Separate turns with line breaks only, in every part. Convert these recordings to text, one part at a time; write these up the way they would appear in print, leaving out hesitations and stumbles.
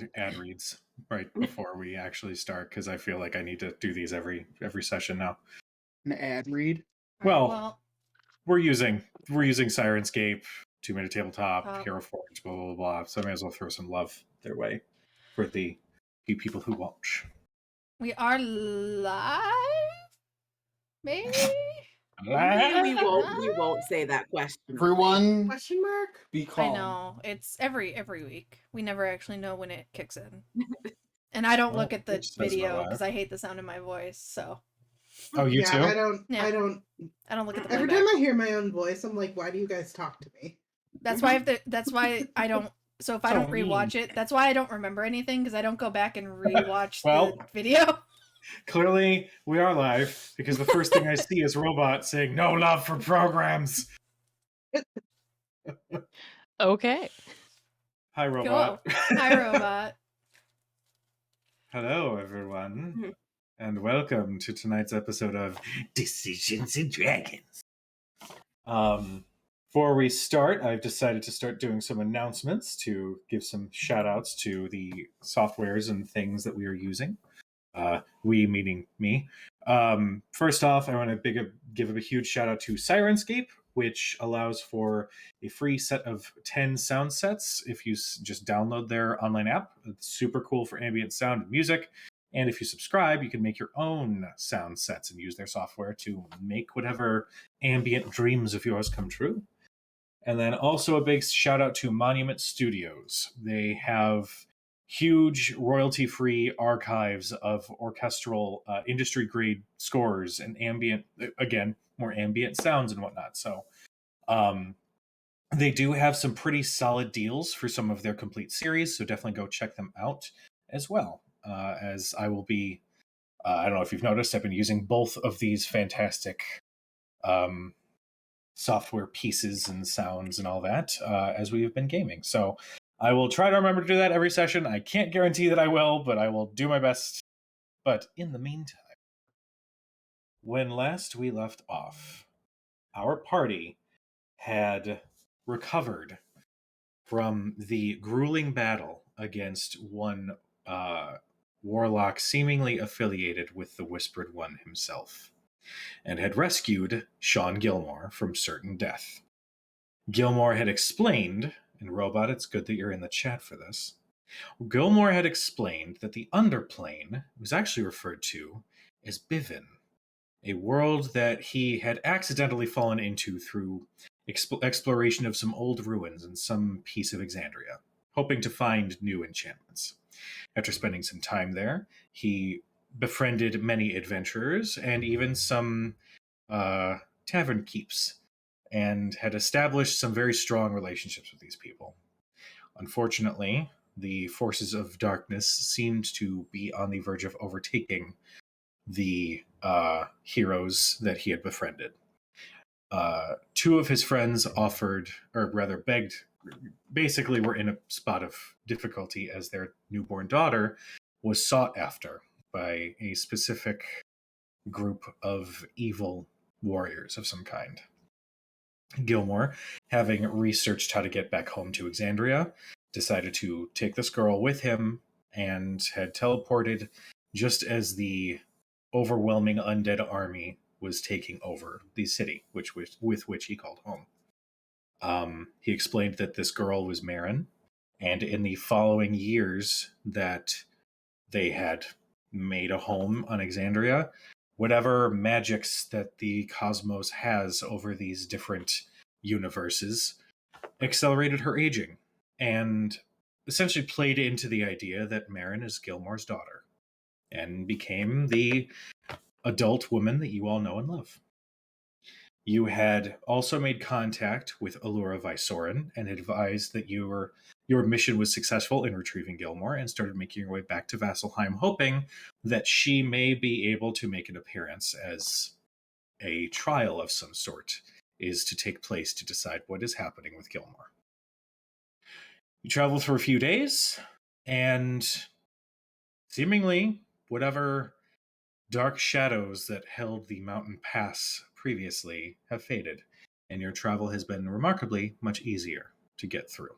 my ad reads right before we actually start because I feel like I need to do these every session now.
An ad read.
Well, we're using Sirenscape, 2 Minute Tabletop, Hero Forge, blah blah blah. So I may as well throw some love their way for the few people who watch.
We are live? Maybe?
Maybe we won't say that question.
Everyone,
Question mark?
be calm.
I know. It's every week. We never actually know when it kicks in. And I don't look at the video because I hate the sound of my voice, so.
Oh, you too?
I don't
look at the
Every
playback.
time I hear my own voice, I'm like, why do you guys talk to me?
That's why I don't. So if I don't rewatch it, that's why I don't remember anything because I don't go back and rewatch the video.
Clearly, we are live because the first thing I see is Robot saying "No love for programs."
Okay.
Hi, Robot.
Cool. Hi, Robot.
Hello, everyone, and welcome to tonight's episode of Decisions and Dragons. Before we start, I've decided to start doing some announcements to give some shout-outs to the softwares and things that we are using. We meaning me. First off, I want to give a huge shout-out to Sirenscape, which allows for a free set of 10 sound sets if you just download their online app. It's super cool for ambient sound and music. And if you subscribe, you can make your own sound sets and use their software to make whatever ambient dreams of yours come true. And then also a big shout out to Monument Studios. They have huge royalty-free archives of orchestral industry-grade scores and ambient, again, more ambient sounds and whatnot. So they do have some pretty solid deals for some of their complete series, so definitely go check them out as well. As I will be, I don't know if you've noticed, I've been using both of these fantastic software pieces and sounds and all that as we have been gaming. So I will try to remember to do that every session. I can't guarantee that I will, but I will do my best. But in the meantime, when last we left off, our party had recovered from the grueling battle against one warlock seemingly affiliated with the Whispered One himself, and had rescued Sean Gilmore from certain death. Gilmore had explained, and Robot, it's good that you're in the chat for this, Gilmore had explained that the Underplane was actually referred to as Bivin, a world that he had accidentally fallen into through exploration of some old ruins in some piece of Exandria, hoping to find new enchantments. After spending some time there, he befriended many adventurers and even some tavern keeps, and had established some very strong relationships with these people. Unfortunately, the forces of darkness seemed to be on the verge of overtaking the heroes that he had befriended. Two of his friends offered, or rather begged, basically were in a spot of difficulty as their newborn daughter was sought after by a specific group of evil warriors of some kind. Gilmore, having researched how to get back home to Exandria, decided to take this girl with him and had teleported just as the overwhelming undead army was taking over the city, with which he called home. He explained that this girl was Marin, and in the following years that they had made a home on Exandria, whatever magics that the cosmos has over these different universes accelerated her aging, and essentially played into the idea that Marin is Gilmore's daughter, and became the adult woman that you all know and love. You had also made contact with Allura Vysoren and advised that your mission was successful in retrieving Gilmore, and started making your way back to Vasselheim, hoping that she may be able to make an appearance as a trial of some sort is to take place to decide what is happening with Gilmore. You traveled for a few days, and seemingly whatever dark shadows that held the mountain pass previously have faded, and your travel has been remarkably much easier to get through.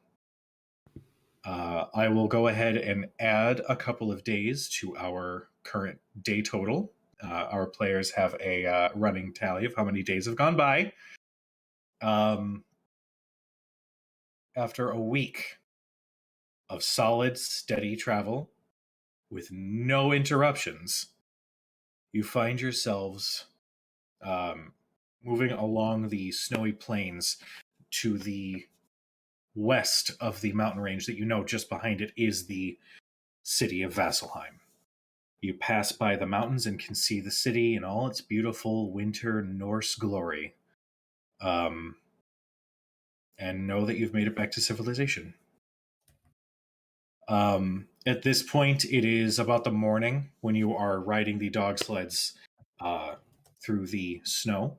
I will go ahead and add a couple of days to our current day total. Our players have a running tally of how many days have gone by. After a week of solid, steady travel with no interruptions, you find yourselves moving along the snowy plains to the west of the mountain range that you know just behind it is the city of Vasselheim. You pass by the mountains and can see the city in all its beautiful winter Norse glory. And know that you've made it back to civilization. At this point, it is about the morning when you are riding the dog sleds through the snow,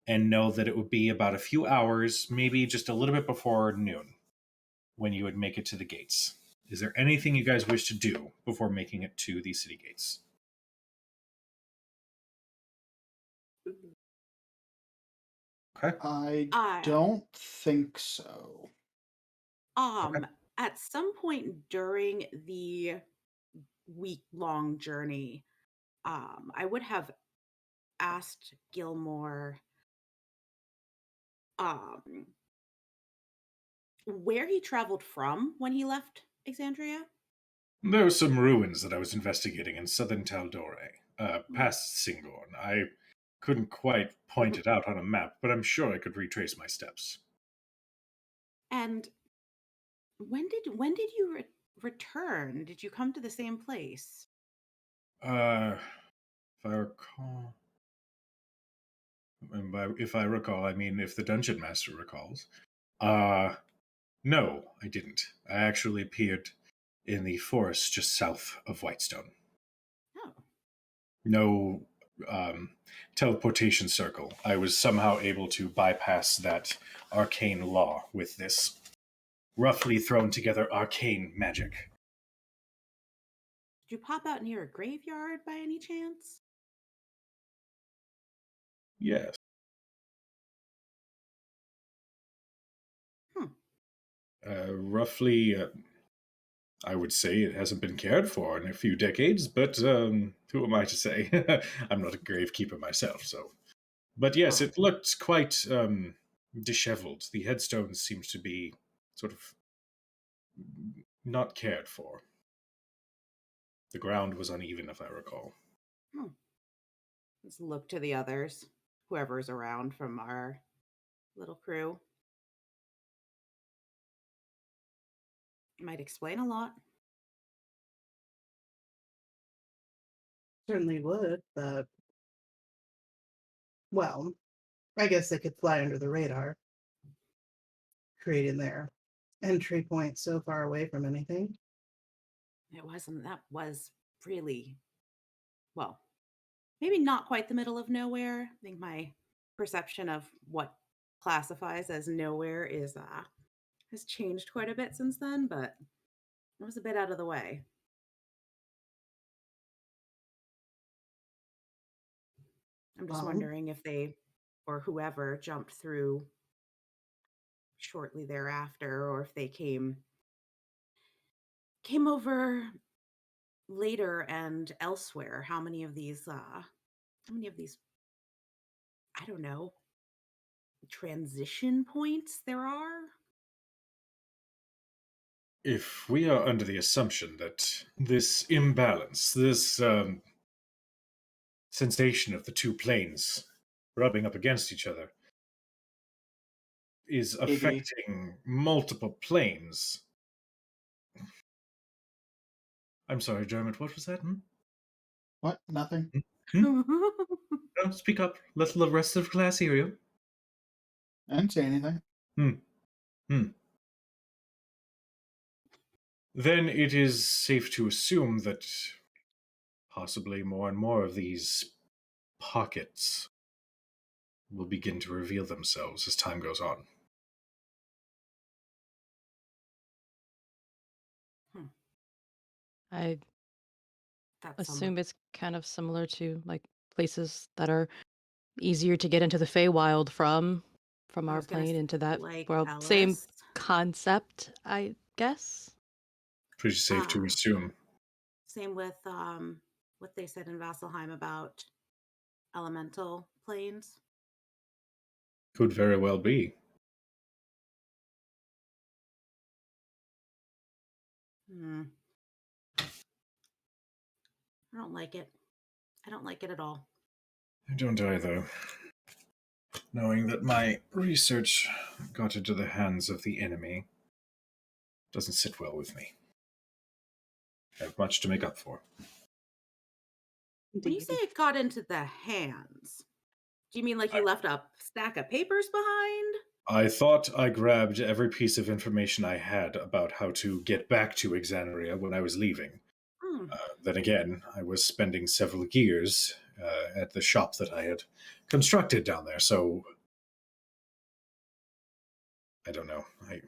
and know that it would be about a few hours, maybe just a little bit before noon, when you would make it to the gates. Is there anything you guys wish to do before making it to the city gates? Okay.
I don't think so.
At some point during the week-long journey, I would have asked Gilmore where he traveled from when he left Exandria.
There were some ruins that I was investigating in southern Taldore, past Singorn. I couldn't quite point it out on a map, but I'm sure I could retrace my steps.
And when did you return? Did you come to the same place?
If I recall, and if I recall, I mean if the dungeon master recalls. No, I didn't. I actually appeared in the forest just south of Whitestone.
Oh.
No teleportation circle. I was somehow able to bypass that arcane law with this roughly thrown together arcane magic.
Did you pop out near a graveyard by any chance?
Yes. Roughly, I would say it hasn't been cared for in a few decades, but who am I to say? I'm not a gravekeeper myself, so. But yes, it looked quite disheveled. The headstones seemed to be sort of not cared for. The ground was uneven, if I recall.
Let's look to the others, whoever's around from our little crew. Might explain a lot.
Certainly would, but well, I guess they could fly under the radar, creating their entry point so far away from anything.
That was really, well, maybe not quite the middle of nowhere. I think my perception of what classifies as nowhere has changed quite a bit since then, but it was a bit out of the way. I'm just wondering if they or whoever jumped through shortly thereafter, or if they came over later and elsewhere. How many of these I don't know, transition points there are?
If we are under the assumption that this imbalance, this sensation of the two planes rubbing up against each other is affecting multiple planes. I'm sorry, Dermot, what was that?
What? Nothing.
No, speak up. Let the rest of the class hear you.
I didn't say anything.
Then it is safe to assume that possibly more and more of these pockets will begin to reveal themselves as time goes on.
I assume it's kind of similar to like places that are easier to get into the Feywild from our plane into that world. Same concept, I guess.
Pretty safe to assume.
Same with what they said in Vasselheim about elemental planes.
Could very well be.
I don't like it. I don't like it at all.
I don't either. Knowing that my research got into the hands of the enemy doesn't sit well with me. I have much to make up for.
When you say it got into the hands, do you mean like you left a stack of papers behind?
I thought I grabbed every piece of information I had about how to get back to Exandria when I was leaving. Then again, I was spending several years at the shop that I had constructed down there, so I don't know. I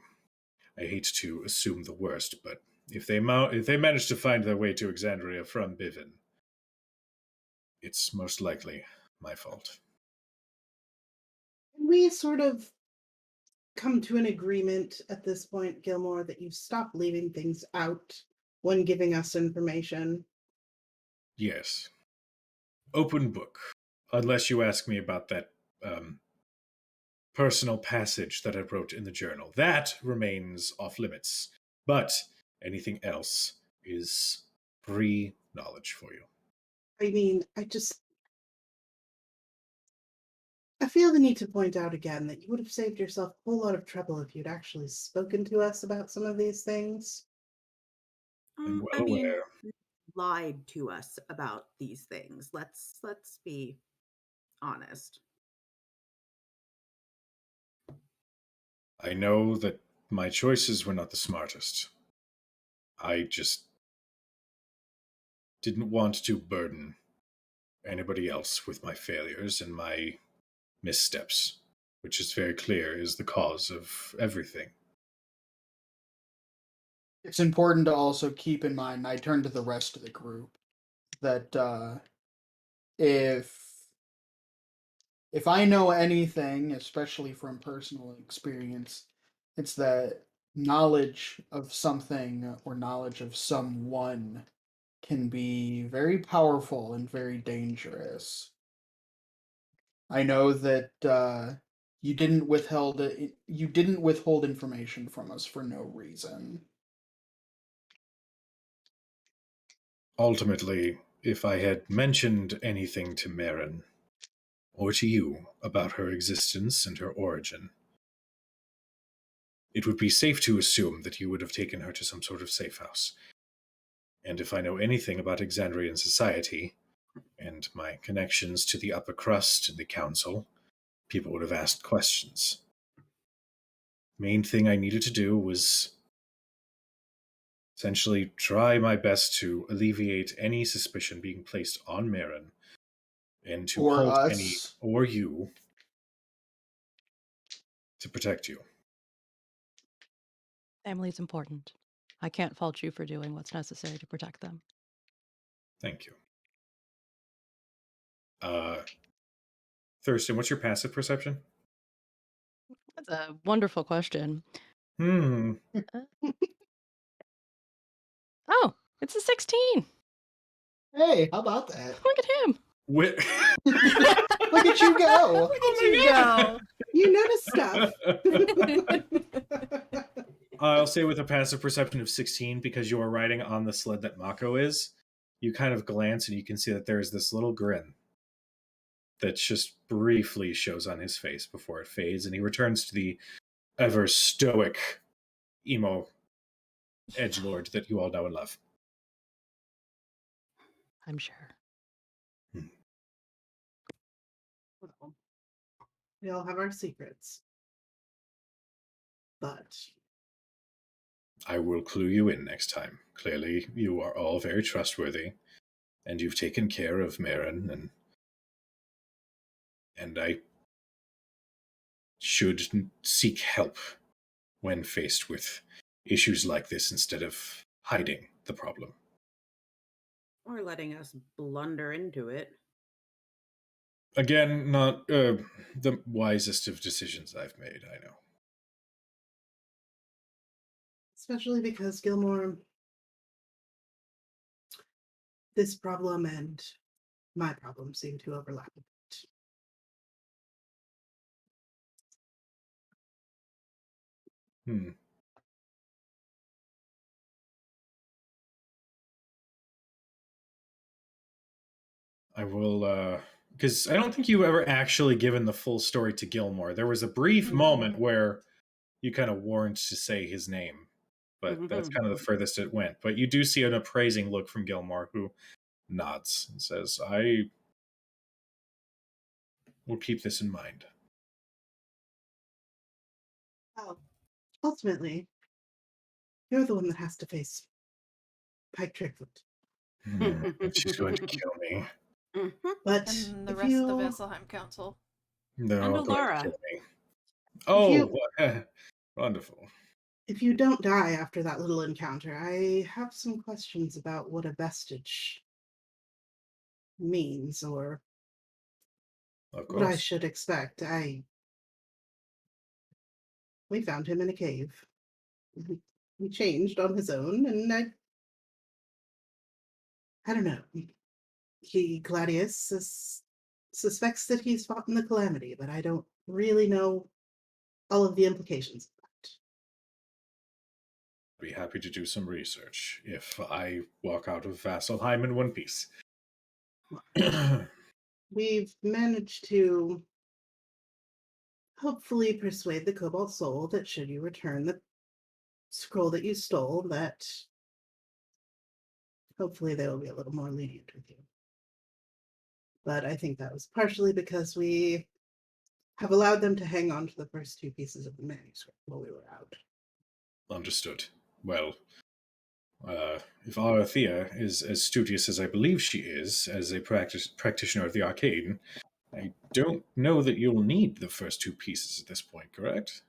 hate to assume the worst, but if they manage to find their way to Exandria from Bivin, it's most likely my fault.
We sort of come to an agreement at this point, Gilmore, that you stop leaving things out when giving us information.
Yes. Open book. Unless you ask me about that personal passage that I wrote in the journal. That remains off limits. But anything else is free knowledge for you.
I mean, I feel the need to point out again that you would have saved yourself a whole lot of trouble if you'd actually spoken to us about some of these things.
I'm well aware.
Lied to us about these things. Let's be honest.
I know that my choices were not the smartest. I just didn't want to burden anybody else with my failures and my missteps, which is very clear is the cause of everything.
It's important to also keep in mind, and I turn to the rest of the group, that if I know anything, especially from personal experience, it's that knowledge of something or knowledge of someone can be very powerful and very dangerous. I know that you didn't withhold information from us for no reason.
Ultimately, if I had mentioned anything to Merrin, or to you, about her existence and her origin, it would be safe to assume that you would have taken her to some sort of safe house. And if I know anything about Exandrian society, and my connections to the upper crust and the council, people would have asked questions. Main thing I needed to do was essentially try my best to alleviate any suspicion being placed on Merrin, and to
Or
hold
us.
any, or you, to protect you.
Family's important. I can't fault you for doing what's necessary to protect them.
Thank you. Thurston, what's your passive perception?
That's a wonderful question.
Oh,
it's a 16.
Hey, how about that?
Look at him.
Look at you go.
Look at you go.
You notice stuff.
I'll say with a passive perception of 16, because you are riding on the sled that Mako is, you kind of glance and you can see that there is this little grin that just briefly shows on his face before it fades, and he returns to the ever stoic emo edgelord that you all know and love.
I'm sure.
We all have our secrets. But
I will clue you in next time. Clearly, you are all very trustworthy, and you've taken care of Merrin, and I should seek help when faced with issues like this instead of hiding the problem.
Or letting us blunder into it.
Again, not the wisest of decisions I've made, I know.
especially because Gilmore, this problem and my problem seem to overlap a bit.
Hmm. I will, because I don't think you've ever actually given the full story to Gilmore. There was a brief moment where you kind of warned to say his name, but that's kind of the furthest it went. But you do see an appraising look from Gilmore, who nods and says, I will keep this in mind.
Well, ultimately, you're the one that has to face Pike Trickfoot.
She's going to kill me.
But
And the
if
rest
you,
of the Vesselheim Council.
No,
And
going to
Allura.
kill me.
you-
Oh, wonderful.
if you don't die after that little encounter, I have some questions about what a vestige means or
Of
what I
course.
should expect. We found him in a cave. He changed on his own, and I don't know. Gladius suspects that he's fought in the Calamity, but I don't really know all of the implications of that.
Be happy to do some research if I walk out of Vasselheim in one piece.
We've managed to hopefully persuade the Cobalt Soul that should you return the scroll that you stole, that hopefully they will be a little more lenient with you. But I think that was partially because we have allowed them to hang on to the first two pieces of the manuscript while we were out.
Understood. Well, if Arathea is as studious as I believe she is, as a practitioner of the arcane, I don't know that you'll need the first two pieces at this point, correct?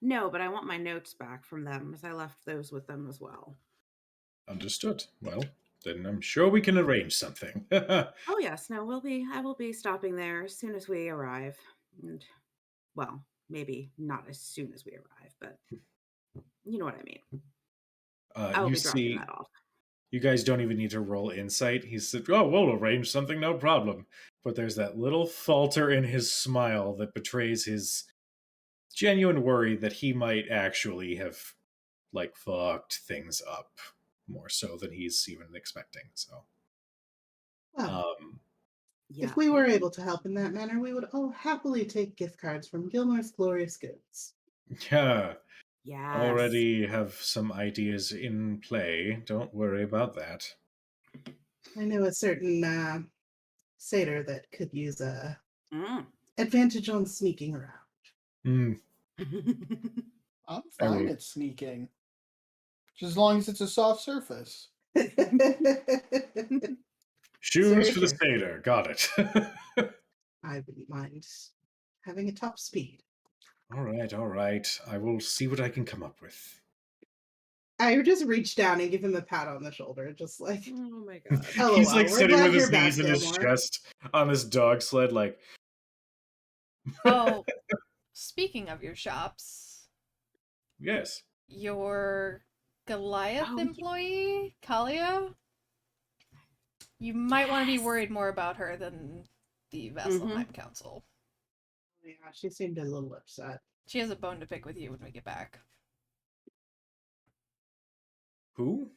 No, but I want my notes back from them, as I left those with them as well.
Understood. Well, then I'm sure we can arrange something.
Oh yes, no, I will be stopping there as soon as we arrive. And well, maybe not as soon as we arrive, but you know what I mean. I will
you
be dropping
see,
that off.
you guys don't even need to roll insight. He said, "Oh, we'll arrange something, no problem." But there's that little falter in his smile that betrays his genuine worry that he might actually have, like, fucked things up more so than he's even expecting. So,
Well,
Yeah.
if we were able to help in that manner, we would all happily take gift cards from Gilmore's Glorious Goods.
yeah,
Yes.
already have some ideas in play. Don't worry about that.
I know a certain satyr that could use a
Mm.
advantage on sneaking around.
Mm,
I'm
I
fine
will-
at sneaking. Just as long as it's a soft surface.
Shoes for the
Sir.
satyr. Got it.
I wouldn't mind having a top speed.
All right. I will see what I can come up with.
I would just reach down and give him a pat on the shoulder, just like,
Oh my god.
LOL,
He's like
we're
sitting
glad
with his
you're back,
knees in his
Gilmore.
chest on his dog sled, like.
Oh, speaking of your shops,
Yes.
your Goliath
Oh, yeah.
employee, Kalia, you might want to be
Yes.
worried more about her than the Vasselheim Council.
Yeah, she seemed a little upset.
She has a bone to pick with you when we get back.
Who?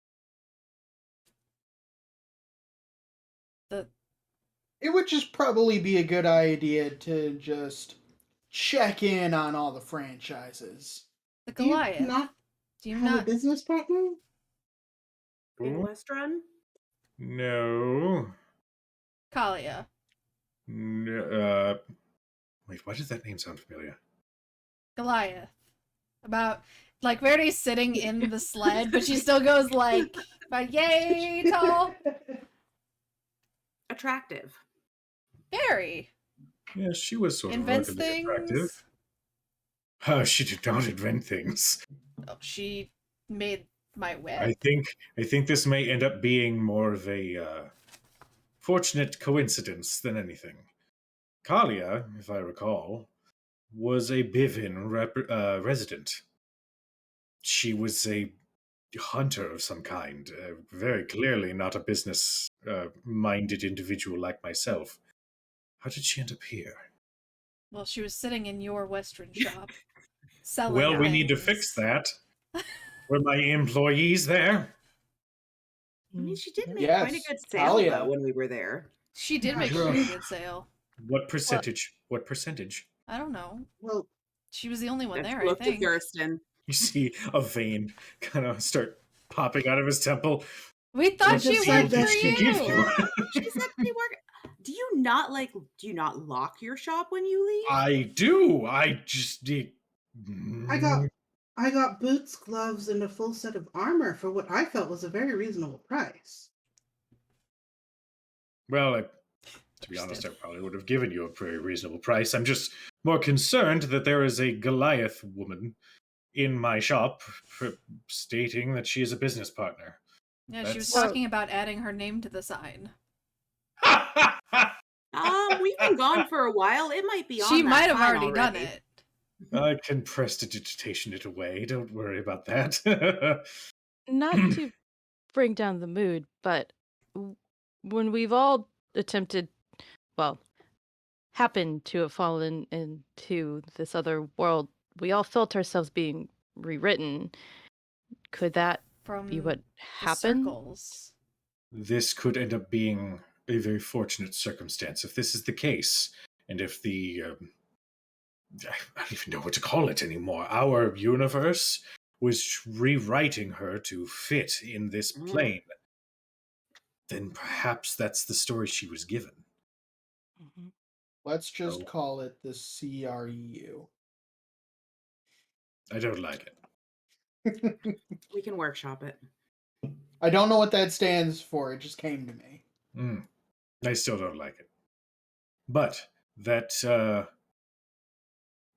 It would just probably be a good idea to just check in on all the franchises.
The
Do you
Goliath.
not
Do you
have
not?
a business partner?
In
Who?
West Run?
No.
Kalia.
No. Wait, why does that name sound familiar?
Goliath. About, like, Verity's sitting in the sled, but she still goes, like, about yay tall.
Attractive.
Very.
Yeah, she was sort of
Invents
relatively attractive.
things.
She did not invent things.
Oh, she made my whip.
I think this may end up being more of a fortunate coincidence than anything. Kalia, if I recall, was a Bivin resident. She was a hunter of some kind. Very clearly not a business-minded individual like myself. How did she end up here?
Well, she was sitting in your Western shop selling
Well, we need to fix
things.
that. Were my employees there?
I mean, she did make
Yes.
quite a good
Hell
sale
yeah.
though when we were there.
She did make a
Sure.
very good sale.
What percentage? What percentage?
I don't know.
Well,
She was the only one
Let's
there, I
look to
think.
Thurston.
You see a vein kind of start popping out of his temple.
We thought
What
she
just
worked
said
for
that she
you.
gives you?
She said they work. Do you not lock your shop when you leave?
I do. I just did.
I got boots, gloves, and a full set of armor for what I felt was a very reasonable price.
Well, to be honest, I probably would have given you a very reasonable price. I'm just more concerned that there is a Goliath woman in my shop stating that she is a business partner.
Yeah, she was
That's-
talking about adding her name to the sign.
We've been gone for a while. It might be on.
She
that
might have
sign
already done
already.
it.
I can prestidigitation it away. Don't worry about that.
Not to bring down the mood, but when we've all attempted, well, happened to have fallen into this other world, we all felt ourselves being rewritten. Could that
From
be what
the
happened?
circles.
This could end up being a very fortunate circumstance if this is the case, and if the I don't even know what to call it anymore. Our universe was rewriting her to fit in this plane. Then perhaps that's the story she was given.
Mhm.
Let's just
Oh.
call it the CREU.
I don't like it.
We can workshop it.
I don't know what that stands for. It just came to me.
I still don't like it. But that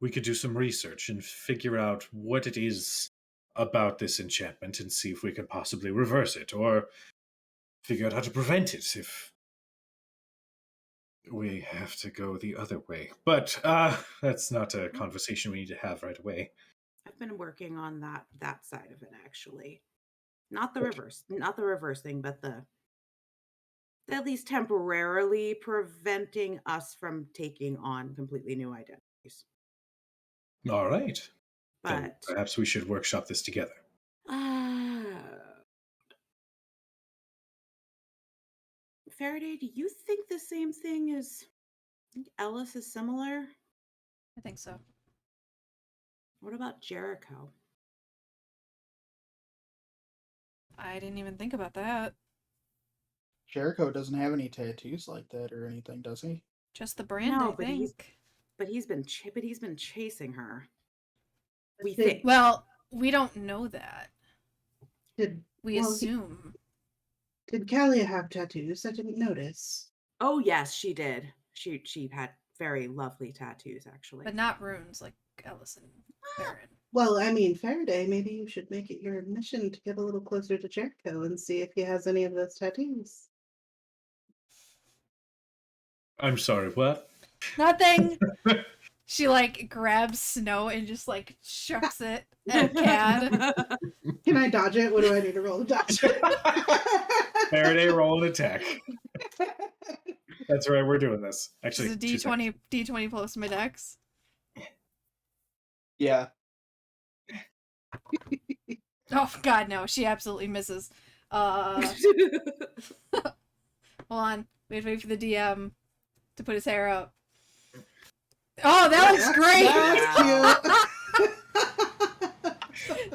we could do some research and figure out what it is about this enchantment and see if we can possibly reverse it or figure out how to prevent it if we have to go the other way. But that's not a conversation we need to have right away.
I've been working on that side of it actually. Not the reverse thing, but the at least temporarily preventing us from taking on completely new identities.
All right. Then
But
perhaps we should workshop this together.
Faraday, do you think the same thing as Ellis is similar?
I think so.
What about Jericho?
I didn't even think about that.
Jericho doesn't have any tattoos like that or anything, does he?
Just the brand,
No,
I
but
think.
he's been chasing her. We
Did-
think.
Well, we don't know that.
Did
We
Well, he-
assume.
did Kalia have tattoos? I didn't notice.
Oh yes, she did. She had very lovely tattoos actually.
But not runes like Ellis and Baron.
Well, I mean, Faraday, maybe you should make it your mission to get a little closer to Jericho and see if he has any of those tattoos.
I'm sorry, what?
Nothing. She like grabs Snow and just like shucks it at Cad.
Can I dodge it? What do I need to roll to dodge it?
Faraday, roll an attack. That's right, we're doing this.
This
Actually,
is a
2 seconds.
D20 plus my dex.
Yeah.
Oh god, no, she absolutely misses. Hold on. Wait for the DM to put his hair up. Oh, that looks great!
That's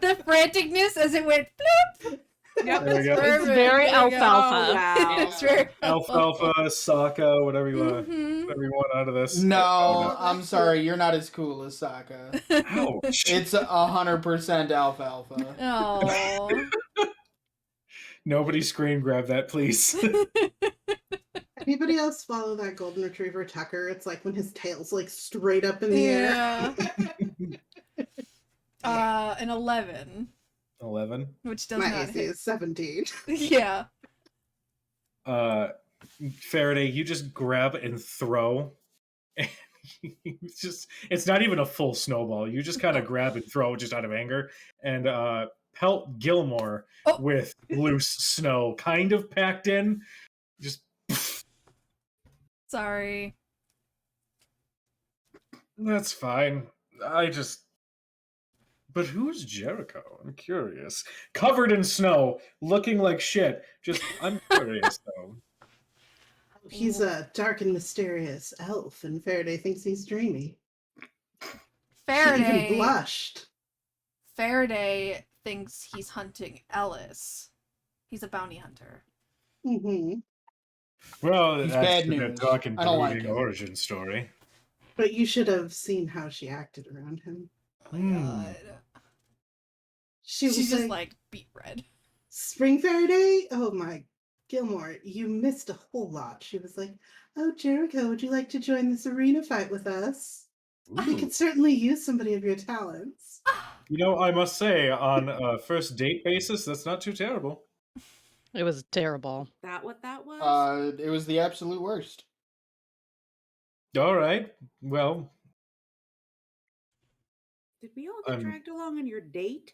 The franticness as it went bloop.
Yep.
There we go.
Perfect.
Very
There we go.
alfalfa.
Oh, wow.
It's very
Alfalfa, Sokka, whatever you want,
Mhm.
whatever you want out of this.
No,
Oh,
I'm sorry. You're not as cool as Sokka.
no. Ouch.
It's 100% alfalfa.
Oh.
Nobody screen grab that, please.
Anybody else follow that golden retriever Tucker? It's like when his tail's like straight up in the air.
Yeah. An 11,
11.
which does
My
not
AC
hit.
is 17.
Yeah.
Faraday, you just grab and throw. And it's not even a full snowball. You just kind of grab and throw just out of anger. And pelt Gilmore
Oh.
with loose snow kind of packed in. Just
Sorry.
that's fine. But who's Jericho? I'm curious. Covered in snow, looking like shit. I'm curious though.
He's a dark and mysterious elf, and Faraday thinks he's dreamy. She even
Faraday.
blushed.
Faraday thinks he's hunting Ellis. He's a bounty hunter.
Mm-hmm.
Well,
He's
that's
bad
the
news.
dark and
I don't like
brooding
him.
origin story.
But you should have seen how she acted around him.
Oh my god.
She
She's
was
just like beet red.
Spring Faraday? Oh my, Gilmore, you missed a whole lot. She was like, oh, Jericho, would you like to join this arena fight with us? We
Ooh.
could certainly use somebody of your talents.
You know, I must say, on a first date basis, that's not too terrible.
It was terrible.
That what that was?
It was the absolute worst.
All right. Well,
Did we all get dragged along on your date?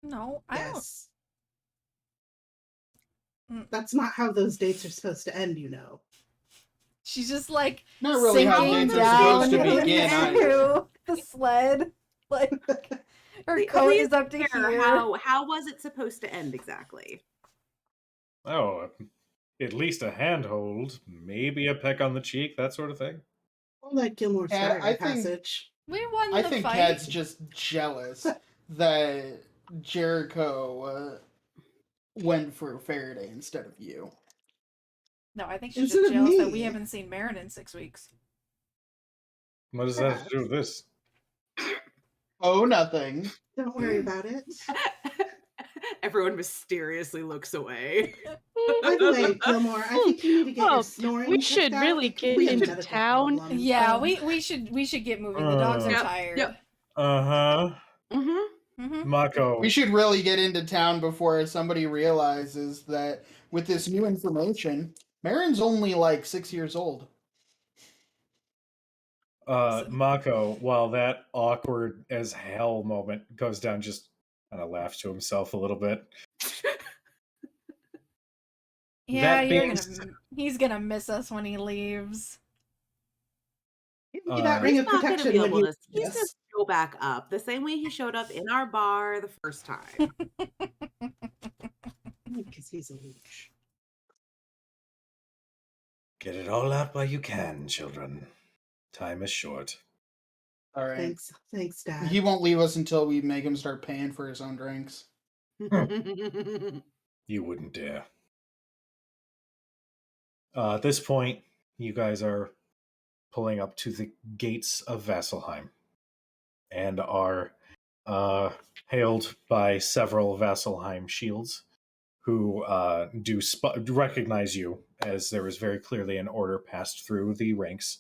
No, I don't.
Yes.
Mm.
That's not how those dates are supposed to end, you know.
She's just like
Not really how
sinking
dates are supposed to
down
begin either.
into the sled. Like her
Please
coat is up to
Here,
here.
how was it supposed to end exactly?
oh, at least a handhold, maybe a peck on the cheek, that sort of thing.
Or like Gilmore's
Yeah,
Diary
I think-
passage.
We won
I
the
think
fight.
Cad's just jealous that Jericho went for Faraday instead of you.
No, I think she's
Instead
just
of
jealous that we
me.
haven't seen Marin in 6 weeks.
What does that have to do with this?
Oh, nothing.
Don't worry about it.
Everyone mysteriously looks away.
By the way, Gilmore, I think you need to get
Well,
your snoring.
we
checked
should
out.
really
It could
get
be a
into
medical
town.
problem.
Yeah, we should get moving. The dogs are
Yep,
tired.
yep.
Uh-huh.
Mm-hmm.
Mako.
We should really get into town before somebody realizes that with this new information, Marin's only like 6 years old.
Mako, while that awkward as hell moment goes down, just kind of laughs to himself a little bit.
Yeah,
That being
he's gonna miss us when he leaves.
Give me that ring
He's
of
not going to
protection
be
when
able
you.
to. He's going to show back up the same way he showed up in our bar the first time.
Because he's a leech.
Get it all out while you can, children. Time is short.
All right.
Thanks, Dad.
He won't leave us until we make him start paying for his own drinks.
You wouldn't dare. At this point, you guys are pulling up to the gates of Vasselheim and are hailed by several Vasselheim shields who do recognize you, as there is very clearly an order passed through the ranks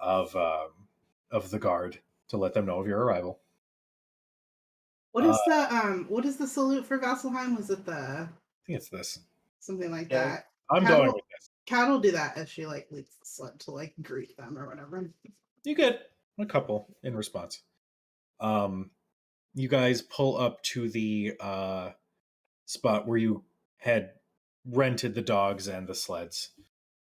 of the guard to let them know of your arrival.
What is the salute for Vasselheim? Was it the
I think it's this.
something like
Yeah.
that?
I'm
Cattle-
going with this.
Cat will do that as she like leads the sled to like greet them or whatever.
You get a couple in response. You guys pull up to the spot where you had rented the dogs and the sleds.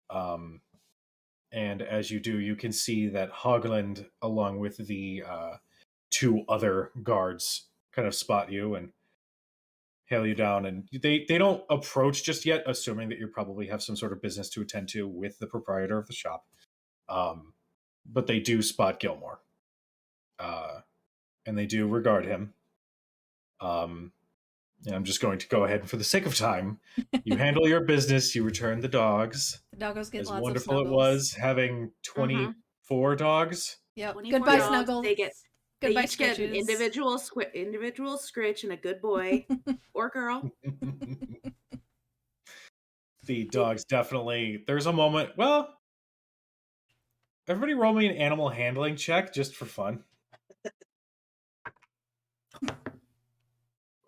And as you do, you can see that Hogland, along with the two other guards, kind of spot you and hail you down. And they don't approach just yet, assuming that you probably have some sort of business to attend to with the proprietor of the shop. But they do spot Gilmore. And they do regard him. And I'm just going to go ahead and, for the sake of time, you handle your business, you return the dogs.
The doggos get
As
lots
wonderful
of
it
snuggles.
was having 24 dogs.
Yep.
24
Goodbye,
dogs,
Snuggles.
They
Goodbye,
each get an
Sketches.
individual scritch and a good boy or girl.
The dogs definitely. There's a moment. Well, everybody roll me an animal handling check just for fun.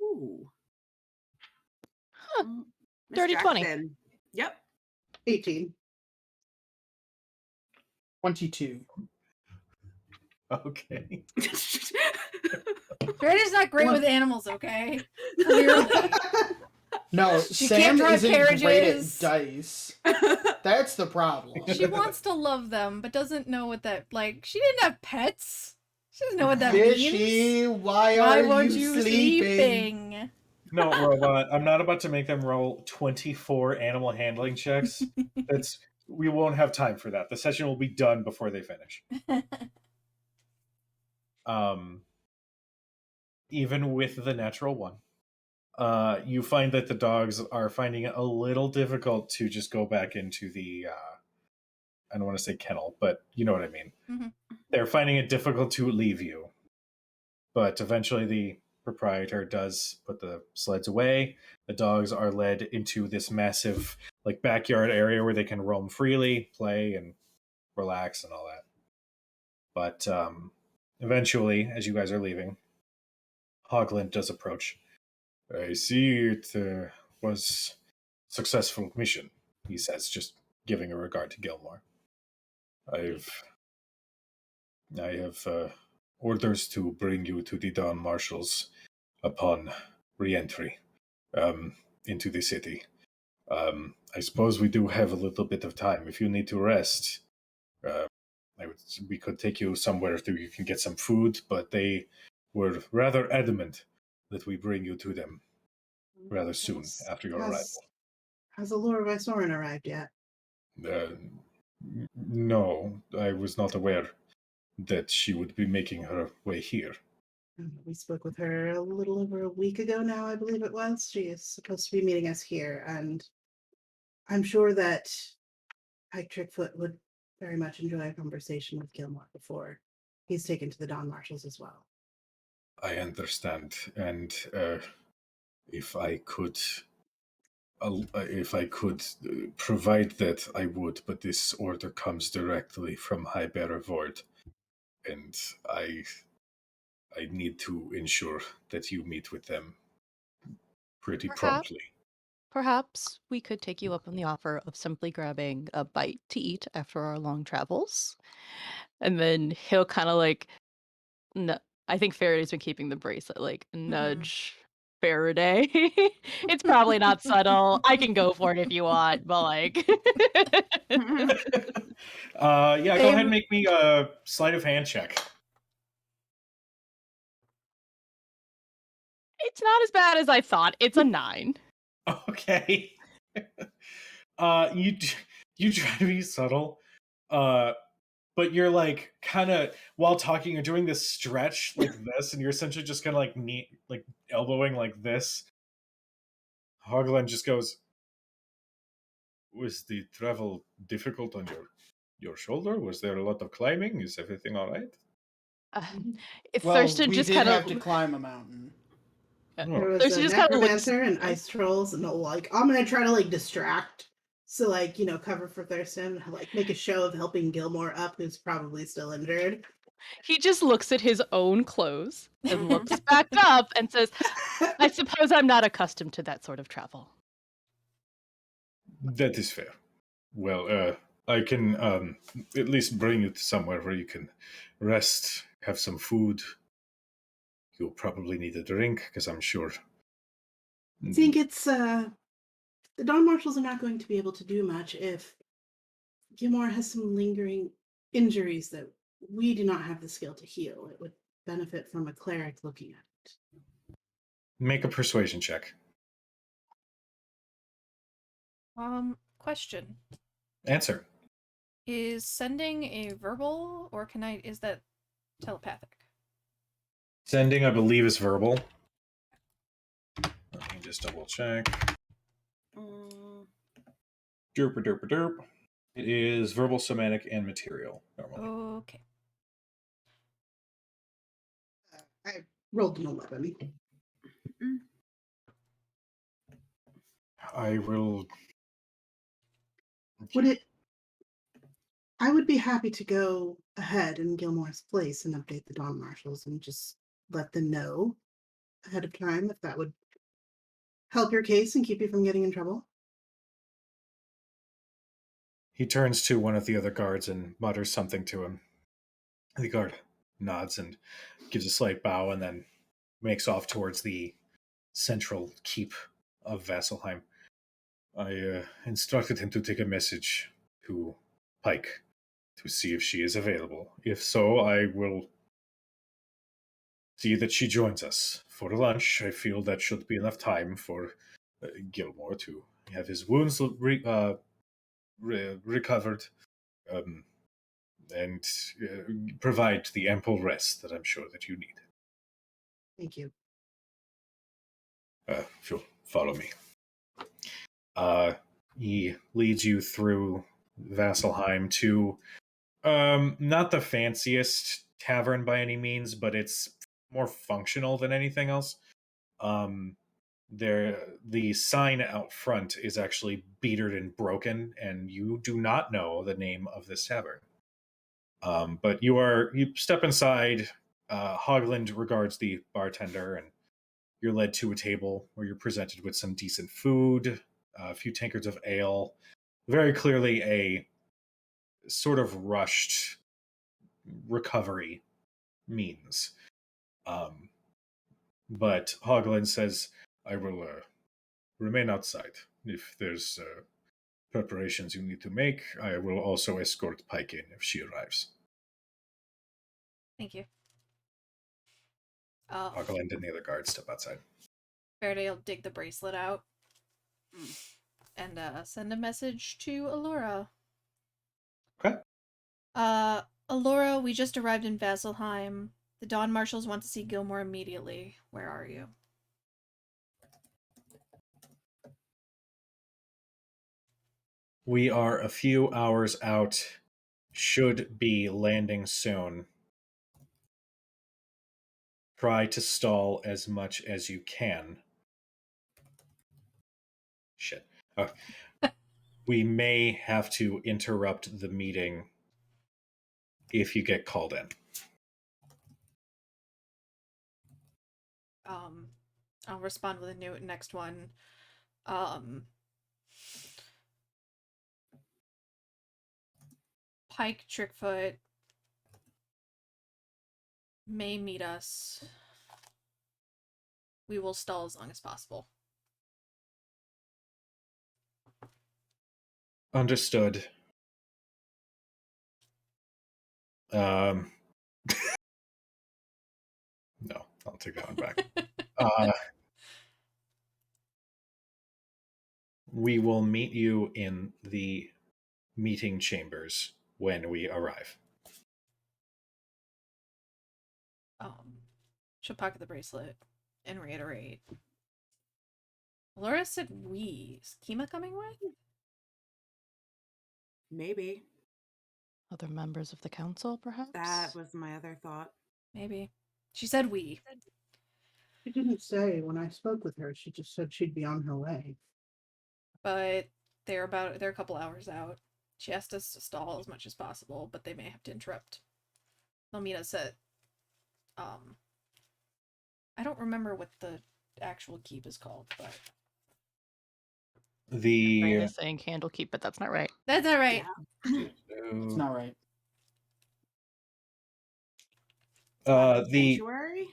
Ooh.
Huh.
Miss
Dirty 20.
Jackson. Yep.
18.
22.
Okay.
Verita's not great with animals, okay? Clearly.
No,
She
Sam
can't drive
isn't great at
carriages.
dice. That's the problem.
She wants to love them, but doesn't know what that, like, she didn't have pets. She doesn't know what that means.
Fishy, why
Why
are
weren't
you
you
sleeping?
sleeping?
No, robot. I'm not about to make them roll 24 animal handling checks. We won't have time for that. The session will be done before they finish. Even with the natural one, you find that the dogs are finding it a little difficult to just go back into the I don't want to say kennel, but you know what I mean.
Mhm.
They're finding it difficult to leave you, but eventually the proprietor does put the sleds away. The dogs are led into this massive like backyard area where they can roam freely, play and relax and all that. But eventually, as you guys are leaving, Hoglin does approach. I see it was successful mission, he says, just giving a regard to Gilmore. I have orders to bring you to the Dawn Marshals upon re-entry into the city. I suppose we do have a little bit of time. If you need to rest, we could take you somewhere so you can get some food, but they were rather adamant that we bring you to them rather soon after your arrival.
Has Allura Vysoren arrived yet?
No, I was not aware that she would be making her way here.
We spoke with her a little over a week ago now, I believe it was. She is supposed to be meeting us here, and I'm sure that Pike Trickfoot would very much enjoy a conversation with Gilmore before he's taken to the Dawn Marshals as well.
I understand, and if I could provide that, I would, but this order comes directly from High Bearer Vord, and I need to ensure that you meet with them pretty promptly.
Perhaps we could take you up on the offer of simply grabbing a bite to eat after our long travels. And then he'll kind of like, no, I think Faraday's been keeping the bracelet, like nudge Faraday. It's probably not subtle. I can go for it if you want, but like.
Yeah, go ahead and make me a sleight of hand check.
It's not as bad as I thought. It's a 9.
Okay. You try to be subtle, but you're like kind of while talking, you're doing this stretch like this, and you're essentially just kind of like elbowing like this. Hoglin just goes, "Was the travel difficult on your shoulder? Was there a lot of climbing? Is everything all right?"
Thurston
we
just
did
kind
have to
of
climb a mountain.
There was
Thurston
a
just kind of looks.
necromancer and ice trolls, and like I'm gonna try to like distract, so like cover for Thurston, like make a show of helping Gilmore up, who's probably still injured.
He just looks at his own clothes and looks back up and says, "I suppose I'm not accustomed to that sort of travel."
That is fair. Well, I can at least bring you to somewhere where you can rest, have some food. You'll probably need a drink, because I'm sure.
I think it's the Dawn Marshals are not going to be able to do much if Gilmore has some lingering injuries that we do not have the skill to heal. It would benefit from a cleric looking at it.
Make a persuasion check.
Question.
Answer.
Is sending a verbal, or is that telepathic?
Sending, I believe, is verbal. Let me just double check. Derp. It is verbal, somatic, and material, normally.
Okay.
I rolled an 11.
I will...
I would be happy to go ahead in Gilmore's place and update the Dawn Marshals and just let them know ahead of time if that would help your case and keep you from getting in trouble.
He turns to one of the other guards and mutters something to him. The guard nods and gives a slight bow and then makes off towards the central keep of Vasselheim. I instructed him to take a message to Pike to see if she is available. If so, I will see that she joins us for lunch. I feel that should be enough time for Gilmore to have his wounds recovered and provide the ample rest that I'm sure that you need.
Thank you.
If you'll follow me. He leads you through Vasselheim to not the fanciest tavern by any means, but it's more functional than anything else. The sign out front is actually beatered and broken, and you do not know the name of this tavern. But you step inside. Hogland regards the bartender, and you're led to a table where you're presented with some decent food, a few tankards of ale. Very clearly a sort of rushed recovery means. But Hogland says, I will remain outside. If there's preparations you need to make, I will also escort Pike in if she arrives.
Thank you.
Hogland and the other guards step outside.
Faraday will dig the bracelet out and send a message to Allura.
Okay.
Allura, we just arrived in Vasselheim. The Dawn Marshals want to see Gilmore immediately. Where are you?
We are a few hours out. Should be landing soon. Try to stall as much as you can. Shit. We may have to interrupt the meeting if you get called in.
I'll respond with a new next one. Pike Trickfoot may meet us. We will stall as long as possible.
Understood. No, I'll take that one back. We will meet you in the meeting chambers when we arrive.
She'll pocket the bracelet and reiterate. Laura said we. Is Kima coming with?
Maybe.
Other members of the council, perhaps?
That was my other thought.
Maybe. She said we.
She didn't say when I spoke with her. She just said she'd be on her way.
But they're a couple hours out. She asked us to stall as much as possible, but they may have to interrupt. They'll meet us at I don't remember what the actual keep is called, but
Brain
The
is saying Candlekeep, but that's not right.
that's not right.
It's not right.
the
Sanctuary?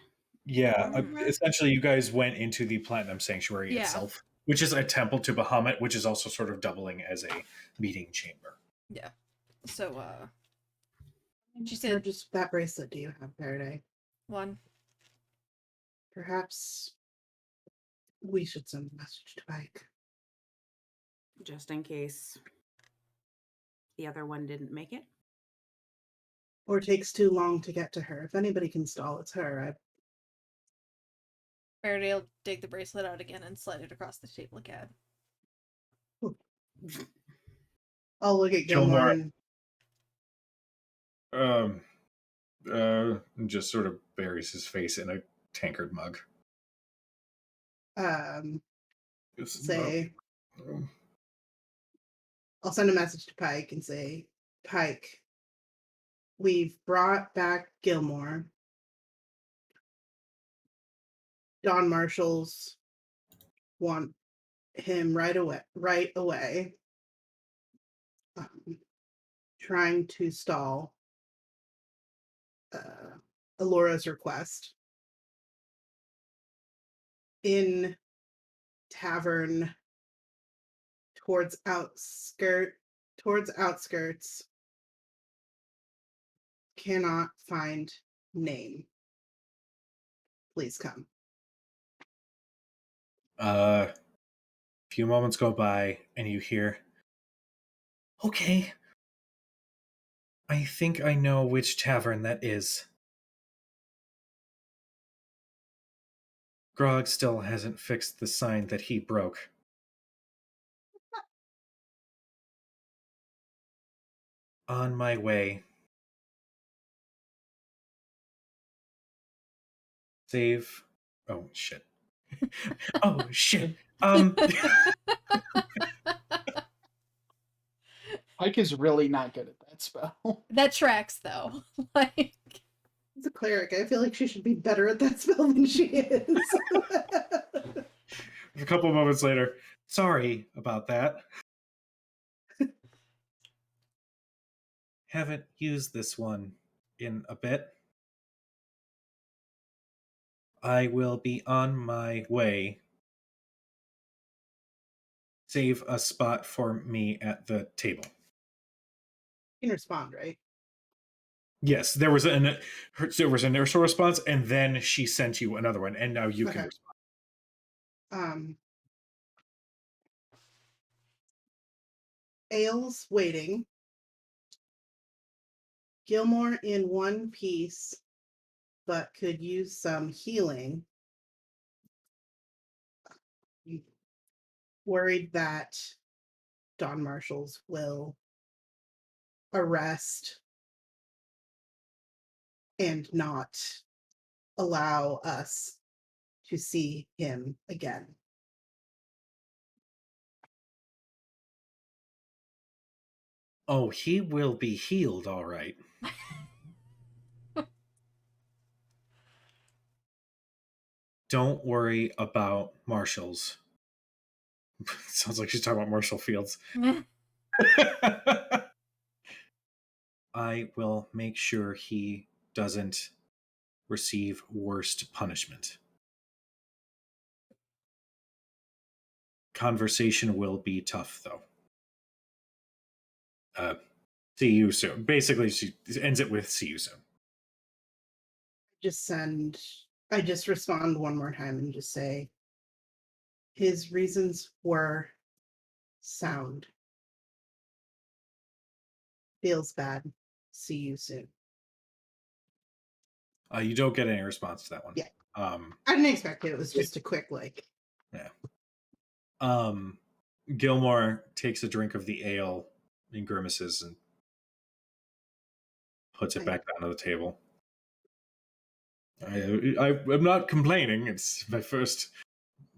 essentially you guys went into the Platinum Sanctuary
Yeah.
itself, which is a temple to Bahamut, which is also sort of doubling as a meeting chamber.
Yeah. So she
Or
said
just that bracelet do you have, Faraday?
one.
Perhaps we should send a message to Pike.
Just in case the other one didn't make it.
Or takes too long to get to her. If anybody can stall, it's her.
Faraday will dig the bracelet out again and slide it across the table again.
I'll look at Gilmore
Gilmore.
and
Just sort of buries his face in a tankard mug.
say, I'll send a message to Pike and say, Pike, we've brought back Gilmore. Dawn Marshals want him right away. Trying to stall Allura's request. in tavern towards outskirts. Cannot find name. Please come.
A few moments go by, and you hear, "Okay, I think I know which tavern that is. Grog still hasn't fixed the sign that he broke. On my way. Save. Oh, shit. Oh, shit.
Pike is really not good at that spell.
That tracks though. Like,
As a cleric, I feel like she should be better at that spell than she is.
A couple of moments later, sorry about that. Haven't used this one in a bit. I will be on my way. Save a spot for me at the table.
You can respond, right?
Yes, there was an initial response, and then she sent you another one, and now you can
Okay.
respond.
Ale's waiting. Gilmore in one piece, but could use some healing. Worried that Don Marshals will arrest and not allow us to see him again.
Oh, he will be healed, all right. Don't worry about Marshall's. Sounds like she's talking about Marshall Fields. I will make sure he doesn't receive worst punishment. Conversation will be tough, though. See you soon. Basically, she ends it with "see you soon."
I just respond one more time and just say his reasons were sound. Feels bad. See you soon.
You don't get any response to that one.
Yeah.
I
didn't expect it. It was just a quick
Yeah. Gilmore takes a drink of the ale and grimaces and puts it back down to the table. I'm not complaining. It's my first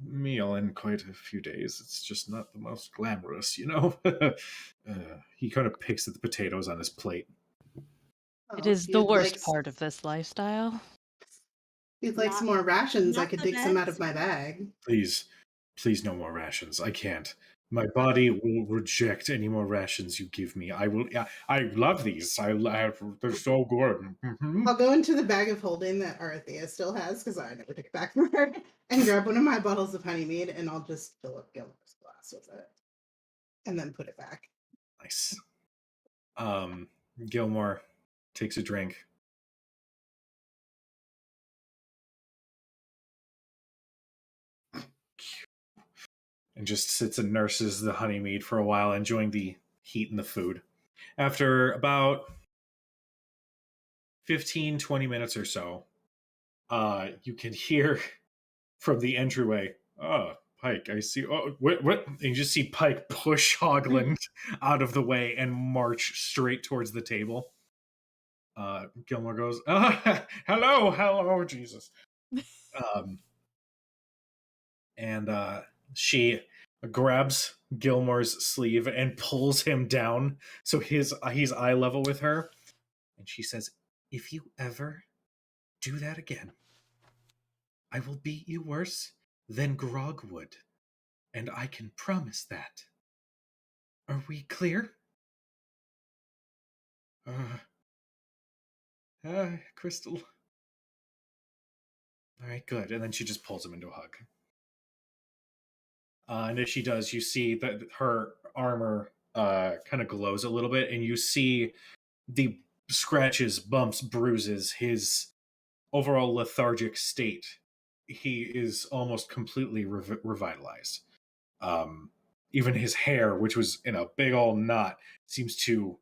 meal in quite a few days. It's just not the most glamorous, you know? He kind of picks at the potatoes on his plate.
It is the worst part of this lifestyle.
He'd like some more rations. I could dig some out of my bag.
Please, no more rations. I can't. My body will reject any more rations you give me. I will. I love these. They're so good. Mm-hmm.
I'll go into the bag of holding that Arathea still has because I never took it back from her, and grab one of my bottles of honey mead, and I'll just fill up Gilmore's glass with it, and then put it back.
Nice. Gilmore takes a drink. And just sits and nurses the honey mead for a while, enjoying the heat and the food. After about 15, 20 minutes or so, you can hear from the entryway, "Oh, Pike, I see." "Oh, what?" And you just see Pike push Hogland out of the way and march straight towards the table. Gilmore goes, hello, Jesus. And she grabs Gilmore's sleeve and pulls him down so he's eye level with her. And she says, "If you ever do that again, I will beat you worse than Grog would. And I can promise that. Are we clear?" Crystal. All right, good. And then she just pulls him into a hug. And as she does, you see that her armor kind of glows a little bit, and you see the scratches, bumps, bruises, his overall lethargic state. He is almost completely revitalized. Um, Even his hair, which was in a big old knot, seems to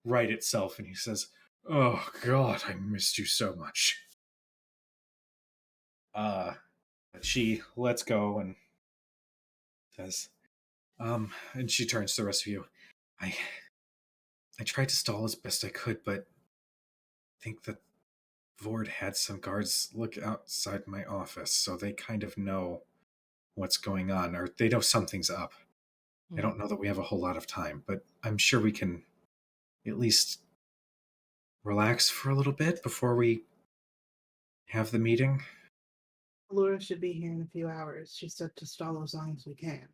right itself, and he says, "Oh God, I missed you so much." Uh, she lets go and says, and she turns to the rest of you. I I tried to stall as best I could, but I think that Vord had some guards look outside my office, so they kind of know what's going on, or they know something's up. I don't know that we have a whole lot of time, but I'm sure we can at least relax for a little bit before we have the meeting.
Laura should be here in a few hours. She said to stall as long as we can.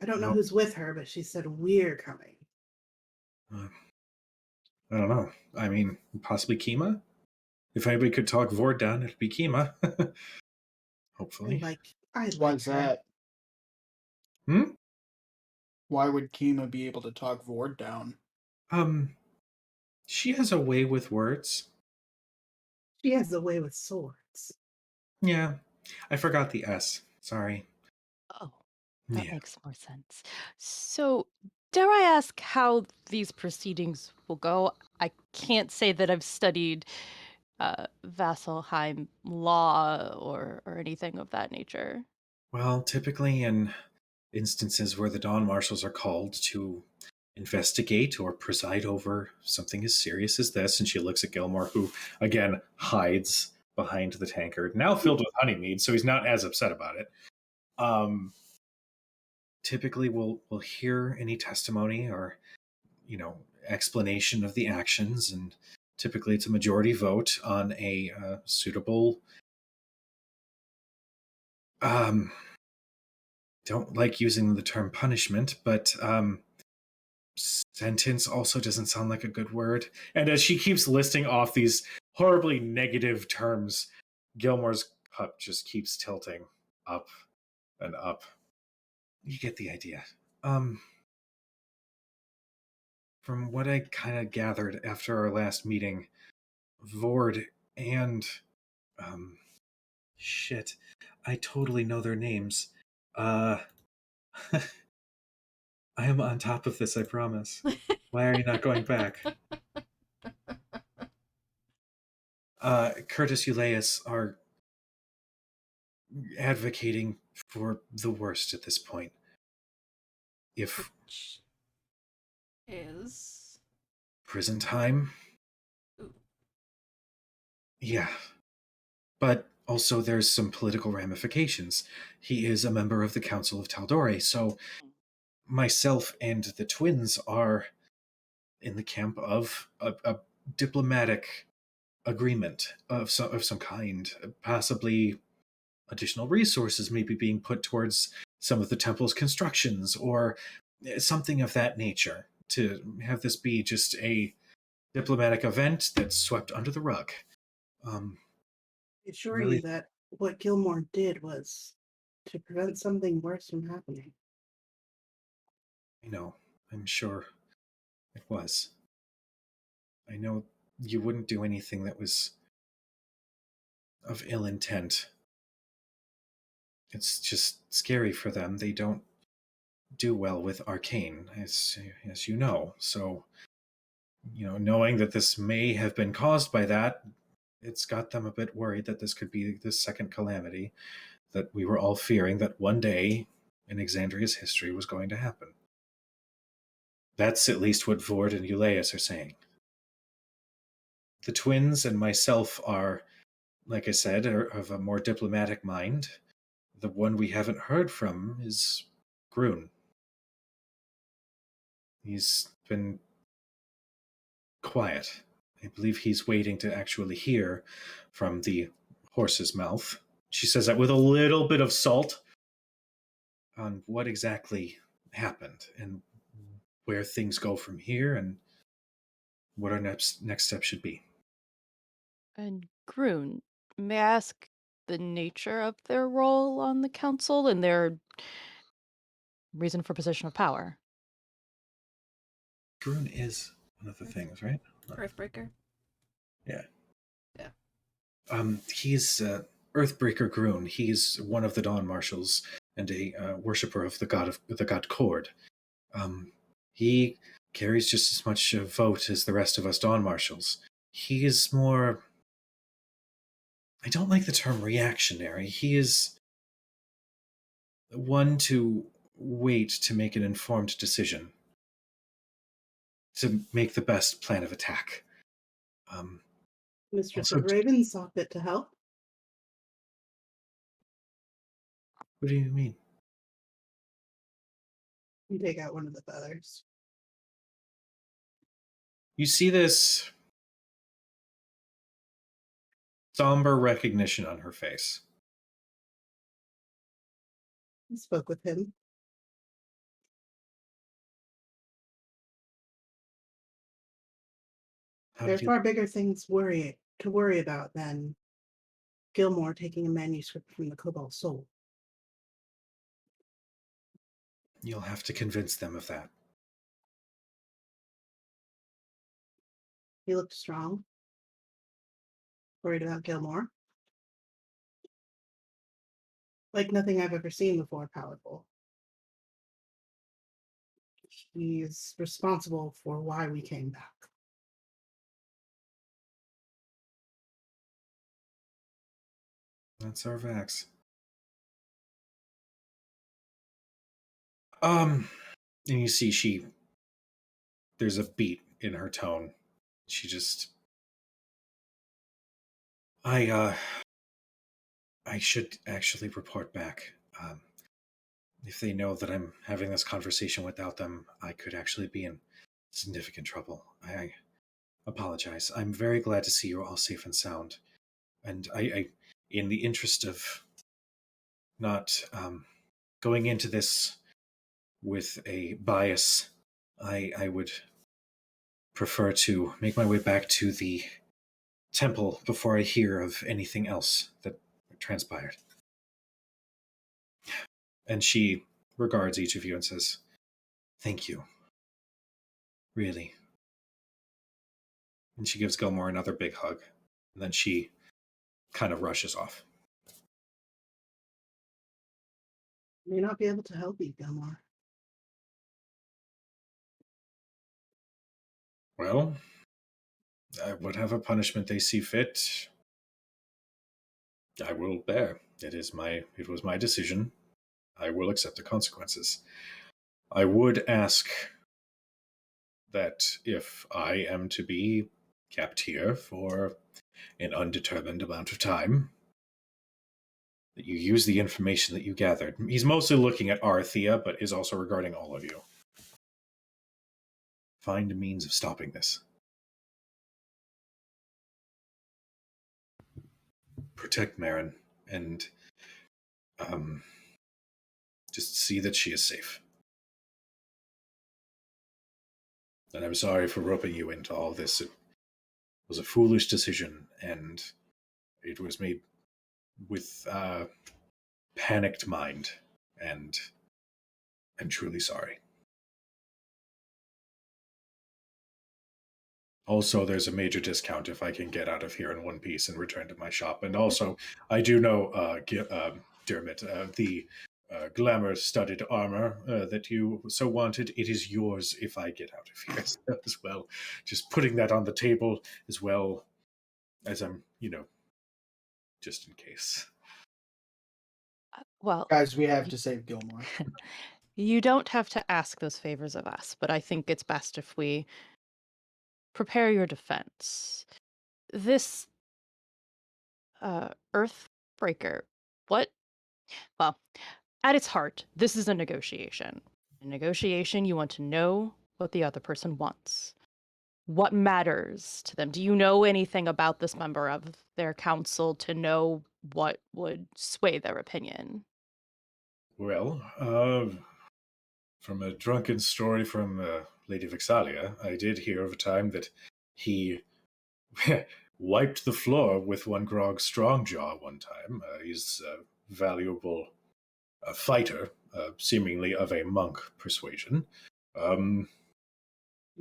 I don't know
Well,
who's with her, but she said we're coming.
uh, I don't know. I mean, possibly Kima? If anybody could talk Vord down, it'd be Kima. Hopefully.
I
Why
like
is
her.
that?
Hmm?
Why would Kima be able to talk Vord down?
She has a way with words.
She has a way with swords.
Yeah. I forgot the S. Sorry.
Oh, that
Yeah.
makes more sense. So, dare I ask how these proceedings will go? I can't say that I've studied Vasselheim law or anything of that nature.
Well, typically in instances where the Dawn Marshals are called to investigate or preside over something as serious as this, and she looks at Gilmore, who again hides behind the tankard, now filled with honeymead, so he's not as upset about it. Typically, we'll hear any testimony or explanation of the actions, and typically it's a majority vote on a suitable. Don't like using the term punishment, but sentence also doesn't sound like a good word. And as she keeps listing off these horribly negative terms, Gilmore's cup just keeps tilting up and up. You get the idea. From what I kind of gathered after our last meeting, Vord and shit, I totally know their names. I am on top of this, I promise. Why are you not going back? Curtis Euleus are advocating for the worst at this point. If
Which is.
prison time,
Ooh.
yeah. But also there's some political ramifications. He is a member of the Council of Taldore, so myself and the twins are in the camp of a diplomatic agreement of some kind, possibly additional resources maybe being put towards some of the temple's constructions or something of that nature, to have this be just a diplomatic event that's swept under the rug.
I assure
Really,
you that what Gilmore did was to prevent something worse from happening.
I know, I'm sure it was. I know you wouldn't do anything that was of ill intent. It's just scary for them. They don't do well with arcane, as you know. So, knowing that this may have been caused by that, it's got them a bit worried that this could be the second calamity that we were all fearing that one day in Exandria's history was going to happen. That's at least what Vord and Euleus are saying. The twins and myself are, like I said, are of a more diplomatic mind. The one we haven't heard from is Grun. He's been quiet. I believe he's waiting to actually hear from the horse's mouth. She says that with a little bit of salt on what exactly happened and where things go from here and what our next step should be.
And Groon, may I ask the nature of their role on the council and their reason for position of power.
Grun is one of the things, right?
Earthbreaker.
Yeah.
Yeah.
He's Earthbreaker Grun. He's one of the Dawn Marshals and a worshipper of the god Cord. He carries just as much vote as the rest of us Dawn Marshals. He is more... I don't like the term reactionary. He is one to wait to make an informed decision, to make the best plan of attack.
Mistress
Also-
of Ravens saw fit to help.
What do you mean?
You take out one of the feathers.
You see this somber recognition on her face.
I spoke with him.
How
There are
did you...
far bigger things to worry about than Gilmore taking a manuscript from the Cobalt Soul.
You'll have to convince them of that.
He looked strong. Worried about Gilmore. Like nothing I've ever seen before, powerful. He's responsible for why we came back.
That's our Vax. And you see there's a beat in her tone. She just... I should actually report back. If they know that I'm having this conversation without them, I could actually be in significant trouble. I apologize. I'm very glad to see you're all safe and sound. And I in the interest of not going into this with a bias, I would prefer to make my way back to the temple before I hear of anything else that transpired. And she regards each of you and says, "Thank you. Really." And she gives Gilmore another big hug. And then she kind of rushes off.
May not be able to help you, Gilmore.
Well, whatever punishment they see fit, I will bear. It was my decision. I will accept the consequences. I would ask that if I am to be kept here for an undetermined amount of time, that you use the information that you gathered. He's mostly looking at Arthea, but is also regarding all of you. Find a means of stopping this. Protect Marin, and just see that she is safe. And I'm sorry for roping you into all this. It was a foolish decision, and it was made with panicked mind, and I'm truly sorry. Also, there's a major discount if I can get out of here in one piece and return to my shop. And also, I do know, Dermot, the glamour-studded armor that you so wanted, it is yours if I get out of here as well. Just putting that on the table as well as I'm, just in case.
Well,
Guys, we have to save Gilmore.
you don't have to ask those favors of us, but I think it's best if we prepare your defense. This Earthbreaker, what? Well, at its heart, this is a negotiation. In negotiation, you want to know what the other person wants. What matters to them? Do you know anything about this member of their council to know what would sway their opinion?
Well, from a drunken story from Lady Vixalia, I did hear of a time that he wiped the floor with one Grog Strongjaw one time. He's a valuable fighter, seemingly of a monk persuasion.
But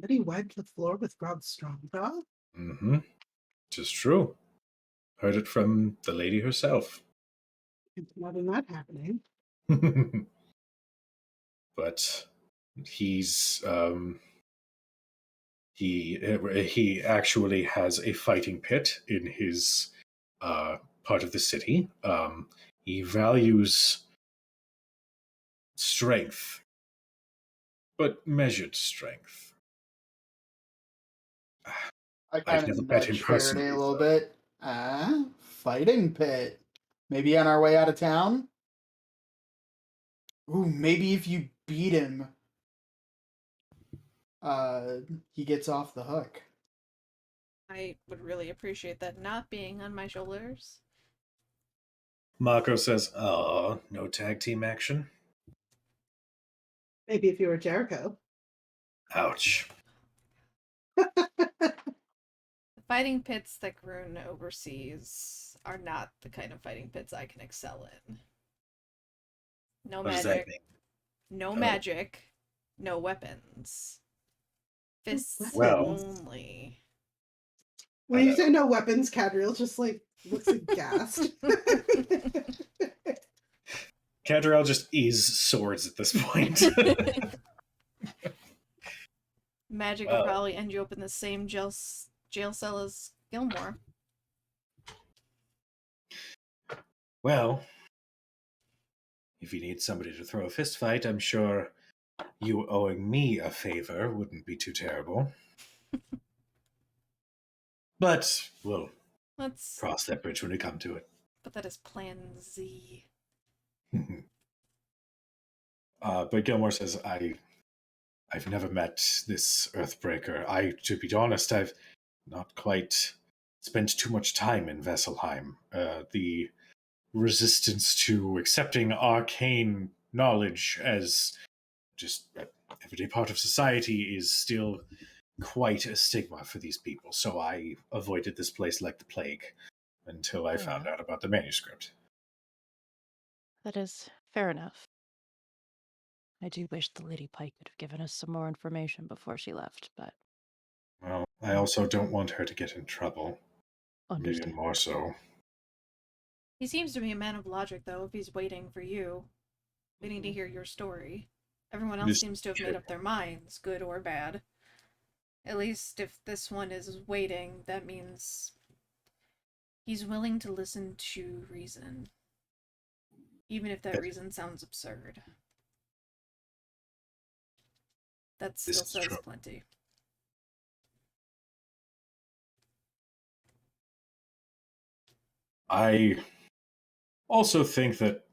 he wiped the floor with Grog's strong dog.
Mm-hmm. 'Tis true. Heard it from the lady herself.
Imagine that happening.
But he's he actually has a fighting pit in his part of the city. He values strength, but measured strength.
I
I've
kind of
never met him
nudge Faraday
personally,
a little
so-
bit. Fighting pit. Maybe on our way out of town? Ooh, maybe if you beat him, he gets off the hook.
I would really appreciate that not being on my shoulders.
Mako says, "Oh, no tag team action?
Maybe if you were Jericho.
Ouch."
The fighting pits that Grun oversees are not the kind of fighting pits I can excel in. No
What does that
magic.
mean?
No
Oh.
magic. No weapons. Fists
Well-
only.
When you
Hello.
say no weapons, Cadriel just like looks aghast.
Cadriel just is swords at this point.
Magic
Well.
will probably end you up in the same jail cell as Gilmore.
Well, if you need somebody to throw a fist fight, I'm sure you owing me a favor wouldn't be too terrible. But we'll
Let's
cross that bridge when we come to it.
put that as Plan Z.
But Gilmore says, I've never met this Earthbreaker. To be honest, I've not quite spent too much time in Vesselheim. The resistance to accepting arcane knowledge as just an everyday part of society is still quite a stigma for these people. So I avoided this place like the plague until I found out about the manuscript.
That is fair enough. I do wish the Lady Pike could have given us some more information before she left, but
Well, I also don't want her to get in trouble. Maybe
understand.
more so.
He seems to be a man of logic, though, if he's waiting for you. Waiting to hear your story. Everyone else
This-
seems to have made up their minds, good or bad. At least if this one is waiting, that means he's willing to listen to reason. Even if that
Yes.
reason sounds absurd. That
This
still
is
says
true.
plenty.
I also think that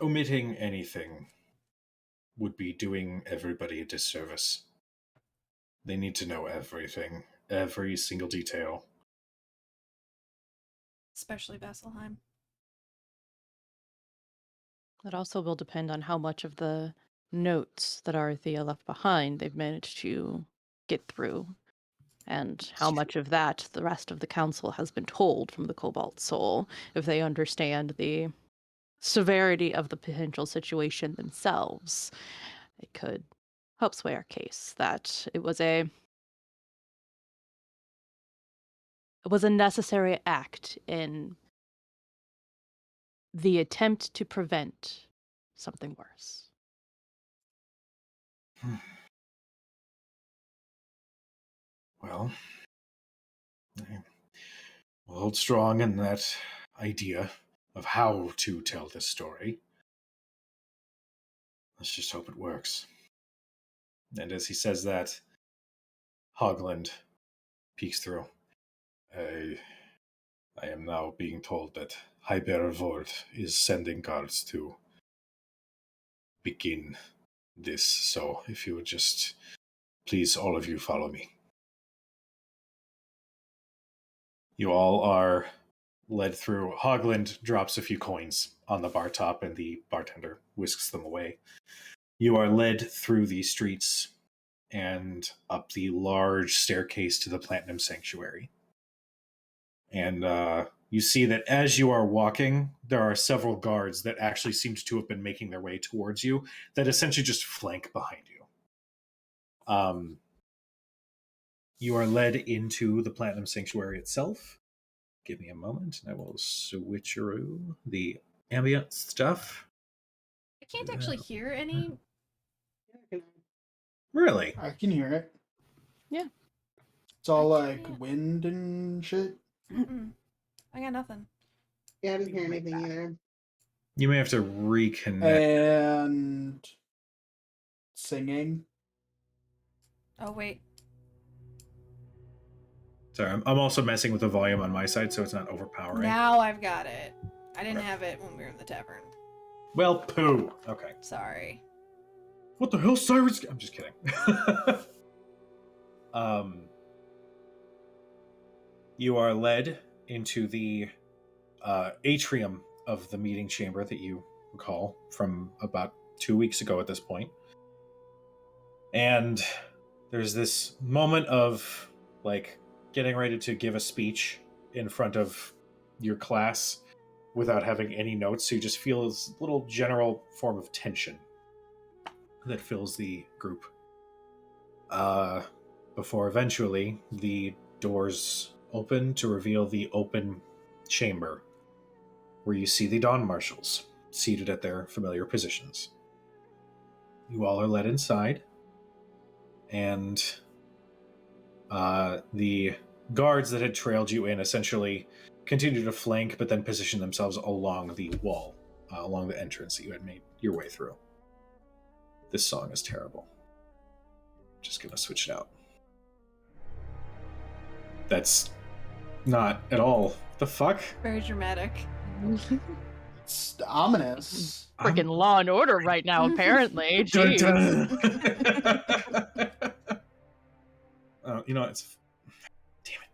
omitting anything would be doing everybody a disservice. They need to know everything, every single detail.
Especially Vasselheim.
It also will depend on how much of the notes that Arthea left behind they've managed to get through, and how much of that the rest of the council has been told from the Cobalt Soul, if they understand the severity of the potential situation themselves. It could help sway our case that it was a necessary act in the attempt to prevent something worse.
Well, I will hold strong in that idea of how to tell this story. Let's just hope it works. And as he says that, Hogland peeks through. I am now being told that Hyber Vord is sending guards to begin this, so if you would just please, all of you, follow me. You all are led through. Hogland drops a few coins on the bar top, and the bartender whisks them away. You are led through the streets and up the large staircase to the Platinum Sanctuary. And you see that as you are walking, there are several guards that actually seem to have been making their way towards you that essentially just flank behind you. You are led into the Platinum Sanctuary itself. Give me a moment, and I will switcheroo the ambient stuff.
I can't actually hear any.
Really?
I can hear it.
Yeah.
It's all
I
like
can't.
wind and shit.
Mm-mm. I got nothing.
Yeah, I didn't hear anything either.
You may have to reconnect.
And singing.
Oh wait.
Sorry, I'm also messing with the volume on my side so it's not overpowering.
Now I've got it. I didn't
Okay.
have it when we were in the tavern.
Well, poo. Okay.
Sorry.
What the hell, Cyrus? I'm just kidding. You are led into the atrium of the meeting chamber that you recall from about 2 weeks ago at this point. And there's this moment of, like, getting ready to give a speech in front of your class without having any notes, so you just feel this little general form of tension that fills the group. Before eventually the doors open to reveal the open chamber, where you see the Dawn Marshals seated at their familiar positions. You all are led inside, and the guards that had trailed you in essentially continue to flank, but then position themselves along the wall, along the entrance that you had made your way through. This song is terrible. Just gonna switch it out. That's not at all. The fuck?
Very dramatic.
It's ominous.
Freaking Law and Order right now, apparently.
Dun,
Jeez.
dun. You know, it's... Damn it.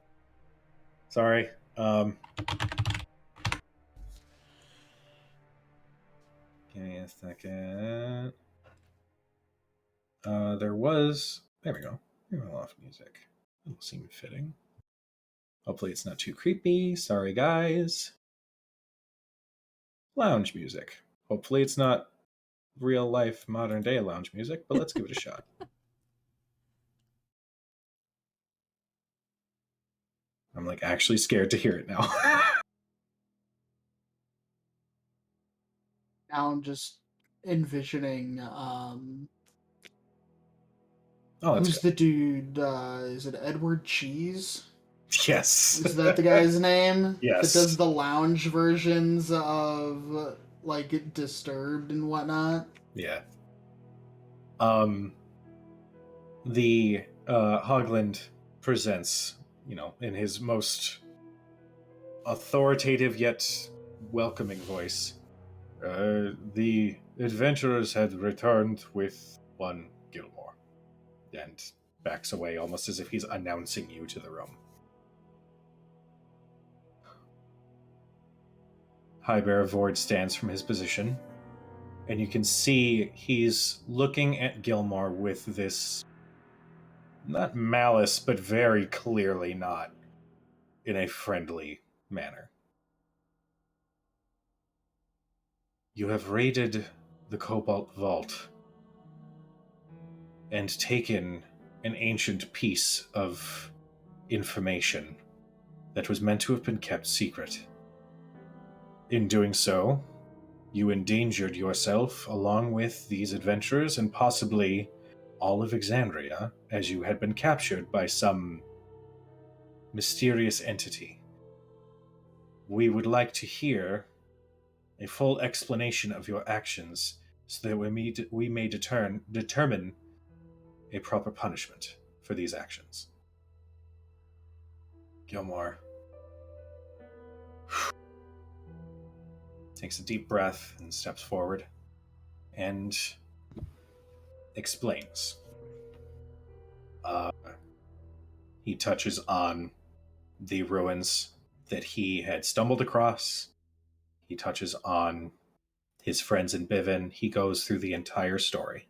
Sorry. Give me a second. There was... There we go. Off music. It'll seem fitting. Hopefully it's not too creepy. Sorry, guys. Lounge music. Hopefully it's not real life modern day lounge music, but let's give it a shot. I'm like actually scared to hear it now.
Now I'm just envisioning
Oh, that's
who's the dude? Is it Edward Cheese?
good. Yes.
Is that the guy's name?
Yes.
That does the lounge versions of like Disturbed and whatnot.
Yeah. The Hogland presents, in his most authoritative yet welcoming voice. The adventurers had returned with one Gilmore, and backs away almost as if he's announcing you to the room. High Bearer Vord stands from his position, and you can see he's looking at Gilmore with this, not malice, but very clearly not in a friendly manner. You have raided the Cobalt Vault and taken an ancient piece of information that was meant to have been kept secret. In doing so, you endangered yourself along with these adventurers and possibly all of Exandria, as you had been captured by some mysterious entity. We would like to hear a full explanation of your actions so that we may determine a proper punishment for these actions. Gilmore takes a deep breath and steps forward and explains. He touches on the ruins that he had stumbled across. He touches on his friends in Bivin. He goes through the entire story.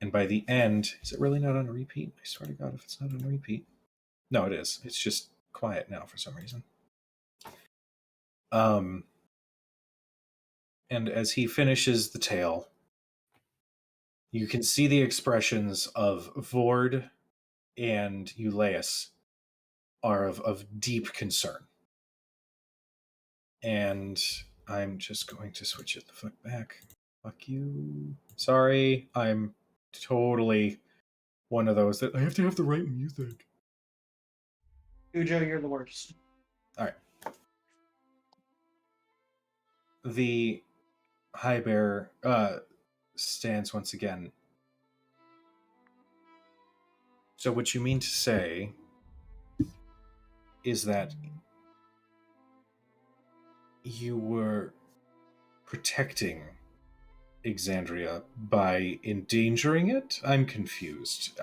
And by the end, is it really not on repeat? I swear to God, if it's not on repeat. No, it is. It's just quiet now for some reason. And as he finishes the tale, you can see the expressions of Vord and Euleus are of deep concern. And I'm just going to switch it the fuck back. Fuck you. Sorry, I'm totally one of those that I have to have the right music.
Ujo, you're the worst.
All right. The High Bear stands once again. So what you mean to say is that you were protecting Exandria by endangering it? I'm confused.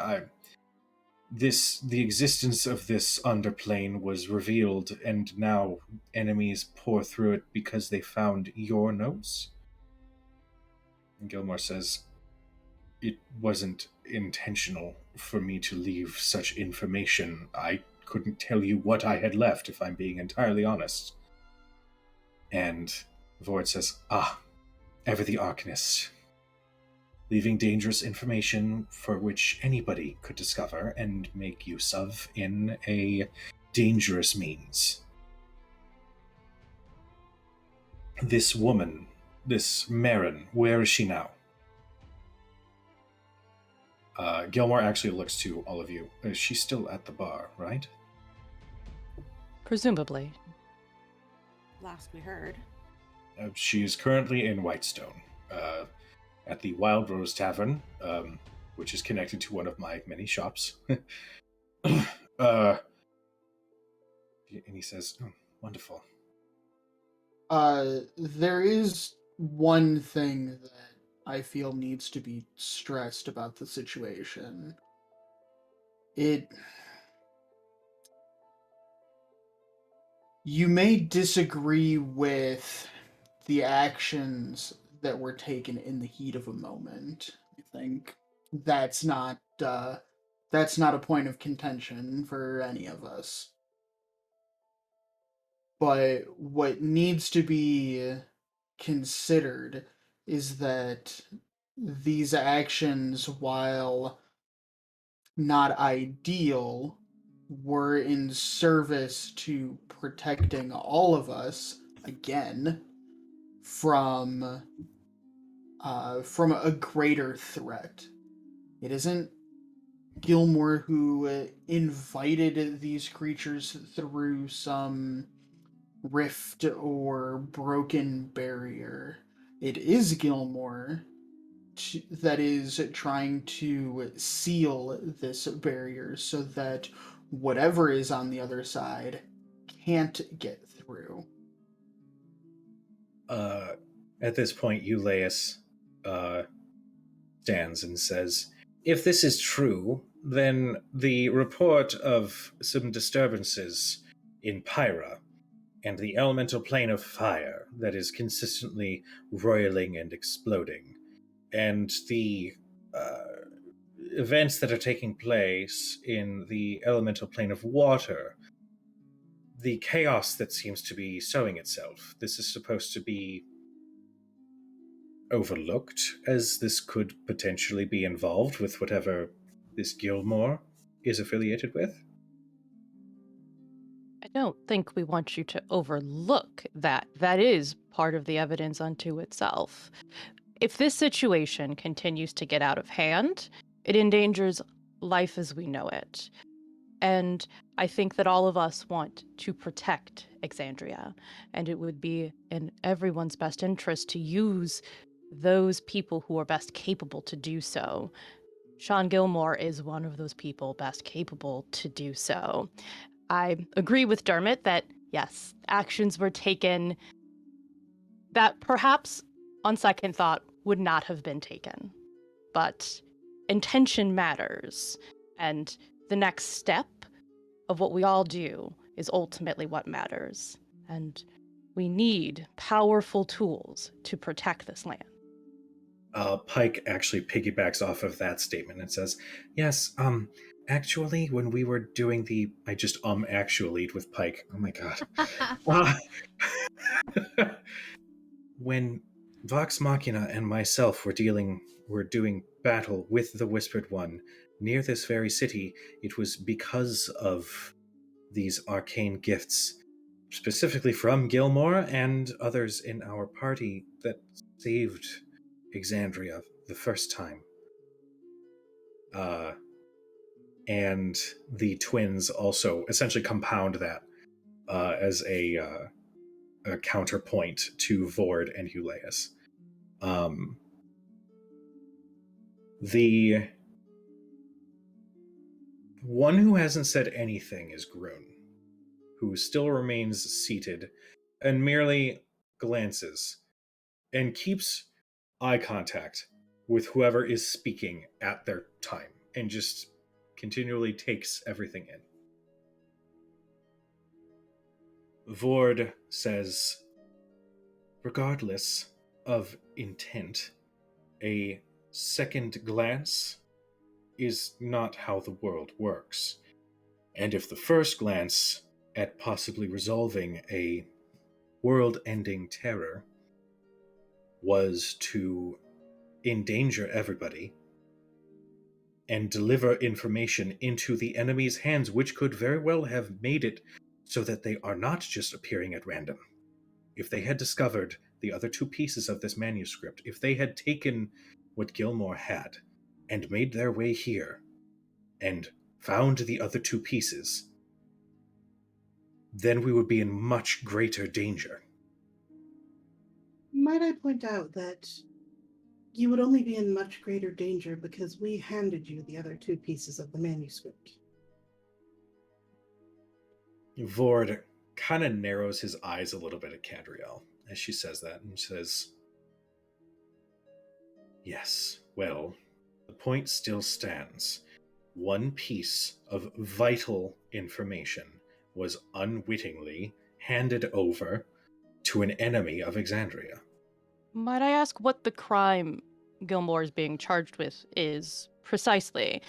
The existence of this underplane was revealed, and now enemies pour through it because they found your notes? And Gilmore says, it wasn't intentional for me to leave such information. I couldn't tell you what I had left, if I'm being entirely honest. And Vord says, ever the Arcanist. Leaving dangerous information for which anybody could discover and make use of in a dangerous means. This woman, this Marin, where is she now? Gilmore actually looks to all of you. She's still at the bar, right?
Presumably.
Last we heard.
She is currently in Whitestone, at the Wild Rose Tavern, which is connected to one of my many shops. And he says, wonderful.
There is one thing that I feel needs to be stressed about the situation. You may disagree with the actions that were taken in the heat of a moment. I think that's not a point of contention for any of us. But what needs to be considered is that these actions, while not ideal, were in service to protecting all of us, again, from a greater threat. It isn't Gilmore who invited these creatures through some rift or broken barrier. It is Gilmore that is trying to seal this barrier so that whatever is on the other side can't get through.
At this point, Euleus stands and says, if this is true, then the report of some disturbances in Pyra and the elemental plane of fire that is consistently roiling and exploding, and the events that are taking place in the elemental plane of water, the chaos that seems to be sowing itself, this is supposed to be overlooked, as this could potentially be involved with whatever this Gilmore is affiliated with?
I don't think we want you to overlook that. That is part of the evidence unto itself. If this situation continues to get out of hand, it endangers life as we know it. And I think that all of us want to protect Exandria, and it would be in everyone's best interest to use those people who are best capable to do so. Sean Gilmore is one of those people best capable to do so. I agree with Dermot that, yes, actions were taken that perhaps, on second thought, would not have been taken. But intention matters, and the next step of what we all do is ultimately what matters. And we need powerful tools to protect this land.
Pike actually piggybacks off of that statement and says, yes, Actually, when we were doing I just actually with Pike. Oh my god. Uh, when Vox Machina and myself were doing battle with the Whispered One near this very city, it was because of these arcane gifts, specifically from Gilmore and others in our party, that saved Exandria the first time. And the twins also essentially compound that as a counterpoint to Vord and Euleus. The one who hasn't said anything is Grun, who still remains seated and merely glances and keeps eye contact with whoever is speaking at their time and just continually takes everything in. Vord says, regardless of intent, a second glance is not how the world works. And if the first glance at possibly resolving a world-ending terror was to endanger everybody and deliver information into the enemy's hands, which could very well have made it so that they are not just appearing at random. If they had discovered the other two pieces of this manuscript, if they had taken what Gilmore had and made their way here and found the other two pieces, then we would be in much greater danger.
Might I point out that you would only be in much greater danger because we handed you the other two pieces of the manuscript.
Vord kind of narrows his eyes a little bit at Cadriel as she says that, and says, yes, well, the point still stands. One piece of vital information was unwittingly handed over to an enemy of Exandria.
Might I ask what the crime Gilmore is being charged with is precisely?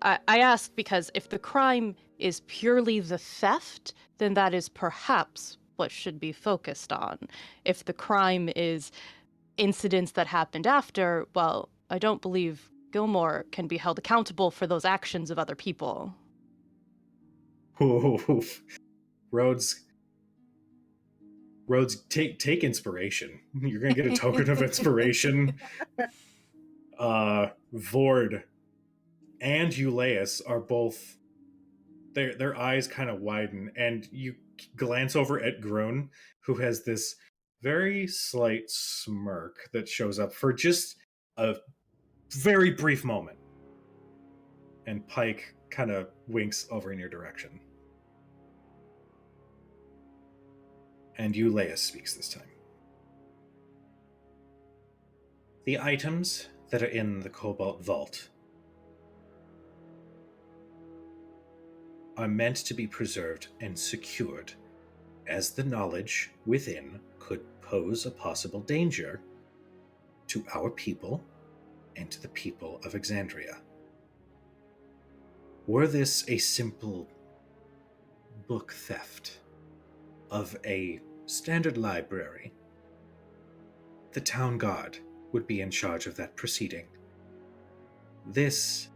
I ask because if the crime is purely the theft, then that is perhaps what should be focused on. If the crime is incidents that happened after, well, I don't believe Gilmore can be held accountable for those actions of other people.
Rhodes, take inspiration. You're gonna get a token of inspiration. Vord and Euleus are both, their eyes kind of widen, and you glance over at Grun, who has this very slight smirk that shows up for just a very brief moment. And Pike kind of winks over in your direction. And Euleus speaks this time. The items that are in the Cobalt Vault are meant to be preserved and secured, as the knowledge within could pose a possible danger to our people and to the people of Exandria. Were this a simple book theft of a standard library, the town guard would be in charge of that proceeding. This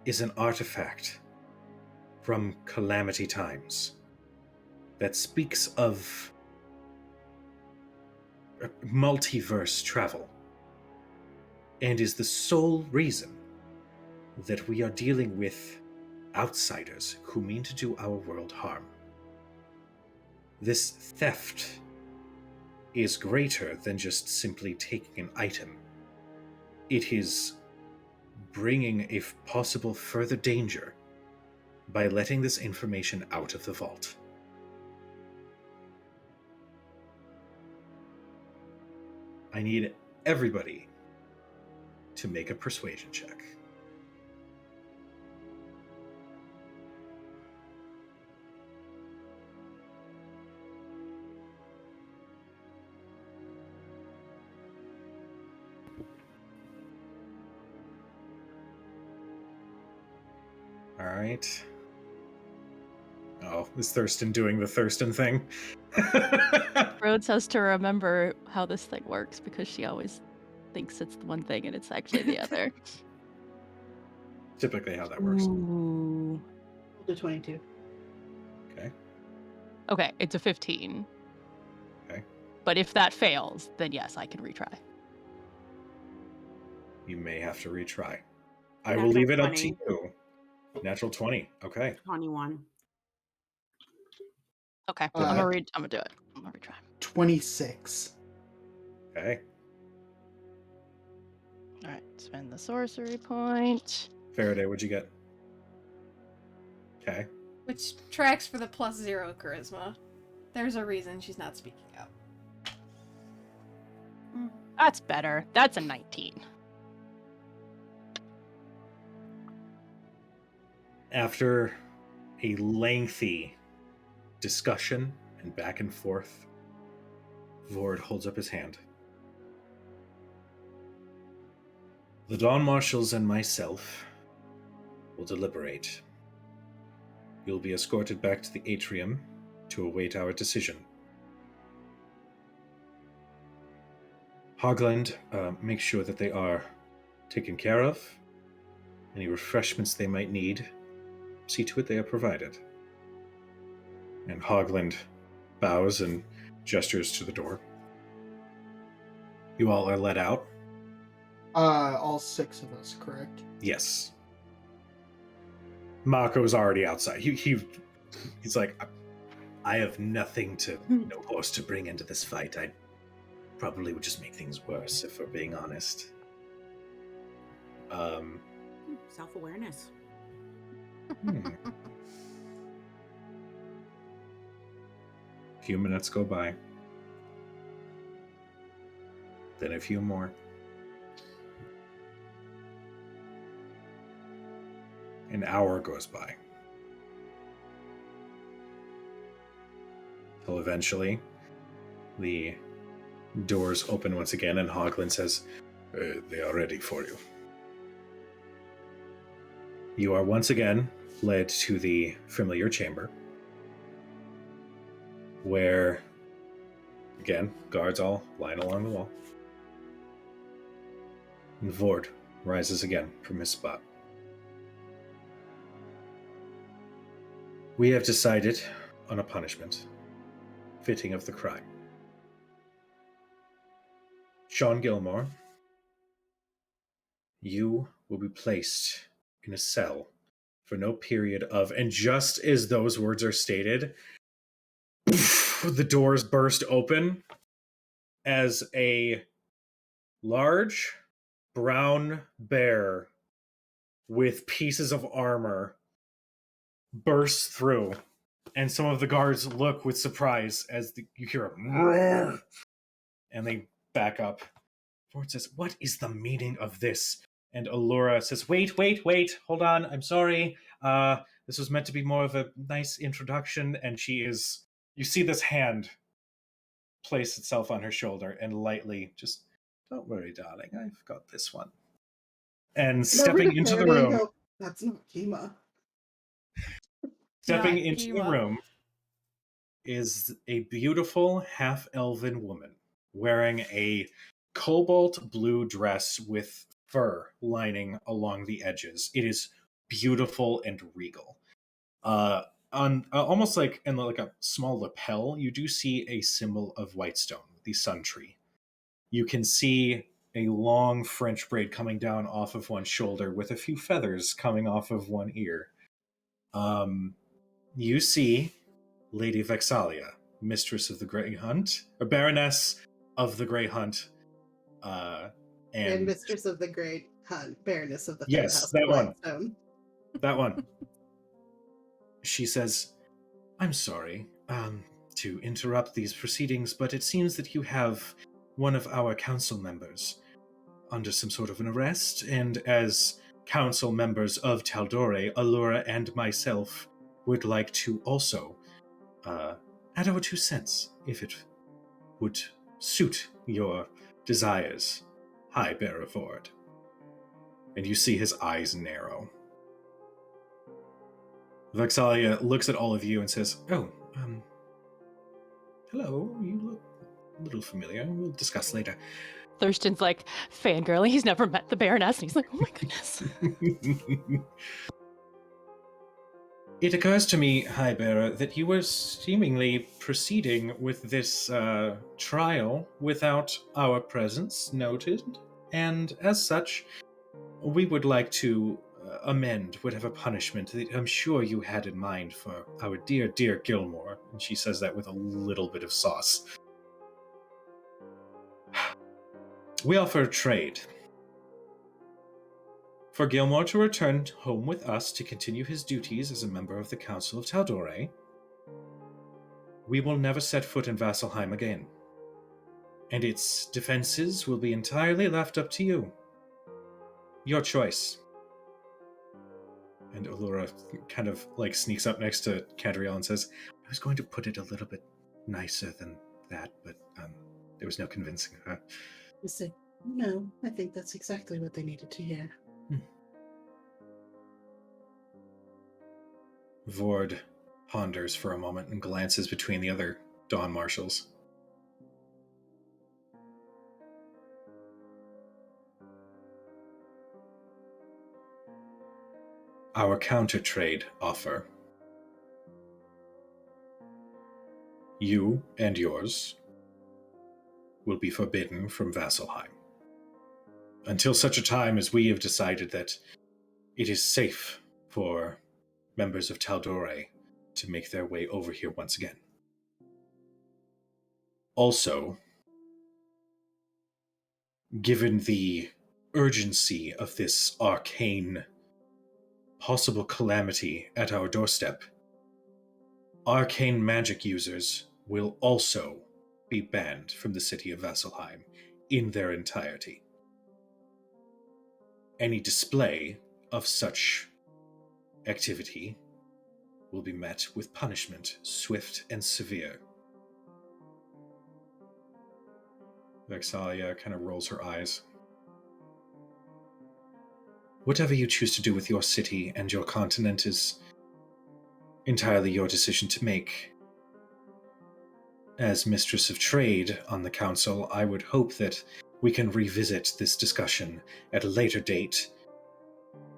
is an artifact from Calamity Times that speaks of multiverse travel and is the sole reason that we are dealing with outsiders who mean to do our world harm. This theft is greater than just simply taking an item. It is bringing a possible further danger by letting this information out of the vault. I need everybody to make a persuasion check. All right. Oh, is Thurston doing the Thurston thing?
Rhodes has to remember how this thing works because she always thinks it's the one thing and it's actually the other.
Typically how that works.
Ooh.
We'll do 22.
Okay.
Okay, it's a 15.
Okay.
But if that fails, then yes, I can retry.
You may have to retry. I will
Natural
leave it up
20.
to you. Natural 20. Okay.
21.
Okay,
Uh,
I'm gonna do it. I'm gonna retry.
26.
Okay.
All right, spend the sorcery point.
Faraday, what'd you get? Okay.
Which tracks for the +0 charisma. There's a reason she's not speaking out.
That's better. That's a 19.
After a lengthy discussion and back and forth, Vord holds up his hand. The Dawn Marshals and myself will deliberate. You'll be escorted back to the atrium to await our decision. Hogland, make sure that they are taken care of. Any refreshments they might need, see to it they are provided. And Hogland bows and gestures to the door. You all are let out?
All 6 of us, correct?
Yes. Mako's already outside. He's like, I have nothing no horse to bring into this fight. I probably would just make things worse, if we're being honest.
Self-awareness.
Few minutes go by. Then a few more. An hour goes by. Till eventually, the doors open once again, and Hogland says, they are ready for you. You are once again led to the familiar chamber, where, again, guards all line along the wall. And Vord rises again from his spot. We have decided on a punishment fitting of the crime. Sean Gilmore, you will be placed in a cell for no period of, and just as those words are stated, the doors burst open as a large brown bear with pieces of armor bursts through, and some of the guards look with surprise as you hear a and they back up. Ford says, what is the meaning of this? And Allura says, wait, hold on, I'm sorry. This was meant to be more of a nice introduction, and you see this hand place itself on her shoulder and lightly just, don't worry, darling, I've got this one. And stepping into the room.
Go, that's not Kima.
Stepping
Not
into the
Kima.
room is a beautiful half-elven woman wearing a cobalt blue dress with fur lining along the edges. It is beautiful and regal. On almost like in like a small lapel, you do see a symbol of Whitestone, the sun tree. You can see a long French braid coming down off of one shoulder with a few feathers coming off of one ear. You see Lady Vexalia, Mistress of the Grey Hunt, a Baroness of the Grey Hunt,
And Mistress of the Great Hunt, Baroness of the Third
Yes,
House
that
of
one.
Whitestone.
That one. She says, I'm sorry to interrupt these proceedings, but it seems that you have one of our council members under some sort of an arrest, and as council members of Taldore, Allura and myself would like to also add our 2 cents, if it would suit your desires, High Bearer Vord. And you see his eyes narrow. Vexalia looks at all of you and says, "Oh, hello. You look a little familiar. We'll discuss later."
Thurston's like fangirling. He's never met the Baroness, and he's like, oh my goodness.
It occurs to me, High Bearer, that you were seemingly proceeding with this trial without our presence noted, and as such, we would like to amend whatever punishment that I'm sure you had in mind for our dear, dear Gilmore. And she says that with a little bit of sauce. We offer a trade. For Gilmore to return home with us to continue his duties as a member of the Council of Tal'Dorei, we will never set foot in Vasselheim again, and its defenses will be entirely left up to you. Your choice. And Allura kind of like sneaks up next to Cadriel and says, I was going to put it a little bit nicer than that, but there was no convincing her.
I said, no, I think that's exactly what they needed to hear.
Vord ponders for a moment and glances between the other Dawn Marshals. Our counter-trade offer. You and yours will be forbidden from Vasselheim until such a time as we have decided that it is safe for members of Tal'Dorei to make their way over here once again. Also, given the urgency of this arcane possible calamity at our doorstep, arcane magic users will also be banned from the city of Vasselheim in their entirety. Any display of such activity will be met with punishment, swift and severe. Vexalia kind of rolls her eyes. Whatever you choose to do with your city and your continent is entirely your decision to make. As Mistress of Trade on the Council, I would hope that we can revisit this discussion at a later date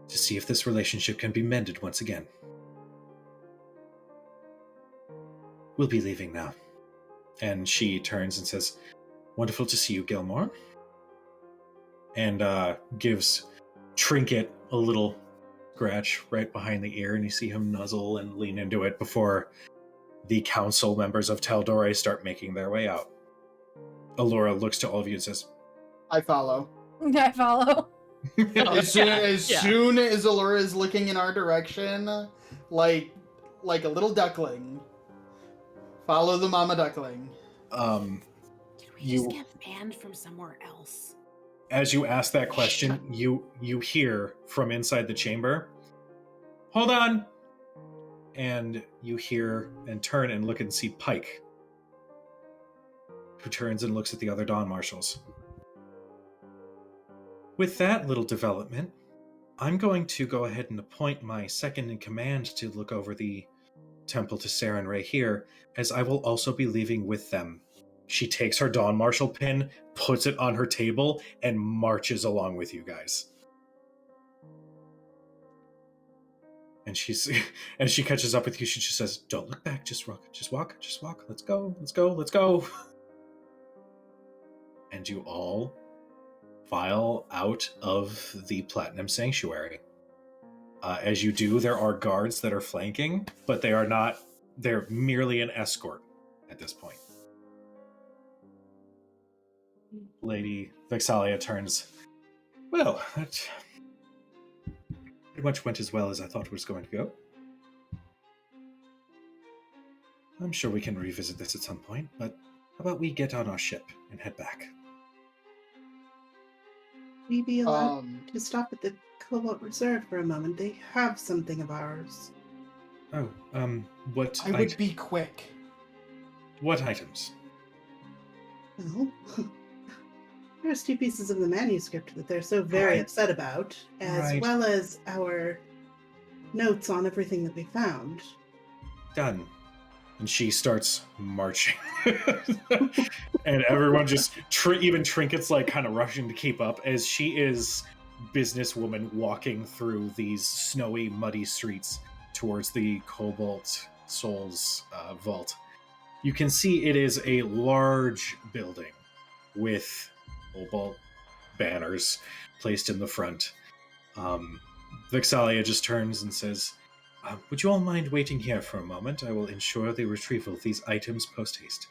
to see if this relationship can be mended once again. We'll be leaving now. And she turns and says, wonderful to see you, Gilmore. And gives Trinket a little scratch right behind the ear, and you see him nuzzle and lean into it before the council members of Tal'Dorei start making their way out. Allura looks to all of you and says,
I follow.
I follow.
As soon as Allura is looking in our direction, like a little duckling, follow the mama duckling.
Did we just get banned from somewhere else?
As you ask that question, you hear from inside the chamber, hold on! And you hear and turn and look and see Pike, who turns and looks at the other Dawn Marshals. With that little development, I'm going to go ahead and appoint my second in command to look over the temple to Sarenrae here, as I will also be leaving with them. She takes her Dawn Marshal pin, puts it on her table, and marches along with you guys. And as she catches up with you, she just says, don't look back, just walk, let's go. And you all file out of the Platinum Sanctuary. As you do, there are guards that are flanking, but they're merely an escort at this point. Lady Vexalia turns, well, that pretty much went as well as I thought it was going to go. I'm sure we can revisit this at some point, but how about we get on our ship and head back?
We be allowed to stop at the Cobalt Reserve for a moment. They have something of ours.
Oh, what?
I would be quick.
What items?
Well, there's 2 pieces of the manuscript that they're so very
Right.
upset about, as
Right.
well as our notes on everything that we found.
Done. And she starts marching. And everyone just, even Trinket's like kind of rushing to keep up as she is businesswoman walking through these snowy, muddy streets towards the Cobalt Souls vault. You can see it is a large building with Cobalt banners placed in the front. Vexalia just turns and says, would you all mind waiting here for a moment? I will ensure the retrieval of these items post-haste.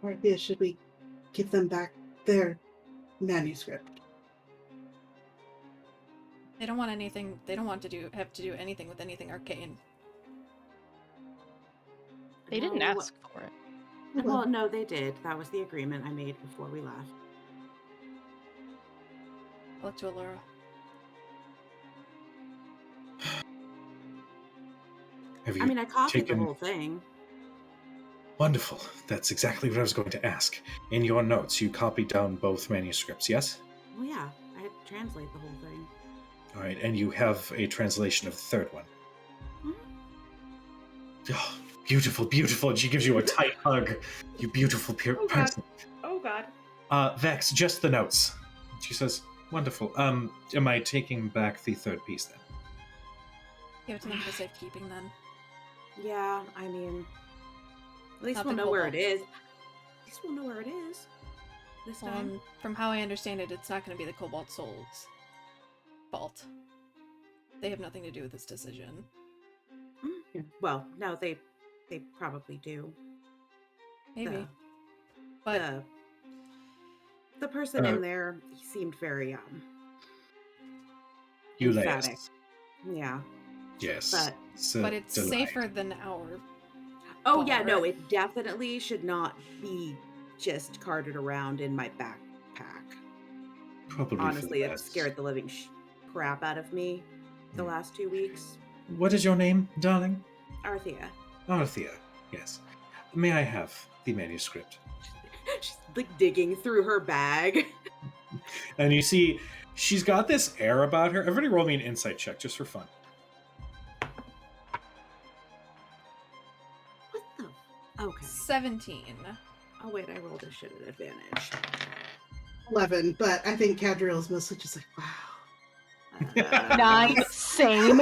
Arthea, should we give them back their manuscript?
They don't want anything. They don't want to have to do anything with anything arcane.
They didn't
No.
ask for it.
Well, no, they did. That was the agreement I made before we left.
I'll look to Allura.
Have you
I mean, I copied
taken...
the whole thing.
Wonderful. That's exactly what I was going to ask. In your notes, you copied down both manuscripts, yes?
Well, yeah, I had to translate the whole thing.
All right, and you have a translation of the third one.
Mhm.
Oh, beautiful, beautiful. And she gives you a tight hug. You beautiful
Oh, God.
person.
Oh, God.
Vex, just the notes. She says, wonderful. Am I taking back the third piece then?
Give it to them for safekeeping then.
Yeah, I mean, at least
Not
we'll
the
know where it
cobalt.
is. At least we'll know where it is. This time.
From how I understand it, it's not going to be the Cobalt Souls' fault. They have nothing to do with this decision.
Well, no, they probably do.
Maybe.
The,
But
the person in there, he seemed very
Ulysses.
emphatic. Yeah.
Yes.
but it's
delight.
safer than our.
Oh yeah, no,
Bar.
it definitely should not be just carted around in my backpack.
Probably for
Honestly,
the
it
best.
scared the living crap out of me the
Hmm.
last 2 weeks.
What is your name, darling?
Arthea.
Arthea. Yes. May I have the manuscript?
She's like digging through her bag.
And you see, she's got this air about her. Everybody roll me an insight check just for fun.
What the? Okay.
17.
Oh wait, I rolled this shit at advantage.
11, but I think Cadriel's mostly just like, wow.
9, same.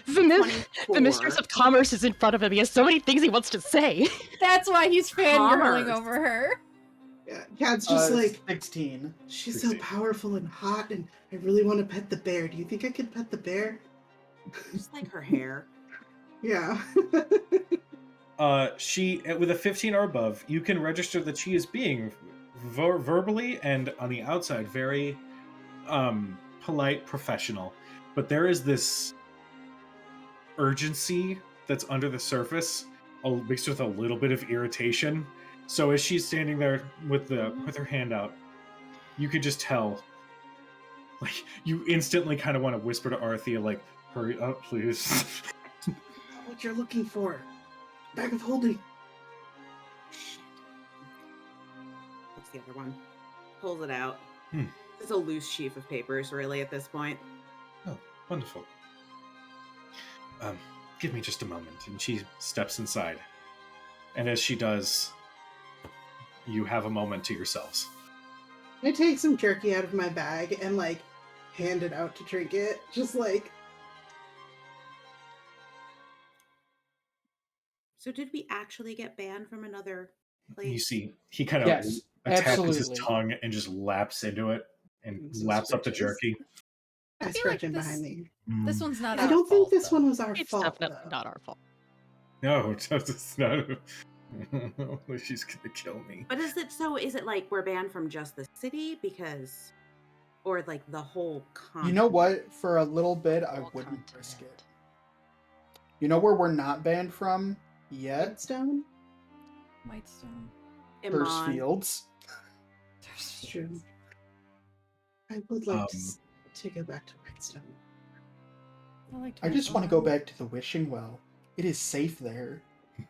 The
24.
Mistress of Commerce is in front of him. He has so many things he wants to say.
That's why he's fangirling
Commerce.
over her.
Yeah, Cad's just like,
16.
she's so
16.
powerful and hot, and I really want to pet the bear. Do you think I could pet the bear?
Just like her hair.
Yeah.
She, with a 15 or above, you can register that she is being verbally and on the outside very polite, professional. But there is this urgency that's under the surface, mixed with a little bit of irritation. So as she's standing there with her hand out, you could just tell. Like, you instantly kind of want to whisper to Arthea, like, "Hurry up, please."
What you're looking for? Bag of holding.
What's the other one? Pulls it out.
Hmm.
It's a loose sheaf of papers, really, at this point.
Oh, wonderful. Give me just a moment. And she steps inside. And as she does, you have a moment to yourselves.
I take some jerky out of my bag and like hand it out to Trinket. Just like,
So did we actually get banned from another place?
You see, he kind of
Yes,
attaches his
absolutely.
tongue and just laps into it and
Some
laps up the
scratches.
jerky.
I
feel
scratch
like
in
this-
behind me.
This one's not.
I
our
don't think
fault,
this
though.
one was our
It's
fault.
definitely
though.
not our fault.
No, it's not. She's gonna kill me.
But is it like we're banned from just the city because, or like the whole continent?
You know what? For a little bit, I
Whole
wouldn't risk
continent.
it. You know where we're not banned from yet?
Redstone?
Whitestone.
First
Iman.
Fields.
It's true. I would like to go back to Redstone.
I just want to go back to the Wishing Well. It is safe there.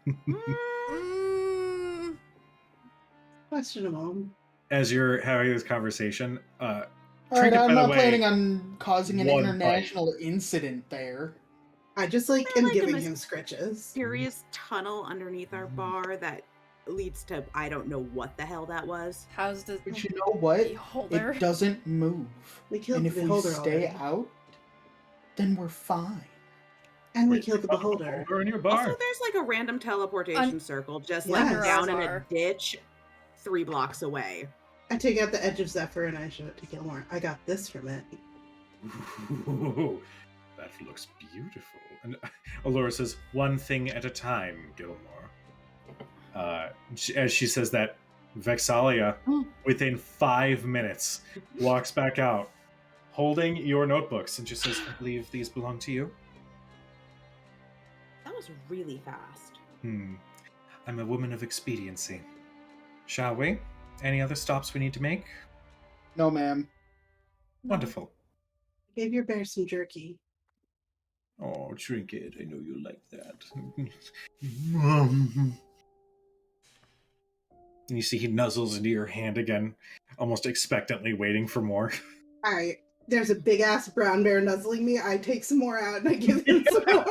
Mm,
Questionable.
As you're having this conversation,
All right,
Trinket,
I'm
by the
not
way,
planning on causing an
one bite.
international incident there.
I just like
I
am
like a
giving him scritches.
Mysterious tunnel underneath our bar that leads to I don't know what the hell that was.
How's the
But you know what?
beholder?
It doesn't move.
We killed
And
the
if we
beholder
stay
already.
out, then we're fine.
And we
Wait,
killed the
you found a
beholder.
in your
Also,
bar.
there's like a random teleportation circle just
Yes.
like
Under
down
our
in a
bar.
ditch 3 blocks away.
I take out the edge of Zephyr and I show it to Gilmore. I got this from it.
Ooh, that looks beautiful. And Allura says, "One thing at a time, Gilmore." As she says that, Vexalia, within 5 minutes, walks back out, holding your notebooks, and just says, "I believe these belong to you."
That was really fast.
I'm a woman of expediency. Shall we? Any other stops we need to make?
No, ma'am.
Wonderful.
Gave your bear some jerky.
Oh, Trinket, I know you like that. And you see he nuzzles into your hand again, almost expectantly waiting for more.
Alright. There's a big ass brown bear nuzzling me. I take some more out and I give him some more.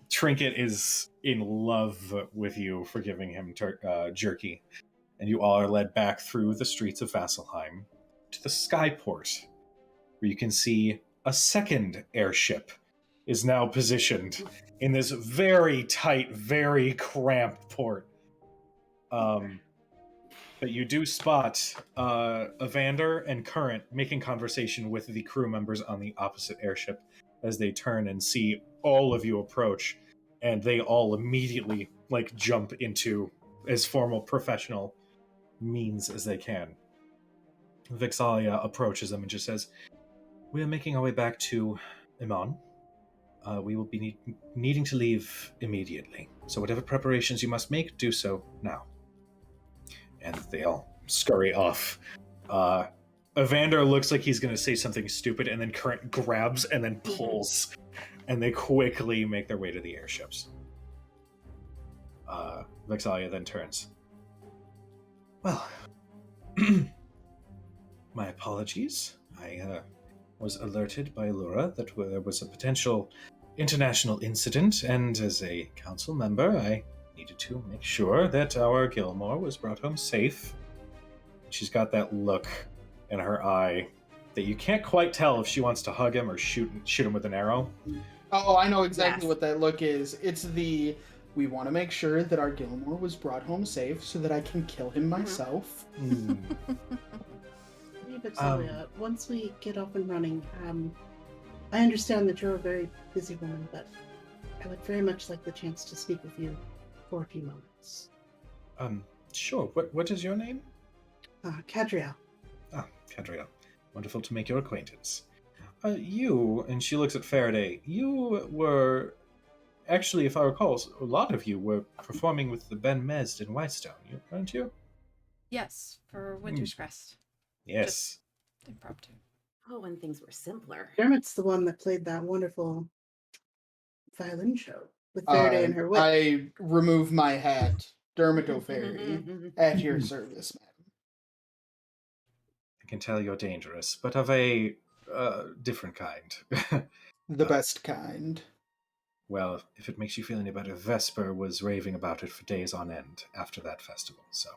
Trinket is in love with you for giving him jerky, and you all are led back through the streets of Vasselheim to the Skyport, where you can see a second airship is now positioned in this very tight, very cramped port. But you do spot Evander and Current making conversation with the crew members on the opposite airship as they turn and see all of you approach, and they all immediately jump into as formal professional means as they can. Vexalia approaches them and just says, "We are making our way back to Iman. We will be needing to leave immediately. So whatever preparations you must make, do so now." And they all scurry off. Evander looks like he's going to say something stupid, and then Current grabs and then pulls. And they quickly make their way to the airships. Vexalia then turns. "Well, my apologies. I was alerted by Allura that there was a potential international incident, and as a council member, I needed to make sure that our Gilmore was brought home safe." She's got that look in her eye that you can't quite tell if she wants to hug him or shoot him with an arrow.
Oh, I know exactly
Yes.
what that look is. It's we want to make sure that our Gilmore was brought home safe so that I can kill him myself.
Vexalia, once we get up and running, I understand that you're a very busy woman, but I would very much like the chance to speak with you for a few moments.
Sure. What is your name?
Cadriel.
Ah, Cadriel. Wonderful to make your acquaintance. You, and she looks at Faraday, you were, actually, if I recall, a lot of you were performing with the Ben Mezd in Whitestone, weren't you?
Yes, for Winter's Crest.
Yes.
Impromptu.
Oh, when things were simpler.
Dermot's the one that played that wonderful violin show with Faraday and her whip.
I remove my hat. Dermot O'Fairy, at your service, madam.
I can tell you're dangerous, but of a different kind.
The best kind.
Well, if it makes you feel any better, Vesper was raving about it for days on end after that festival, so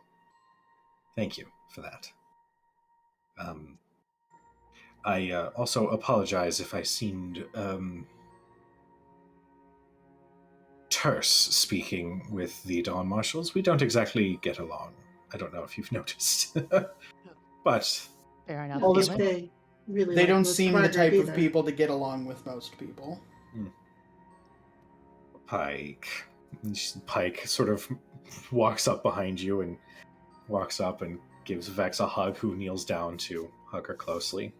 thank you for that. I also apologize if I seemed terse speaking with the Dawn Marshals. We don't exactly get along. I don't know if you've noticed. But
Fair enough.
All this
Galen.
They really
They
like
don't
most
seem the
Margaret
type
either.
of people to get along with most people.
Pike sort of walks up behind you and walks up and gives Vex a hug, who kneels down to hug her closely.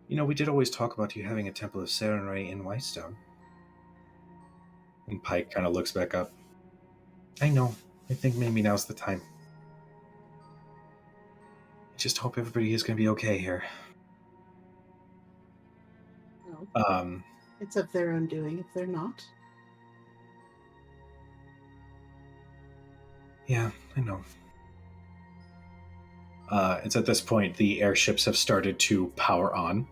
You know, we did always talk about you having a Temple of Serenray in Whitestone. And Pike kind of looks back up. I know. I think maybe now's the time. I just hope everybody is going to be okay here.
Well, it's of their own doing if they're not.
Yeah, I know. It's at this point the airships have started to power on.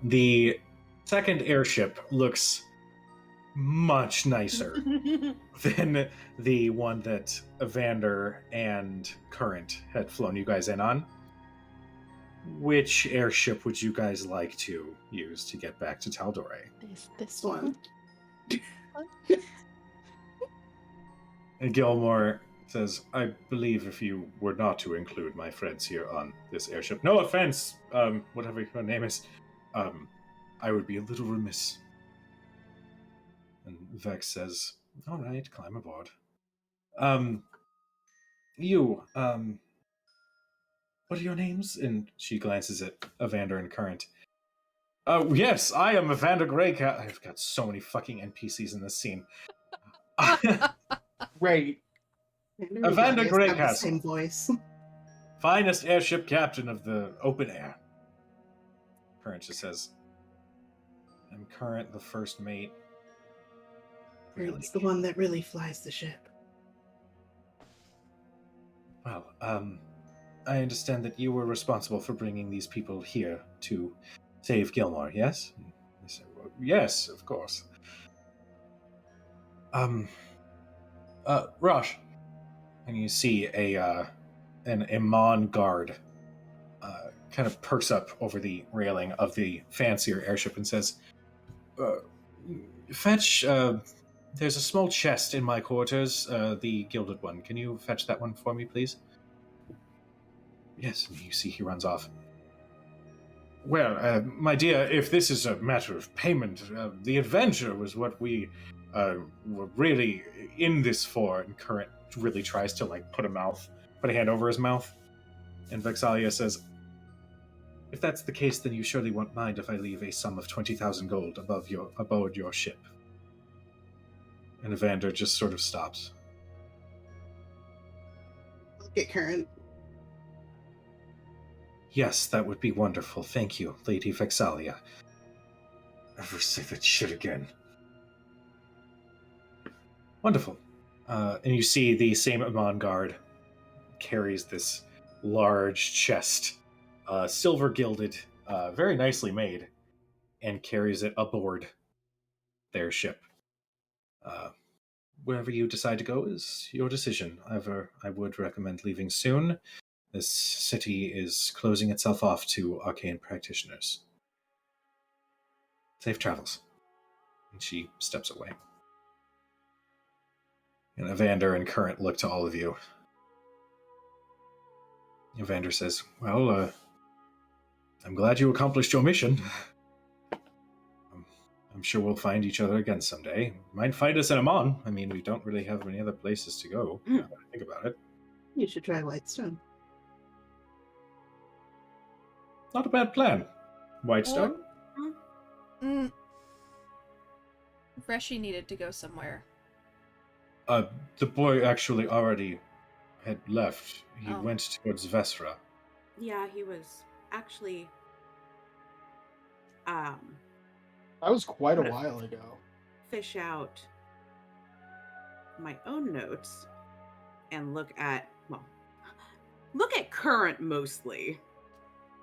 The second airship looks much nicer than the one that Evander and Current had flown you guys in on. Which airship would you guys like to use to get back to Taldore?
Is this
One.
And Gilmore says, I believe if you were not to include my friends here on this airship, no offense, whatever your name is, I would be a little remiss. And Vex says, all right, climb aboard. What are your names? And she glances at Evander and Current. Yes, I am Evander Greycat. I've got so many fucking NPCs in this scene.
Right.
Evander
Everybody has the
Greycastle.
same voice.
Finest airship captain of the open air. Current just says, I'm Current, the first mate. Really?
It's the one that really flies the ship.
Well, I understand that you were responsible for bringing these people here to save Gilmore, yes? I said, well, yes, of course. Rosh. And you see an Iman guard kind of perks up over the railing of the fancier airship and says, fetch, there's a small chest in my quarters, the gilded one. Can you fetch that one for me, please? Yes, and you see he runs off. Well, my dear, if this is a matter of payment, the adventure was what we were really in this for, and Current really tries to, put a hand over his mouth. And Vexalia says, if that's the case, then you surely won't mind if I leave a sum of 20,000 gold aboard your ship. And Evander just sort of stops.
Look at Current.
Yes, that would be wonderful. Thank you, Lady Vexalia. Never say that shit again. Wonderful. And you see the same Amon guard carries this large chest, silver gilded, very nicely made, and carries it aboard their ship. Wherever you decide to go is your decision. However, I would recommend leaving soon. This city is closing itself off to arcane practitioners. Safe travels. And she steps away. And Evander and Current look to all of you. Evander says, well, I'm glad you accomplished your mission. I'm sure we'll find each other again someday. Might find us in Amon. I mean, we don't really have many other places to go, now that I think about it.
You should try Whitestone.
Not a bad plan. Whitestone?
Reshi needed to go somewhere.
The boy actually already had left. He
Oh.
went towards Vesra.
Yeah, he was actually
That was quite a
What if-
while ago.
fish out my own notes and look at Current mostly,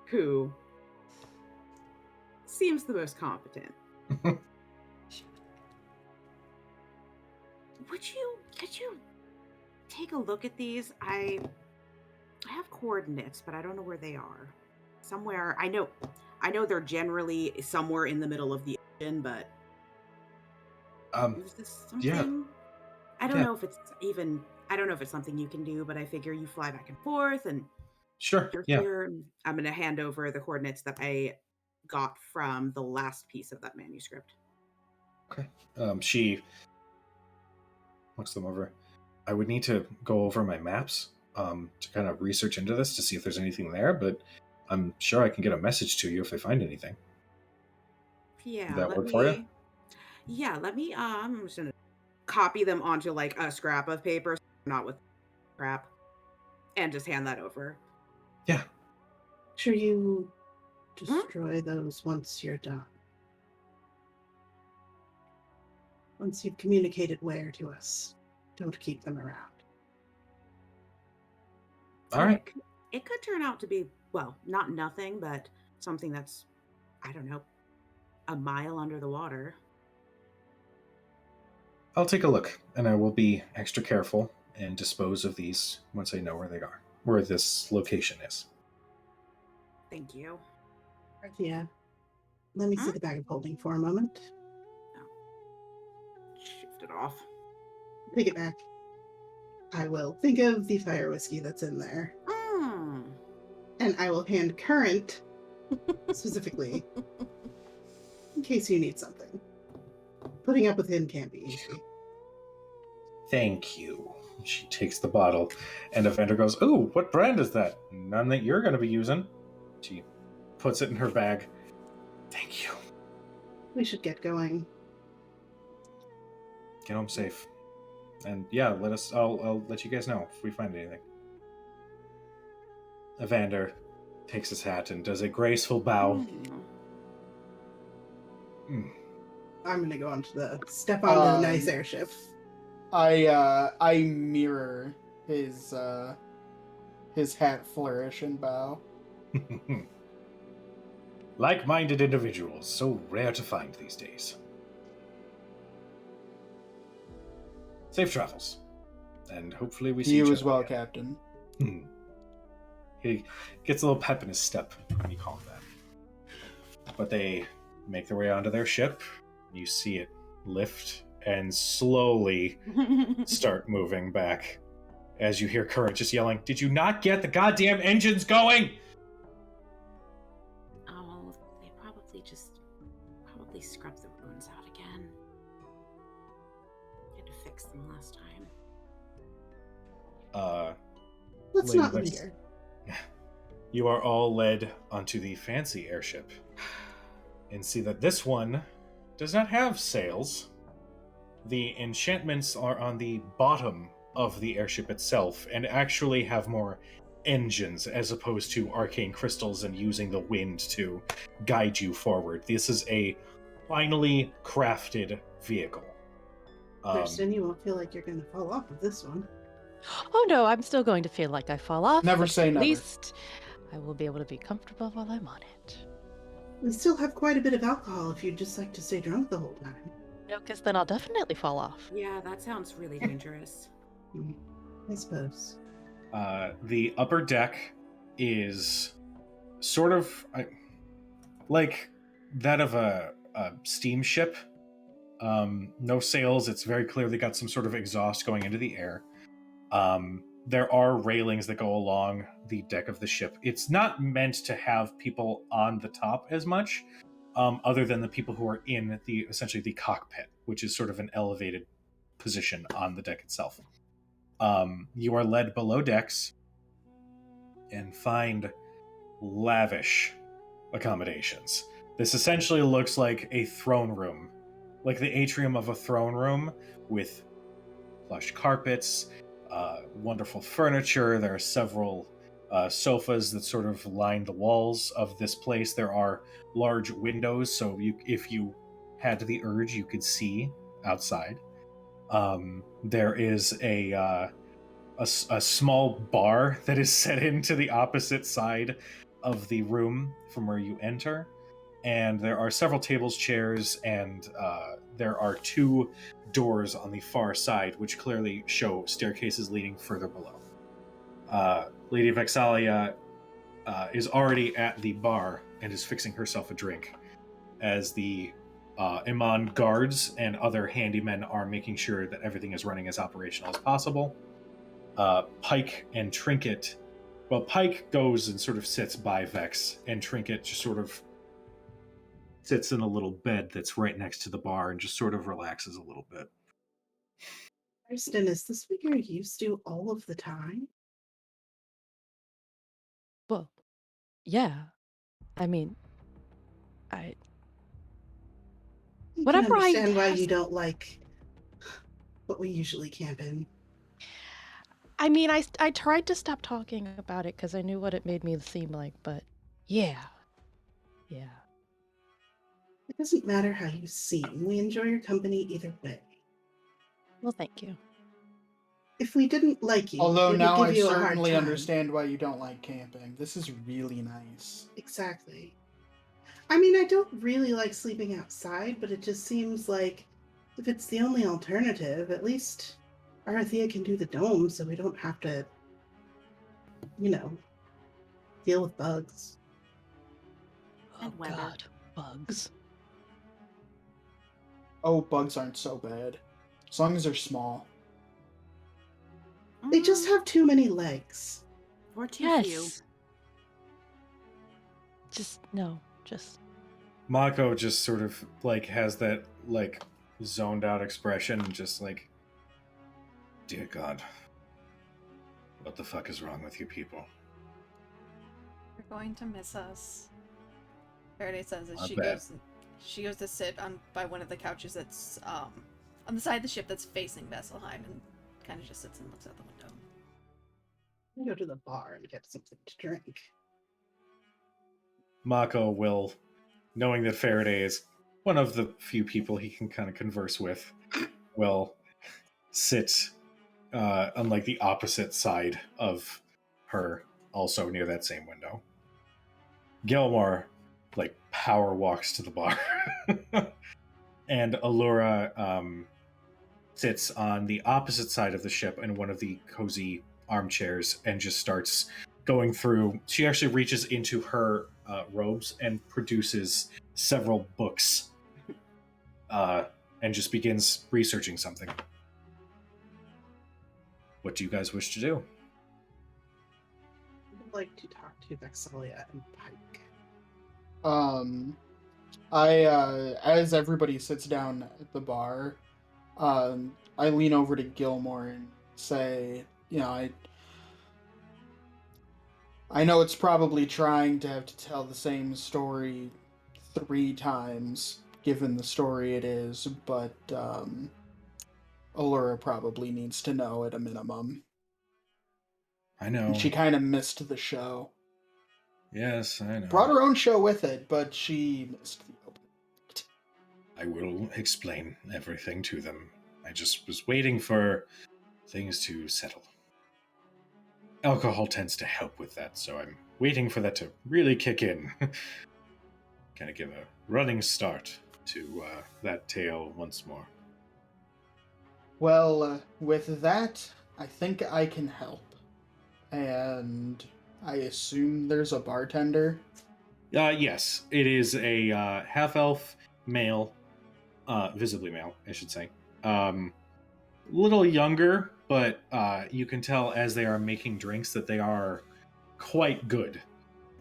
who seems the most competent. Could you take a look at these? I have coordinates, but I don't know where they are. Somewhere I know they're generally somewhere in the middle of the ocean, but is this something?
yeah.
I don't
Yeah.
know if it's something you can do, but I figure you fly back and forth and
Sure,
you're
yeah.
here. I'm gonna hand over the coordinates that I got from the last piece of that manuscript.
Okay. She looks them over. I would need to go over my maps to kind of research into this to see if there's anything there, but I'm sure I can get a message to you if I find anything.
Yeah,
Does that
let
work for you?
Yeah, let me. I'm just gonna copy them onto like a scrap of paper, not with crap, and just hand that over.
Yeah.
Sure you destroy those once you're done. Once you've communicated where to us, don't keep them around.
All right.
it could turn out to be, well, not nothing, but something that's, I don't know, a mile under the water.
I'll take a look, and I will be extra careful and dispose of these once I know where they are, where this location is.
Thank you.
Yeah. Let me see
Huh?
the bag of holding for a moment.
Shift it off.
Take it back. I will think of the fire whiskey that's in there,
Hmm.
and I will hand Current specifically in case you need something. Putting up with him can't be easy.
Thank you. She takes the bottle, and Evander goes, "Ooh, what brand is that? None that you're going to be using." She puts it in her bag. Thank you.
We should get going.
Get home safe. And yeah, I'll let you guys know if we find anything. Evander takes his hat and does a graceful bow.
Hmm.
I'm gonna go step onto the nice airship.
I mirror his hat flourish and bow.
Like-minded individuals, so rare to find these days. Safe travels. And hopefully we see
You
each
as
other
well,
again.
Captain.
He gets a little pep in his step when you call him that. But they make their way onto their ship. You see it lift and slowly start moving back as you hear Current just yelling, "Did you not get the goddamn engines going?"
Oh, they probably scrubbed the ruins out again. Had to fix them last time.
Let's
Lady
not
Vex-
linger.
You are all led onto the fancy airship and see that this one does not have sails. The enchantments are on the bottom of the airship itself and actually have more engines as opposed to arcane crystals and using the wind to guide you forward. This is a finely crafted vehicle.
Thurston, you won't feel like you're gonna fall off of this one.
Oh no, I'm still going to feel like I fall off.
Never
but
say
at
never.
least I will be able to be comfortable while I'm on it.
We still have quite a bit of alcohol if you'd just like to stay drunk the whole time.
No, because then I'll definitely fall off.
Yeah, that sounds really dangerous.
I suppose.
The upper deck is sort of like that of a steamship. No sails. It's very clearly got some sort of exhaust going into the air. There are railings that go along the deck of the ship. It's not meant to have people on the top as much, other than the people who are in essentially the cockpit, which is sort of an elevated position on the deck itself. You are led below decks and find lavish accommodations. This essentially looks like a throne room, like the atrium of a throne room with plush carpets, wonderful furniture. There are several sofas that sort of line the walls of this place. There are large windows, so if you had the urge, you could see outside. There is a small bar that is set into the opposite side of the room from where you enter, and there are several tables, chairs, and there are two doors on the far side, which clearly show staircases leading further below. Lady Vexalia is already at the bar and is fixing herself a drink, as the Iman guards and other handymen are making sure that everything is running as operational as possible. Pike and Trinket, well, Pike goes and sort of sits by Vex, and Trinket just sort of sits in a little bed that's right next to the bar and just sort of relaxes a little bit.
Thurston, is this what you're used to all of the time?
Well, yeah. I mean, I
I can
whatever I
understand why
have-
you don't like what we usually camp in.
I mean, I tried to stop talking about it because I knew what it made me seem like, but yeah.
It doesn't matter how you seem. We enjoy your company either way.
Well, thank you.
if we didn't like you,
Although
we would
now
give
I
you a hard
certainly
time.
understand why you don't like camping. This is really nice.
Exactly. I mean, I don't really like sleeping outside, but it just seems like if it's the only alternative, at least Arathea can do the dome so we don't have to, deal with bugs.
Oh
And weather.
God, bugs.
Oh, bugs aren't so bad. As long as they're small.
They just have too many legs.
Or too few.
Yes. Just no. Just
Mako just sort of like has that like zoned out expression, just like, dear God, what the fuck is wrong with you people?
You're going to miss us. Faraday says as
Not
she
bad.
goes to sit by one of the couches that's on the side of the ship that's facing Vesselheim, and kind of just sits and looks out the window.
We go to the bar and get something to drink.
Mako will, knowing that Faraday is one of the few people he can kind of converse with, will sit on like the opposite side of her, also near that same window. Gilmore like power walks to the bar, and Allura sits on the opposite side of the ship in one of the cozy armchairs and just starts going through. She actually reaches into her robes and produces several books and just begins researching something. What do you guys wish to do?
I would like to talk to Vexelia and Pike.
As everybody sits down at the bar, I lean over to Gilmore and say, I know it's probably trying to have to tell the same story 3 times, given the story it is, but Allura probably needs to know at a minimum.
I know.
And she kind of missed the show.
Yes, I know.
Brought her own show with it, but she missed the opening.
I will explain everything to them. I just was waiting for things to settle. Alcohol tends to help with that, so I'm waiting for that to really kick in. Kind of give a running start to that tale once more.
Well, with that, I think I can help. And I assume there's a bartender.
Yes, it is a half-elf male, visibly male, I should say. Little younger, but you can tell as they are making drinks that they are quite good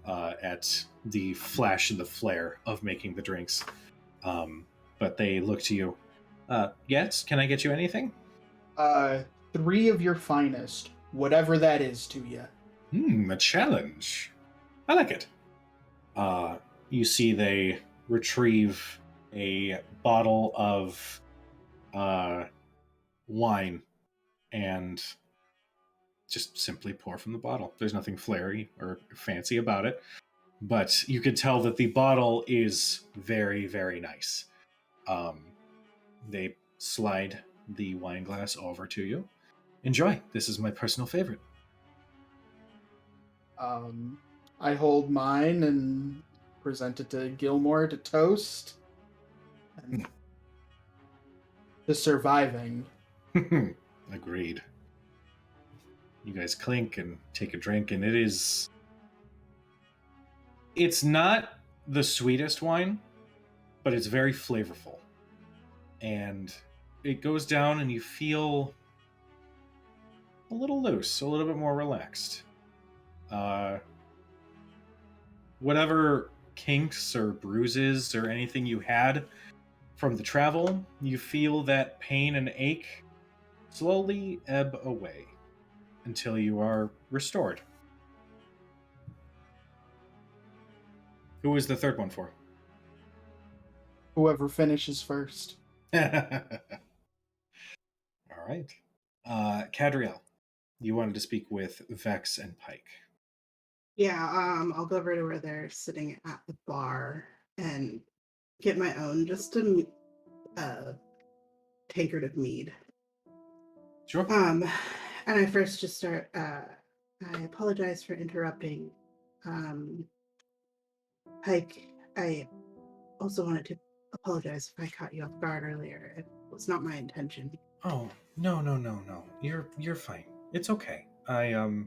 at the flash and the flare of making the drinks. But they look to you. Yes, can I get you anything?
3 of your finest, whatever that is to you.
A challenge. I like it. You see they retrieve a bottle of wine and just simply pour from the bottle. There's nothing flary or fancy about it, but you could tell that the bottle is very, very nice. They slide the wine glass over to you. Enjoy. This is my personal favorite.
I hold mine and present it to Gilmore to toast. And to surviving.
Agreed. You guys clink and take a drink, and it's not the sweetest wine, but it's very flavorful. And it goes down and you feel a little loose, a little bit more relaxed. Whatever kinks or bruises or anything you had from the travel, you feel that pain and ache slowly ebb away until you are restored. Who is the third one for?
Whoever finishes first.
All right. Cadriel, you wanted to speak with Vex and Pike.
Yeah, I'll go over to where they're sitting at the bar and get my own, just a tankard of mead.
Sure.
And I first just start. I apologize for interrupting. Pike, I also wanted to apologize if I caught you off guard earlier. It was not my intention.
Oh, no. You're fine. It's okay. I've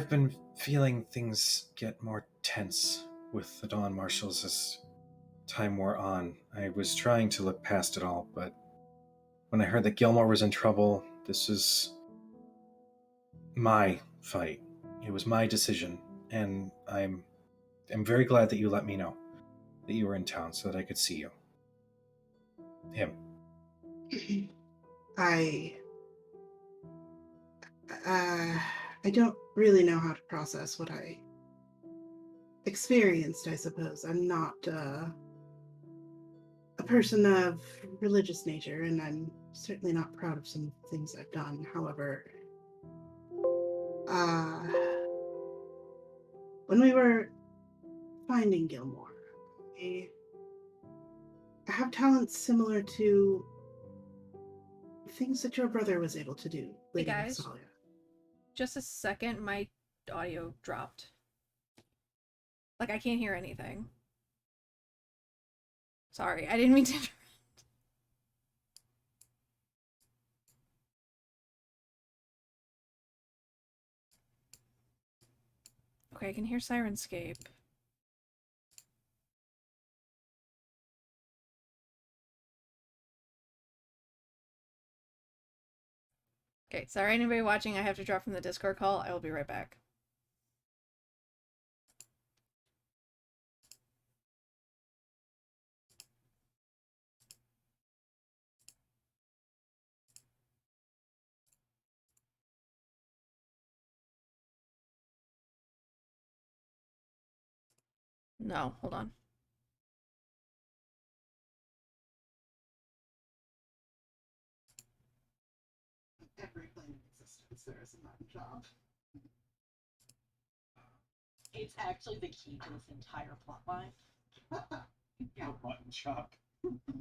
been feeling things get more tense with the Dawn Marshals as time wore on. I was trying to look past it all, but when I heard that Gilmore was in trouble, this is my fight. It was my decision, and I'm very glad that you let me know that you were in town so that I could see you. Him.
I don't really know how to process what I experienced, I suppose. I'm not a person of religious nature, and I'm certainly not proud of some things I've done. However, when we were finding Gilmore, I have talents similar to things that your brother was able to do, Lady
guys.
Nexalia.
Just a second, my audio dropped. Like, I can't hear anything. Sorry, I didn't mean to interrupt. Okay, I can hear Sirenscape. Okay, sorry anybody watching, I have to drop from the Discord call. I will be right back. No, hold on.
Every plane in existence, there is a mutton job.
It's actually the key to this entire plot line.
Yeah. Mutton chop.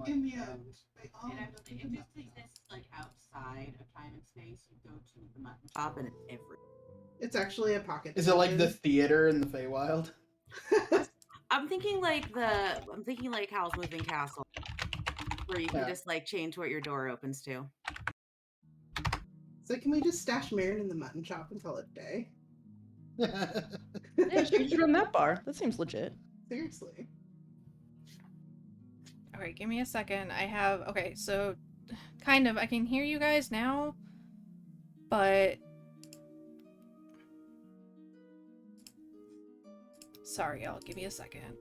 In the end, they all
It actually it just exists like outside of time and space. You go to the mutton shop and it's every.
It's actually a pocket.
Is it like the
dimension.
theater in the Feywild?
I'm thinking like Howl's Moving Castle, where you can
Yeah.
just like change what your door opens to.
So can we just stash Marin in the mutton shop and call it a day?
Yeah, she could just run that bar. That seems legit.
Seriously.
Alright, give me a second. I have... Okay, so... Kind of. I can hear you guys now. But... Sorry, y'all. Give me a second.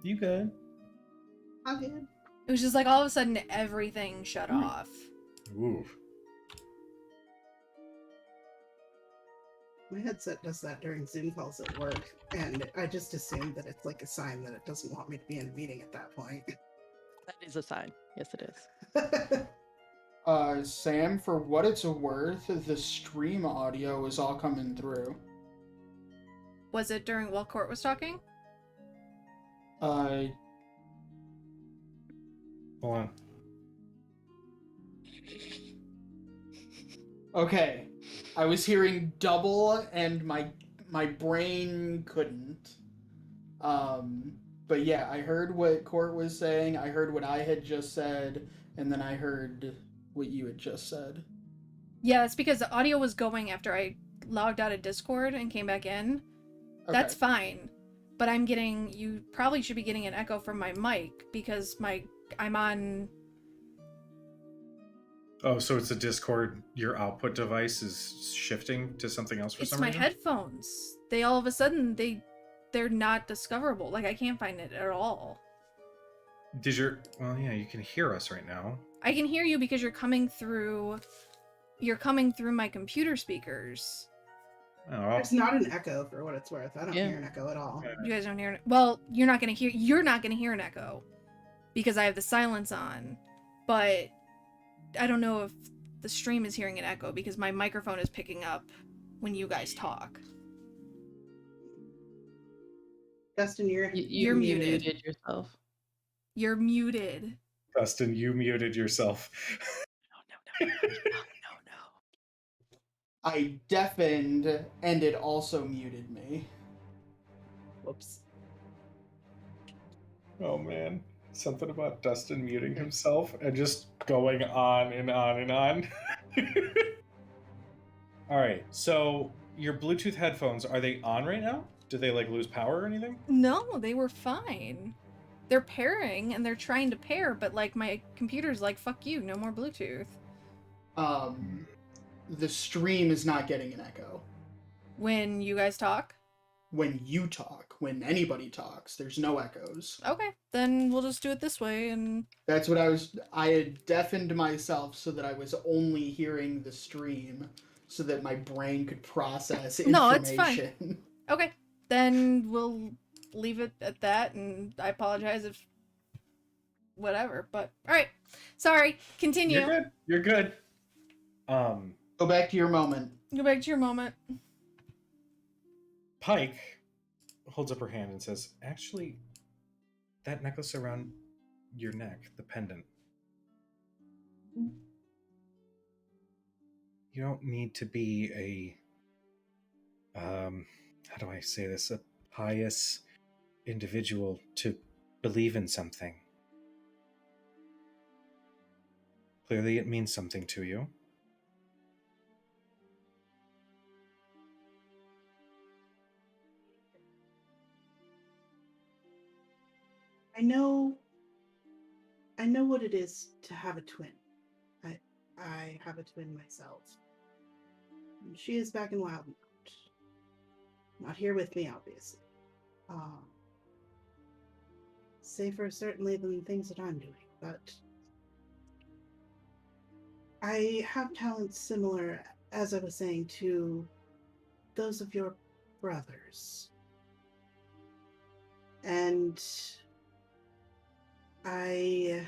You good?
How good?
It was just like all of a sudden everything shut off.
Ooh.
My headset does that during Zoom calls at work, and I just assume that it's like a sign that it doesn't want me to be in a meeting at that point.
That is a sign. Yes, it is.
Sam, for what it's worth, the stream audio is all coming through.
Was it during while Court was talking?
Hold on.
Okay. I was hearing double and my brain couldn't. But yeah, I heard what Court was saying, I heard what I had just said, and then I heard what you had just said.
Yeah, that's because the audio was going after I logged out of Discord and came back in.
Okay.
That's fine. But I'm getting... You probably should be getting an echo from my mic because I'm on...
Oh, so it's a Discord. Your output device is shifting to something else for
It's
some
my
reason?
headphones. They all of a sudden, they're not discoverable. Like, I can't find it at all.
Well, yeah, you can hear us right now.
I can hear you because you're coming through my computer speakers.
Oh,
It's not an echo for what it's worth. I don't
Yeah.
hear an echo at all.
You guys don't hear... Well, you're not gonna hear an echo because I have the silence on. But I don't know if the stream is hearing an echo because my microphone is picking up when you guys talk.
Dustin, you're
You're muted.
yourself.
You're muted.
Dustin, you muted yourself.
I deafened, and it also muted me.
Whoops.
Oh man, something about Dustin muting himself and just going on and on and on. All right, so your Bluetooth headphones, are they on right now? Did they like lose power or anything?
No, they were fine. They're pairing and they're trying to pair, but like my computer's like, fuck you, no more Bluetooth.
The stream is not getting an echo.
When you guys talk?
When you talk, when anybody talks, there's no echoes.
Okay, then we'll just do it this way and
That's what I had deafened myself so that I was only hearing the stream so that my brain could process information.
No, it's fine. Okay, then we'll leave it at that, and I apologize if whatever, but alright. Sorry, continue.
You're good. You're good.
Go back to your moment.
Go back to your moment.
Pike holds up her hand and says, actually, that necklace around your neck, the pendant, you don't need to be a, how do I say this, a pious individual to believe in something. Clearly it means something to you.
I know what it is to have a twin. I have a twin myself. And she is back in Wildemount. Not here with me, obviously. Safer certainly than the things that I'm doing, but I have talents similar, as I was saying, to those of your brothers. And I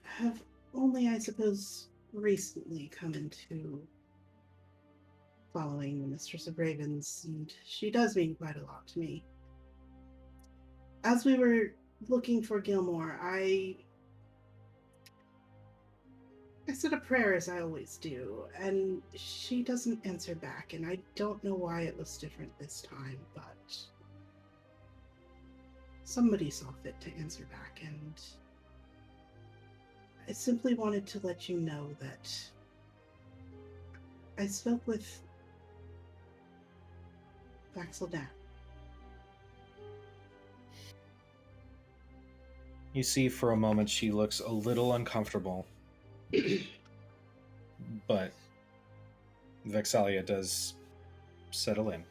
have only, I suppose, recently come into following the Mistress of Ravens, and she does mean quite a lot to me. As we were looking for Gilmore, I said a prayer, as I always do, and she doesn't answer back, and I don't know why it was different this time, but somebody saw fit to answer back, and I simply wanted to let you know that I spoke with Vax'ildan.
You see for a moment she looks a little uncomfortable, but Vexalia does settle in.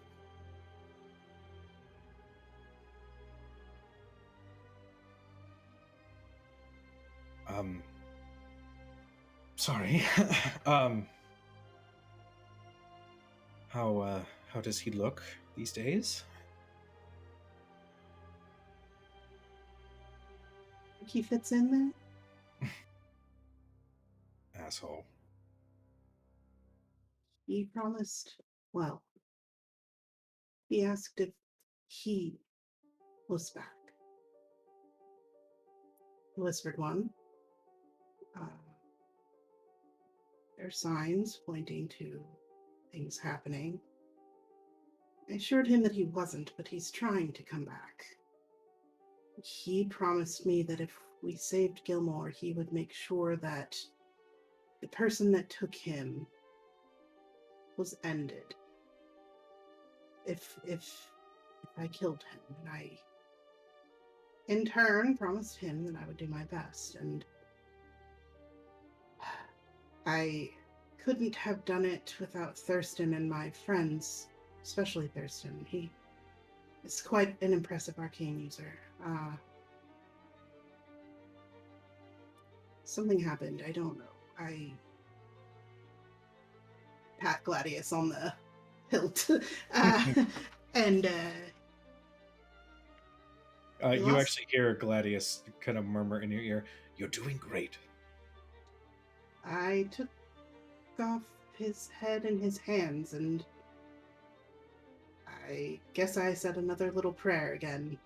Sorry. How does he look these days?
Think he fits in there?
Asshole.
He promised, well, he asked if he was back. The Whispered One. There are signs pointing to things happening. I assured him that he wasn't, but he's trying to come back. He promised me that if we saved Gilmore, he would make sure that the person that took him was ended. If I killed him, and I, in turn, promised him that I would do my best, and I couldn't have done it without Thurston and my friends, especially Thurston. He is quite an impressive arcane user. Something happened. I don't know. I pat Gladius on the hilt, and
you actually hear Gladius kind of murmur in your ear, "You're doing great."
I took off his head and his hands, and I guess I said another little prayer again.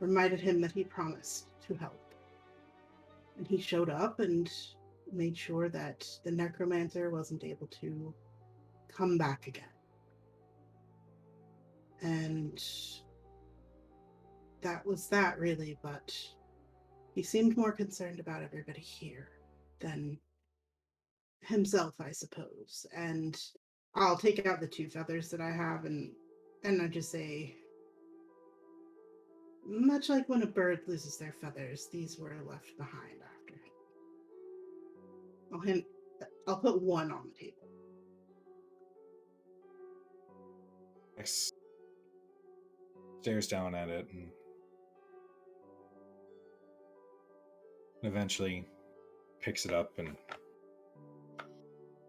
Reminded him that he promised to help. And he showed up and made sure that the necromancer wasn't able to come back again. And that was that, really, but he seemed more concerned about everybody here than himself, I suppose. And I'll take out the 2 feathers that I have, and I just say, much like when a bird loses their feathers, these were left behind after. I'll put 1 on the table.
X stares down at it and eventually picks it up and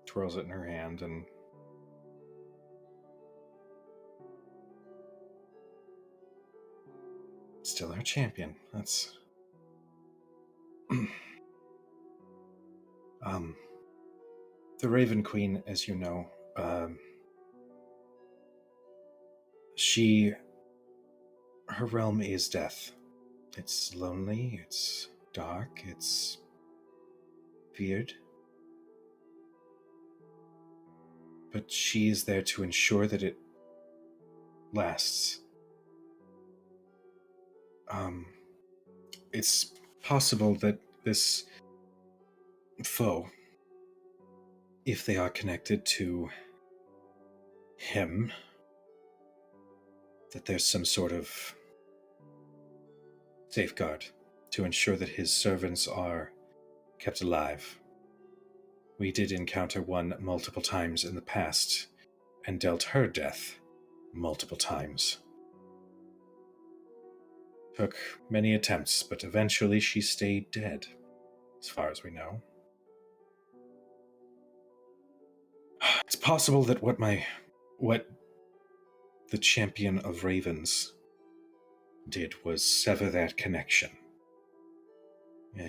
twirls it in her hand and still our champion. That's the Raven Queen, as you know, her realm is death. It's lonely, it's dark, it's weird. But she is there to ensure that it lasts. It's possible that this foe, if they are connected to him, that there's some sort of safeguard to ensure that his servants are kept alive. We did encounter one multiple times in the past and dealt her death multiple times. Took many attempts, but eventually she stayed dead, as far as we know. It's possible that what the champion of ravens did was sever that connection.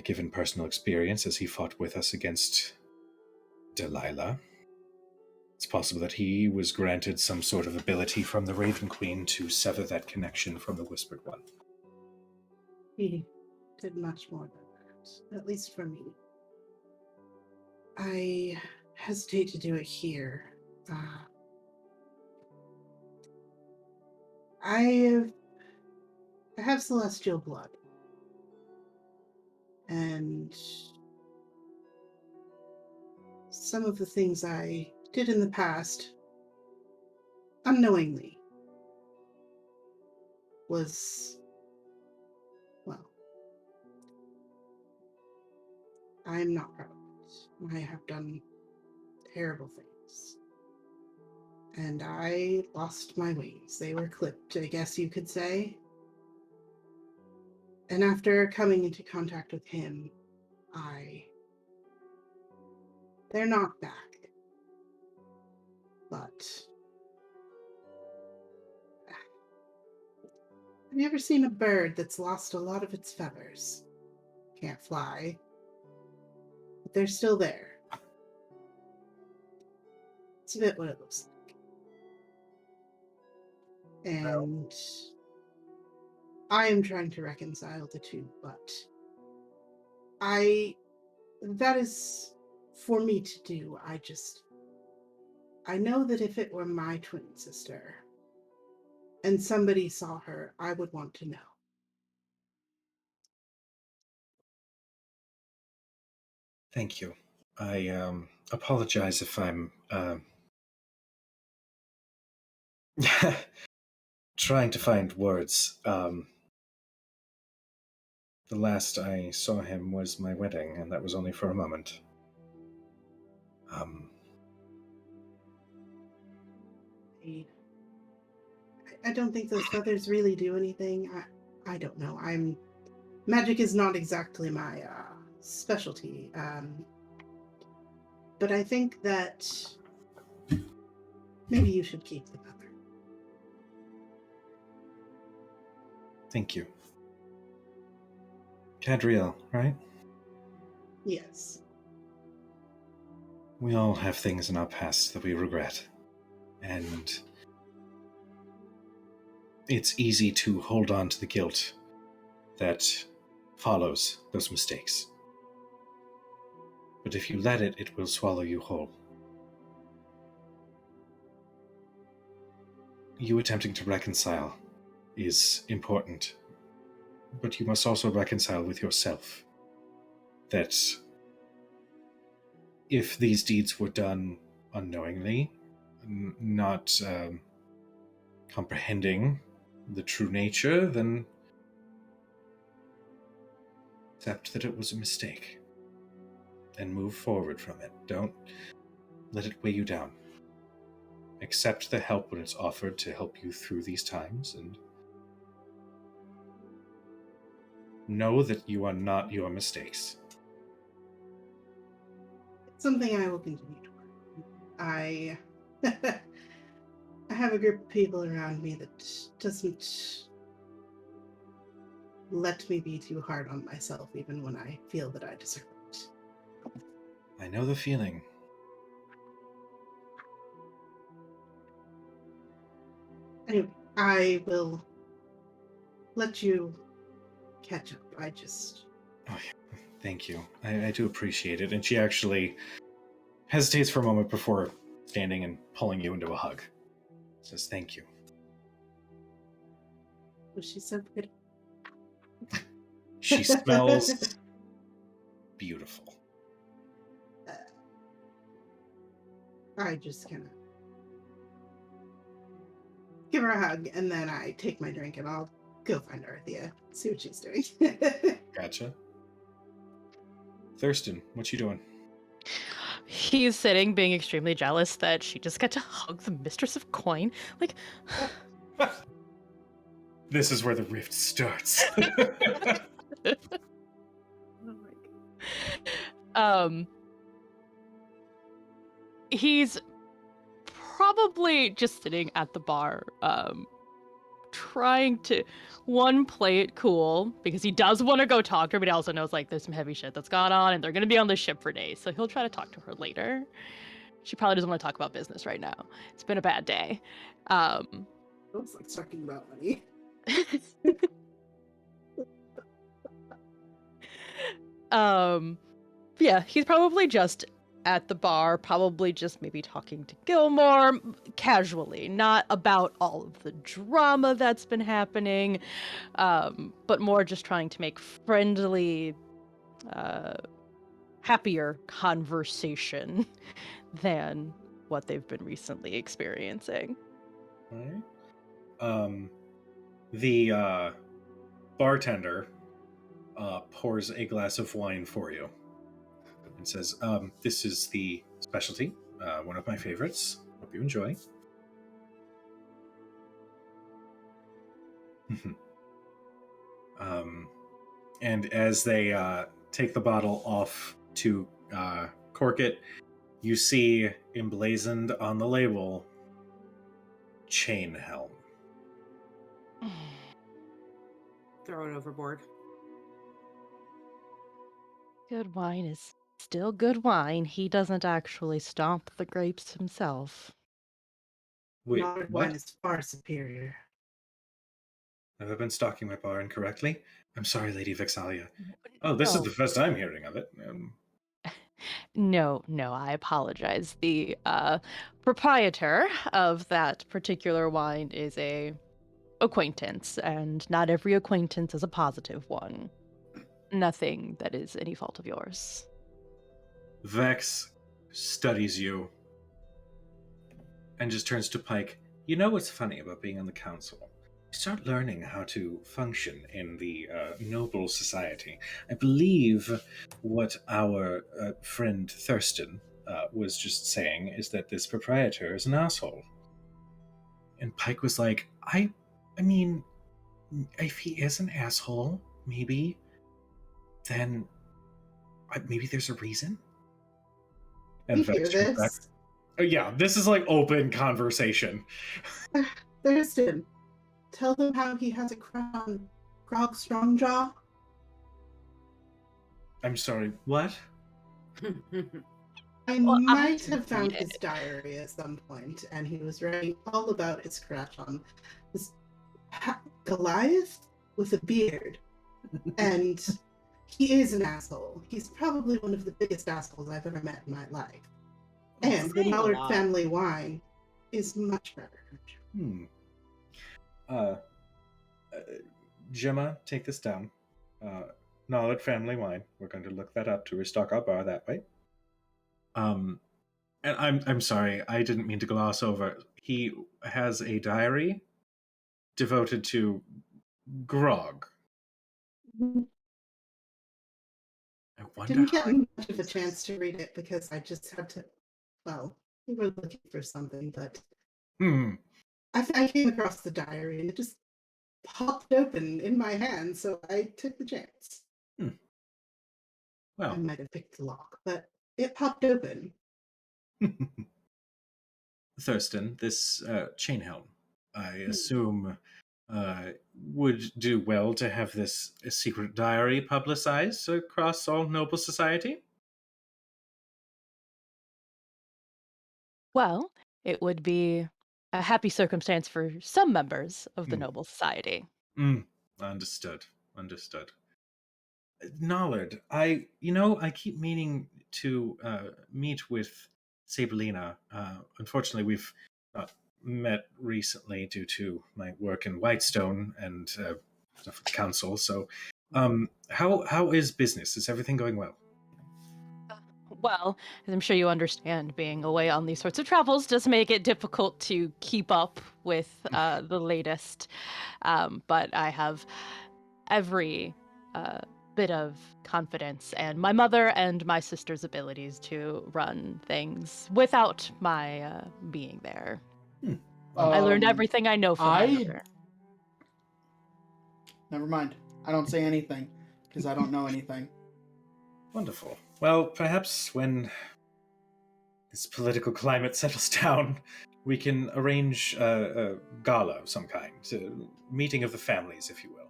Given personal experience as he fought with us against Delilah, it's possible that he was granted some sort of ability from the Raven Queen to sever that connection from the Whispered One.
He did much more than that, at least for me. I hesitate to do it here. I have celestial blood. And some of the things I did in the past, unknowingly, was, well, I'm not proud of it. I have done terrible things. And I lost my wings. They were clipped, I guess you could say. And after coming into contact with him, they're not back. But have you ever seen a bird that's lost a lot of its feathers? Can't fly, but they're still there. It's a bit what it looks like. And I am trying to reconcile the 2, but that is for me to do. I know that if it were my twin sister and somebody saw her, I would want to know.
Thank you. I apologize if I'm trying to find words. The last I saw him was my wedding, and that was only for a moment.
I don't think those feathers really do anything. I don't know. Magic is not exactly my specialty. But I think that maybe you should keep the feather.
Thank you. Cadriel, right?
Yes.
We all have things in our past that we regret. And it's easy to hold on to the guilt that follows those mistakes. But if you let it, it will swallow you whole. You attempting to reconcile is important, but you must also reconcile with yourself. That if these deeds were done unknowingly, not comprehending the true nature, then accept that it was a mistake and move forward from it. Don't let it weigh you down. Accept the help when it's offered to help you through these times, and know that you are not your mistakes.
It's something I will continue to work on. I have a group of people around me that doesn't let me be too hard on myself, even when I feel that I deserve it.
I know the feeling.
Anyway, I will let you catch up. I just...
Oh, yeah. Thank you. I do appreciate it. And she actually hesitates for a moment before standing and pulling you into a hug. Says thank you.
Was she so pretty?
She smells beautiful.
I just kind of give her a hug, and then I take my drink, and I'll go find Arthea, see what she's doing.
Gotcha. Thurston, what you doing?
He's sitting, being extremely jealous that she just got to hug the Mistress of Coin. Like,
This is where the rift starts.
Oh my God.
He's probably just sitting at the bar, trying to play it cool because he does want to go talk to her, but he also knows like there's some heavy shit that's gone on and they're gonna be on the ship for days, so he'll try to talk to her later. She probably doesn't want to talk about business right now. It's been a bad day.
Looks like talking about money.
Yeah, he's probably just at the bar, probably just maybe talking to Gilmore casually, not about all of the drama that's been happening, but more just trying to make friendly, happier conversation than what they've been recently experiencing.
Alright. The bartender pours a glass of wine for you and says, this is the specialty, one of my favorites. Hope you enjoy. And as they take the bottle off to cork it, you see emblazoned on the label, Chain Helm.
Throw it overboard.
Good wine is still good wine. He doesn't actually stomp the grapes himself.
Wait,
Modern
what?
wine is far superior.
Have I been stalking my bar incorrectly? I'm sorry, Lady Vexalia. Oh, this is the first I'm hearing of it.
No, I apologize. The proprietor of that particular wine is a acquaintance, and not every acquaintance is a positive one. Nothing that is any fault of yours.
Vex studies you and just turns to Pike. You know what's funny about being on the council? You start learning how to function in the noble society. I believe what our friend Thurston was just saying is that this proprietor is an asshole. And Pike was like, I mean, if he is an asshole, maybe, then maybe there's a reason. And
You hear
Vex turns back.
this?
Oh, yeah, this is like open conversation.
Thurston, tell them how he has a crush on Grog Strongjaw.
I'm sorry, what?
I
Well,
might
I
have found
read
his
it.
diary at some point, and he was writing all about his crush on this Goliath with a beard. And he is an asshole. He's probably one of the biggest assholes I've ever met in my life. And the
Saying a
Mallard
lot.
family wine is much better.
Gemma, take this down. Knowledge family wine. We're going to look that up to restock our bar that way. And I'm sorry, I didn't mean to gloss over. He has a diary devoted to grog. I wonder
Didn't
how
get much of a chance to read it because I just had to. Well, we were looking for something, but I came across the diary and it just popped open in my hand, so I took the chance. I
Well,
might have picked the lock, but it popped open.
Thurston, this chain helm, I assume, would do well to have this secret diary publicized across all noble society?
Well, it would be a happy circumstance for some members of the noble society.
Understood. Nollard, I keep meaning to meet with Sabelina. Unfortunately, we've not met recently due to my work in Whitestone and stuff with the council. So, how is business? Is everything going well?
Well, as I'm sure you understand, being away on these sorts of travels does make it difficult to keep up with the latest. But I have every bit of confidence in my mother and my sister's abilities to run things without my being there. I learned everything I know from my mother.
Never mind. I don't say anything because I don't know anything.
Wonderful. Well, perhaps when this political climate settles down, we can arrange a gala of some kind, a meeting of the families, if you will.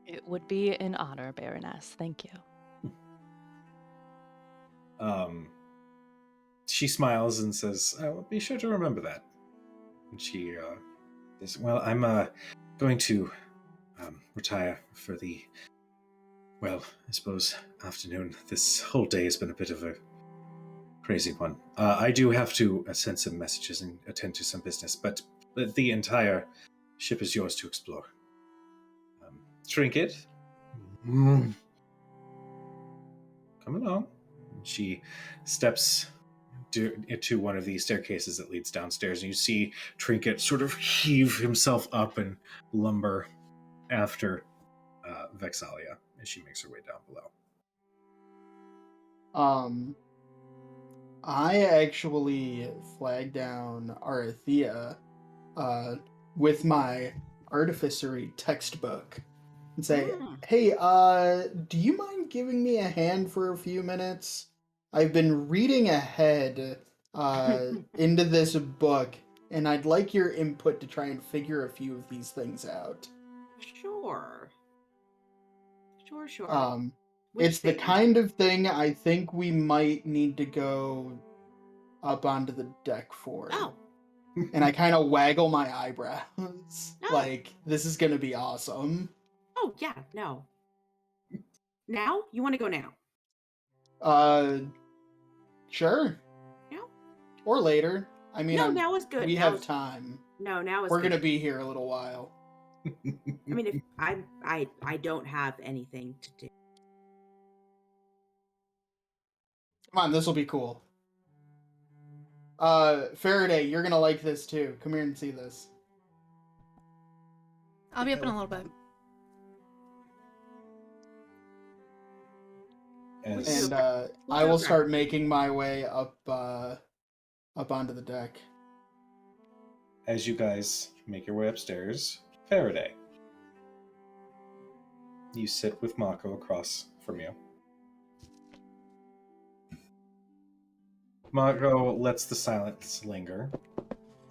It would be an honor, Baroness. Thank you.
She smiles and says, "I'll be sure to remember that." And she says, "Well, I'm going to retire for the, well, I suppose, afternoon. This whole day has been a bit of a crazy one. I do have to send some messages and attend to some business, but the entire ship is yours to explore. Trinket, come along." She steps into one of the staircases that leads downstairs, and you see Trinket sort of heave himself up and lumber after Vexalia as she makes her way down below.
I actually flagged down Arathea with my artificery textbook and say, "Hey, do you mind giving me a hand for a few minutes? I've been reading ahead into this book, and I'd like your input to try and figure a few of these things out."
Sure.
It's the kind of thing I think we might need to go up onto the deck for.
Oh.
And I kind of waggle my eyebrows.
No.
Like, this is going to be awesome.
Oh, yeah, no. Now? You want to go now?
Sure.
No?
Or later. I mean,
No, now is good.
We have time.
No, now is
We're
good.
going to be here a little while.
I mean, if I don't have anything to do.
Come on, this will be cool. Faraday, you're going to like this too. Come here and see this.
I'll be up in a little bit.
And I will start making my way up onto the deck.
As you guys make your way upstairs, Faraday, you sit with Mako across from you. Mako lets the silence linger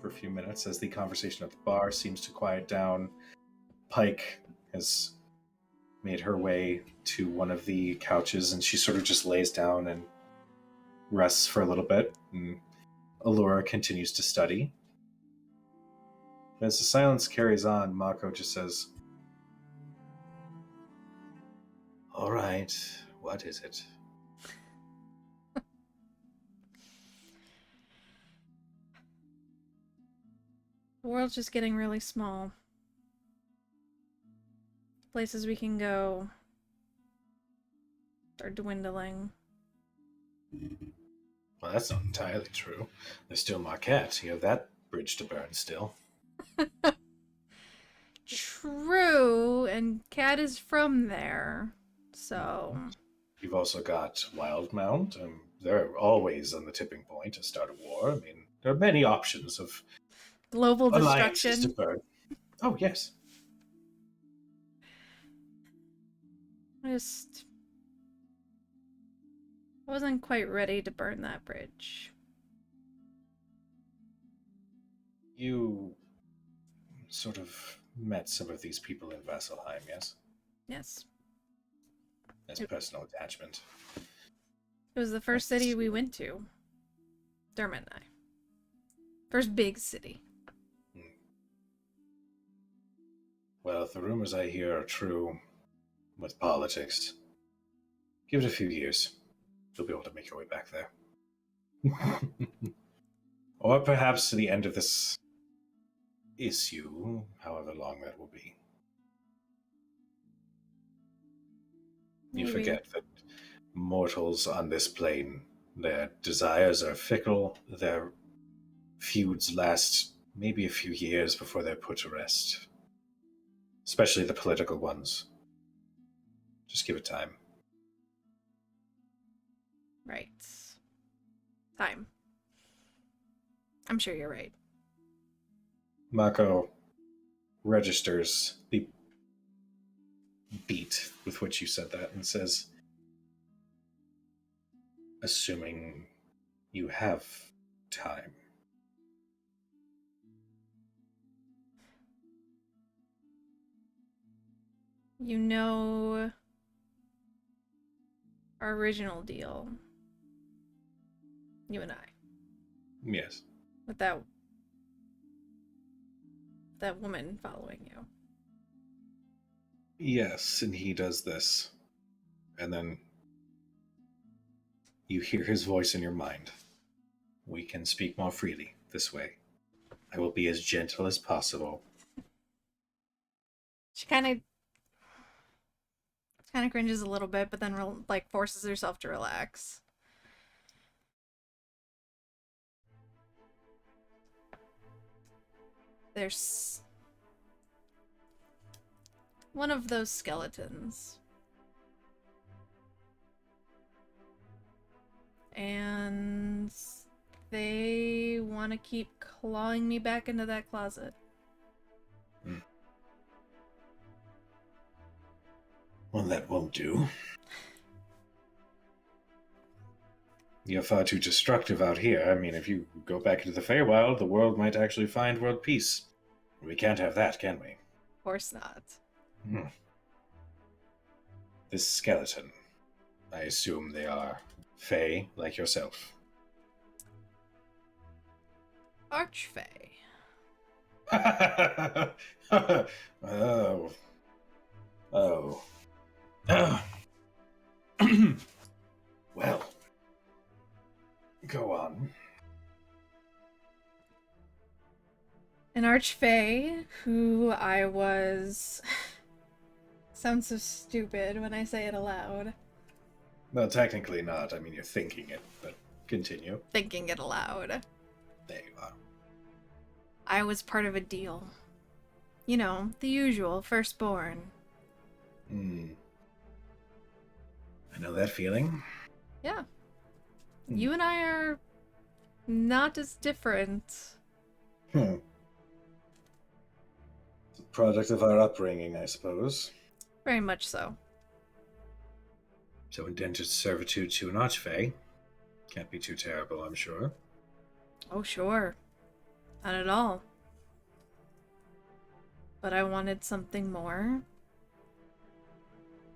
for a few minutes as the conversation at the bar seems to quiet down. Pike has made her way to one of the couches, and she sort of just lays down and rests for a little bit, and Allura continues to study. As the silence carries on, Mako just says, All right. What is it?
The world's just getting really small. Places we can go are dwindling.
Well, that's not entirely true. There's still Marquette. You have that bridge to burn still.
True, and Cat is from there, so...
You've also got Wildmount. They're always on the tipping point to start a war. I mean, there are many options of
Global
alliances to
destruction.
burn. Oh, yes.
I wasn't quite ready to burn that bridge.
You sort of met some of these people in Vasselheim, yes?
Yes.
As personal attachment.
It was the first city we went to. Dermot and I. First big city.
Well, if the rumors I hear are true with politics, give it a few years. You'll be able to make your way back there. Or perhaps to the end of this issue, however long that will be. You
Maybe.
forget that mortals on this plane, their desires are fickle, their feuds last maybe a few years before they're put to rest. Especially the political ones. Just give it time.
Right. Time. I'm sure you're right.
Mako registers the beat with which you said that and says, assuming you have time.
You know our original deal. You and I.
Yes.
With that woman following you.
Yes, and he does this. And then you hear his voice in your mind. We can speak more freely this way. I will be as gentle as possible.
She kind of cringes a little bit, but then like forces herself to relax. There's one of those skeletons. And they want to keep clawing me back into that closet.
Well, that won't do. You're far too destructive out here. I mean, if you go back into the Feywild, the world might actually find world peace. We can't have that, can we?
Of course not.
This skeleton, I assume they are Fey like yourself.
Archfey.
Oh. Well, go on.
An Archfey who I was... Sounds so stupid when I say it aloud.
Well, technically not. I mean, you're thinking it, but continue.
Thinking it aloud.
There you are.
I was part of a deal. You know, the usual, firstborn.
I know that feeling.
Yeah. You and I are not as different.
It's a product of our upbringing, I suppose.
Very much so.
So indentured servitude to an Archfey. Can't be too terrible, I'm sure.
Oh, sure. Not at all. But I wanted something more.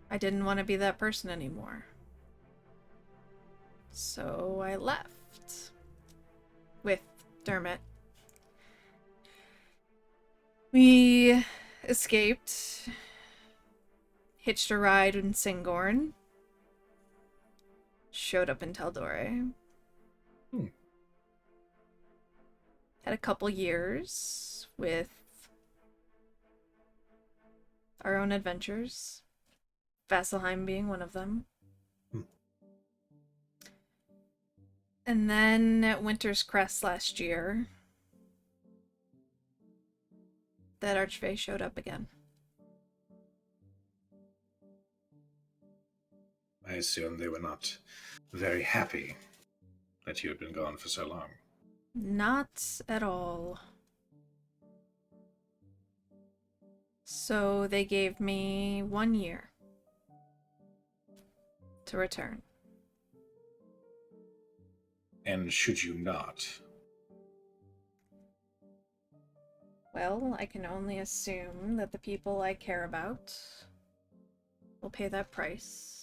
I didn't want to be that person anymore. So I left. With Dermot. We escaped. hitched a ride in Singorn. Showed up in Taldore. Had a couple years with our own adventures. Vasselheim being one of them. And then at Winter's Crest last year, that Archfey showed up again.
I assume they were not very happy that you had been gone for so long.
Not at all. So they gave me 1 year to return.
And should you not?
Well, I can only assume that the people I care about will pay that price.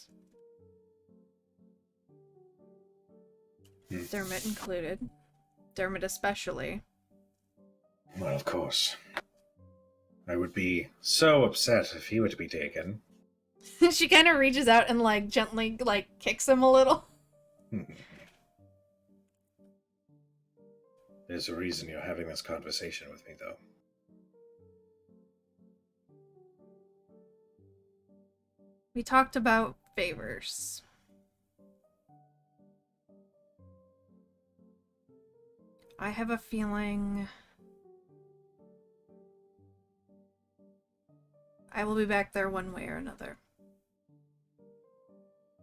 Dermot included. Dermot especially.
Well, of course. I would be so upset if he were to be taken.
She kind of reaches out and, like, gently, like, kicks him a little.
There's a reason you're having this conversation with me, though.
We talked about favors. I have a feeling I will be back there one way or another.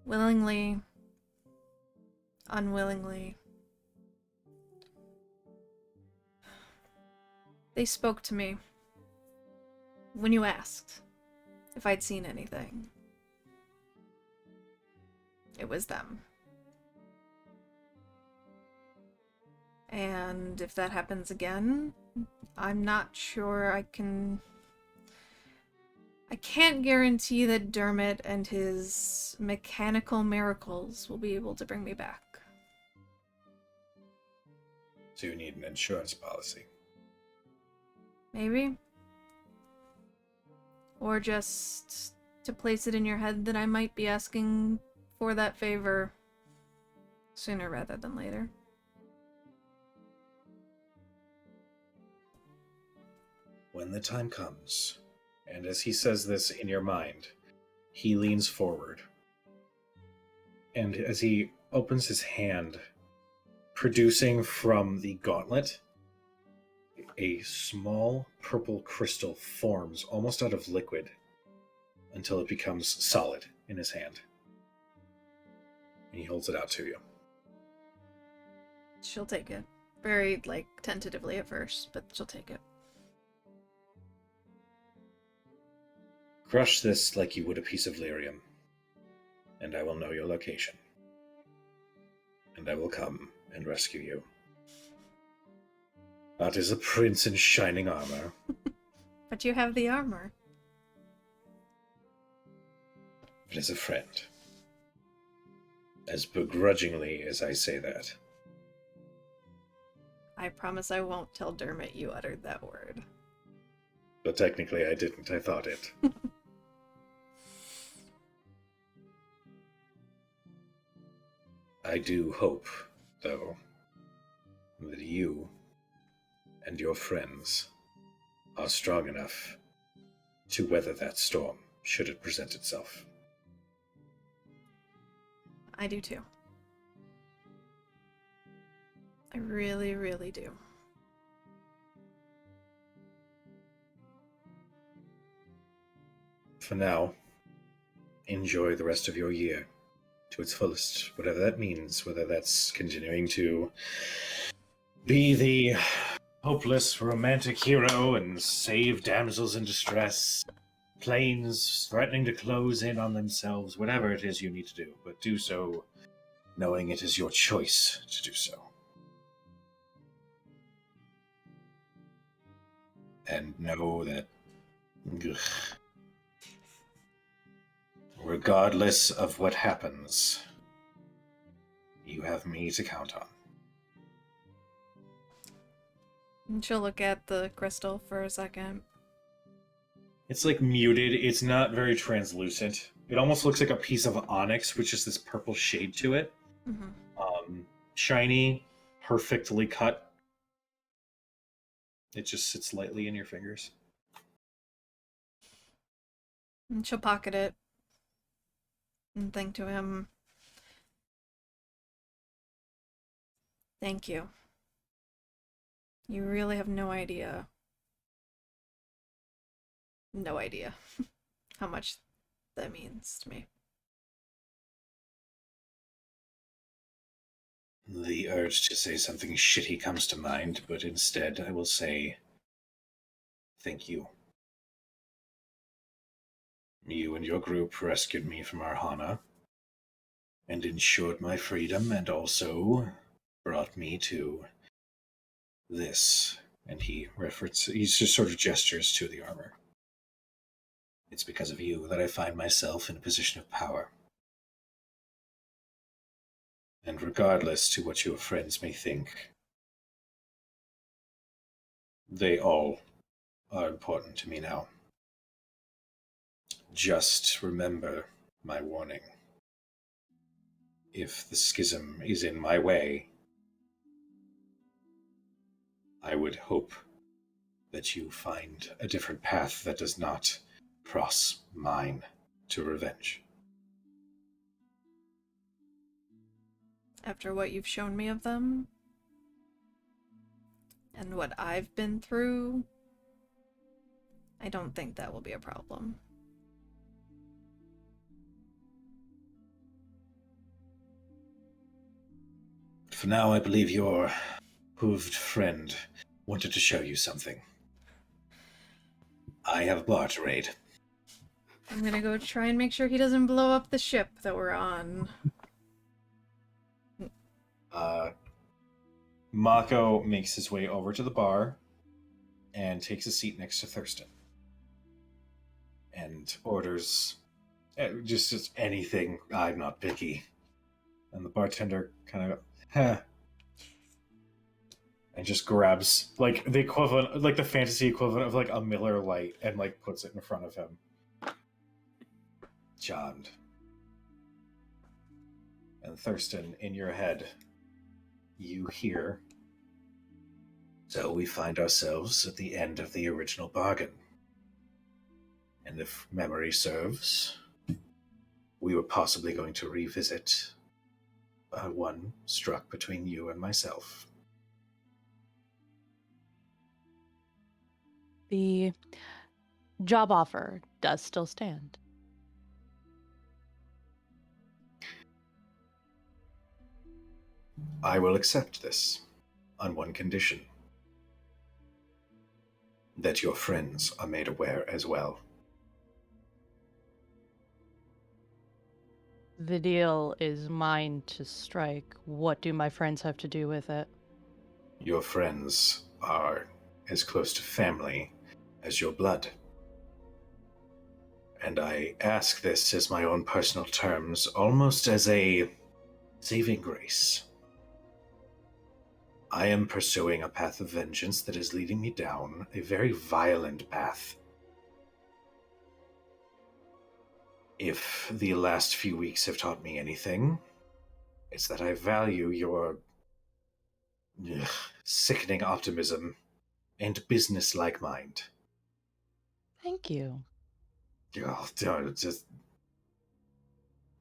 Willingly, unwillingly. They spoke to me when you asked if I'd seen anything. It was them. And if that happens again, I'm not sure I can't guarantee that Dermot and his mechanical miracles will be able to bring me back.
So you need an insurance policy.
Maybe. Or just to place it in your head that I might be asking for that favor sooner rather than later.
When the time comes, and as he says this in your mind, he leans forward. And as he opens his hand, producing from the gauntlet, a small purple crystal forms almost out of liquid until it becomes solid in his hand. And he holds it out to you.
She'll take it. Very, like, tentatively at first, but she'll take it.
Crush this like you would a piece of lyrium, and I will know your location. And I will come and rescue you. Not as a prince in shining armor.
But you have the armor.
But as a friend. As begrudgingly as I say that.
I promise I won't tell Dermot you uttered that word.
But technically I didn't, I thought it. I do hope, though, that you and your friends are strong enough to weather that storm, should it present itself.
I do too. I really, really do.
For now, enjoy the rest of your year to its fullest, whatever that means, whether that's continuing to be the hopeless romantic hero and save damsels in distress, planes threatening to close in on themselves, whatever it is you need to do, but do so knowing it is your choice to do so. And know that regardless of what happens, you have me to count on.
And she'll look at the crystal for a second.
It's like muted. It's not very translucent. It almost looks like a piece of onyx, which is this purple shade to it.
Mhm.
Shiny, perfectly cut. It just sits lightly in your fingers.
And she'll pocket it and think to him, "Thank you. You really have no idea how much that means to me."
The urge to say something shitty comes to mind, but instead I will say thank you. You and your group rescued me from Arhana and ensured my freedom, and also brought me to this. And he just sort of gestures to the armor. It's because of you that I find myself in a position of power. And regardless to what your friends may think, they all are important to me now. Just remember my warning. If the schism is in my way, I would hope that you find a different path that does not cross mine to revenge.
After what you've shown me of them, and what I've been through, I don't think that will be a problem.
For now, I believe your proved friend wanted to show you something. I have a bar to raid.
I'm gonna go try and make sure he doesn't blow up the ship that we're on.
Mako makes his way over to the bar and takes a seat next to Thurston. And orders just anything. I'm not picky. And the bartender kind of, and just grabs like the equivalent, like the fantasy equivalent of like a Miller Lite, and like puts it in front of him. Charmed. And Thurston, in your head, you hear. So we find ourselves at the end of the original bargain. And if memory serves, we were possibly going to revisit one struck between you and myself.
The job offer does still stand.
I will accept this on one condition. That your friends are made aware as well.
The deal is mine to strike. What do my friends have to do with it?
Your friends are as close to family as your blood. And I ask this as my own personal terms, almost as a saving grace. I am pursuing a path of vengeance that is leading me down a very violent path. If the last few weeks have taught me anything, it's that I value your sickening optimism and business-like mind.
Thank you.
Oh, just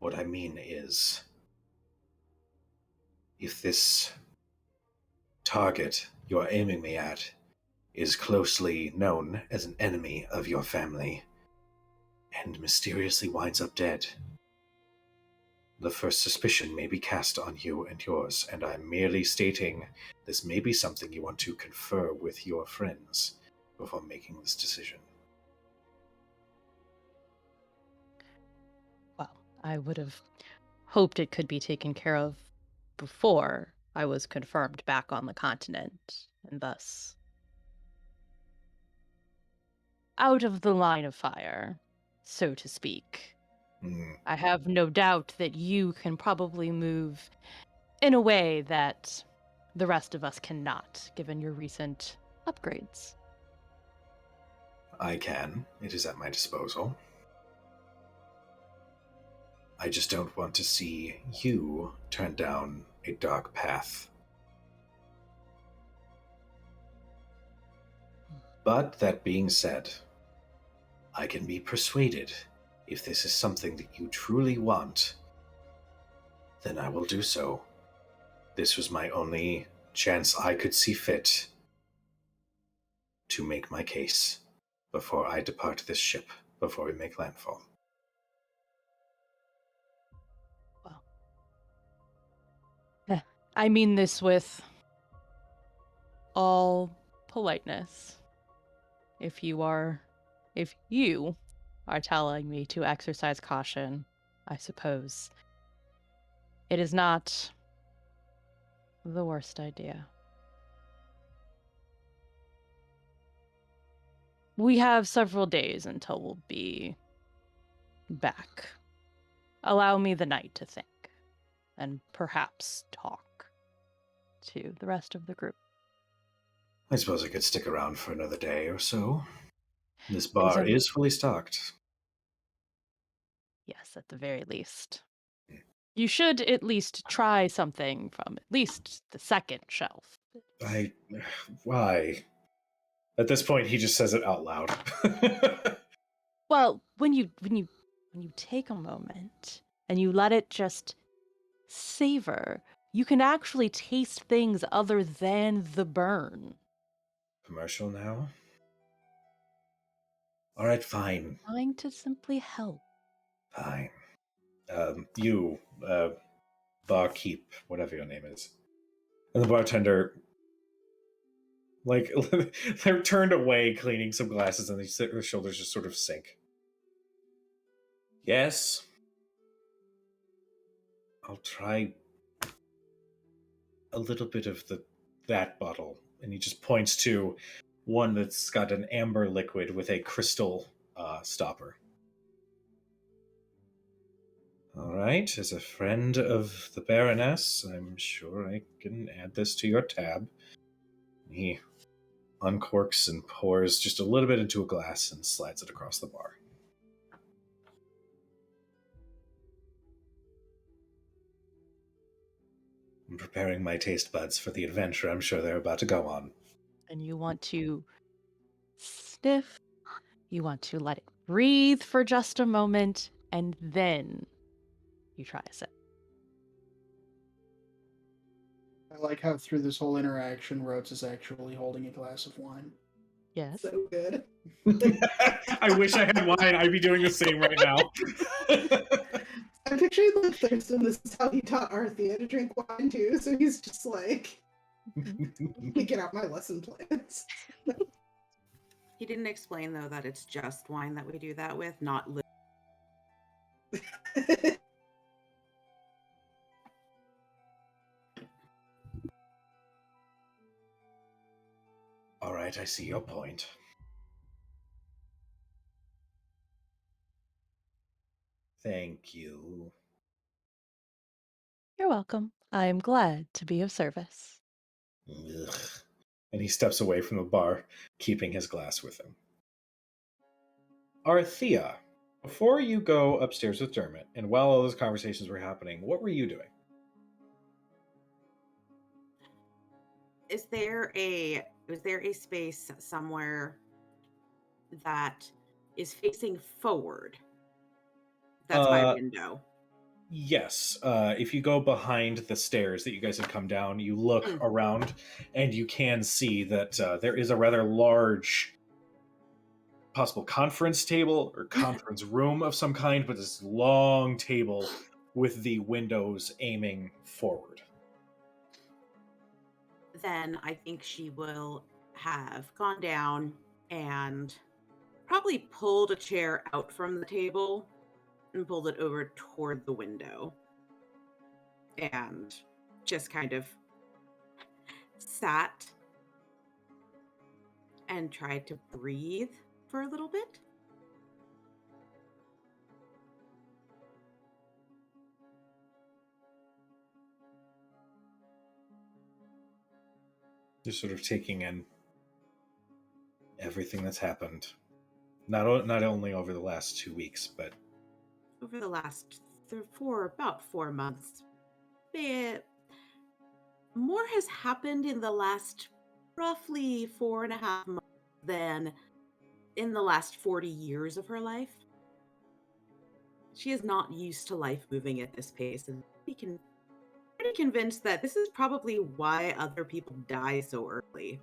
what I mean is, if this target you're aiming me at is closely known as an enemy of your family and mysteriously winds up dead, the first suspicion may be cast on you and yours, and I'm merely stating this may be something you want to confer with your friends before making this decision.
Well, I would have hoped it could be taken care of before I was confirmed back on the continent, and thus out of the line of fire, so to speak. I have no doubt that you can probably move in a way that the rest of us cannot, given your recent upgrades.
I can. It is at my disposal. I just don't want to see you turn down a dark path. But that being said, I can be persuaded. If this is something that you truly want, then I will do so. This was my only chance I could see fit to make my case before I depart this ship, before we make landfall.
I mean this with all politeness. If you are telling me to exercise caution, I suppose it is not the worst idea. We have several days until we'll be back. Allow me the night to think, and perhaps talk to the rest of the group.
I suppose I could stick around for another day or so. This bar is fully stocked.
Yes, at the very least. You should at least try something from at least the second shelf.
Why? At this point, he just says it out loud.
Well, when you take a moment and you let it just savor, you can actually taste things other than the burn.
Commercial now? All right, fine.
Trying to simply help.
Fine. Barkeep, whatever your name is. And the bartender, like, they're turned away cleaning some glasses and their shoulders just sort of sink. Yes. I'll try a little bit of that bottle. And he just points to one that's got an amber liquid with a crystal stopper. All right, as a friend of the Baroness, I'm sure I can add this to your tab. He uncorks and pours just a little bit into a glass and slides it across the bar. I'm preparing my taste buds for the adventure I'm sure they're about to go on.
And you want to sniff, you want to let it breathe for just a moment, and then you try a sip.
I like how through this whole interaction, Rhodes is actually holding a glass of wine.
Yes.
So good.
I wish I had wine. I'd be doing the same right now.
I'm picturing like Thurston, this is how he taught Arthea to drink wine too, so he's just like, let me get out my lesson plans.
He didn't explain though that it's just wine that we do that with, not
All right, I see your point. Thank you.
You're welcome. I am glad to be of service.
Ugh. And he steps away from the bar, keeping his glass with him. Arthea, before you go upstairs with Dermot, and while all those conversations were happening, what were you doing?
Is there a space somewhere that is facing forward? That's my window.
Yes. If you go behind the stairs that you guys have come down, you look around, and you can see that there is a rather large possible conference table or conference room of some kind, but this long table with the windows aiming forward.
Then I think she will have gone down and probably pulled a chair out from the table and pulled it over toward the window and just kind of sat and tried to breathe for a little bit.
Just sort of taking in everything that's happened. Not only over the last 2 weeks, but
Over the last about 4 months, more has happened in the last roughly 4.5 months than in the last 40 years of her life. She is not used to life moving at this pace, and pretty convinced that this is probably why other people die so early.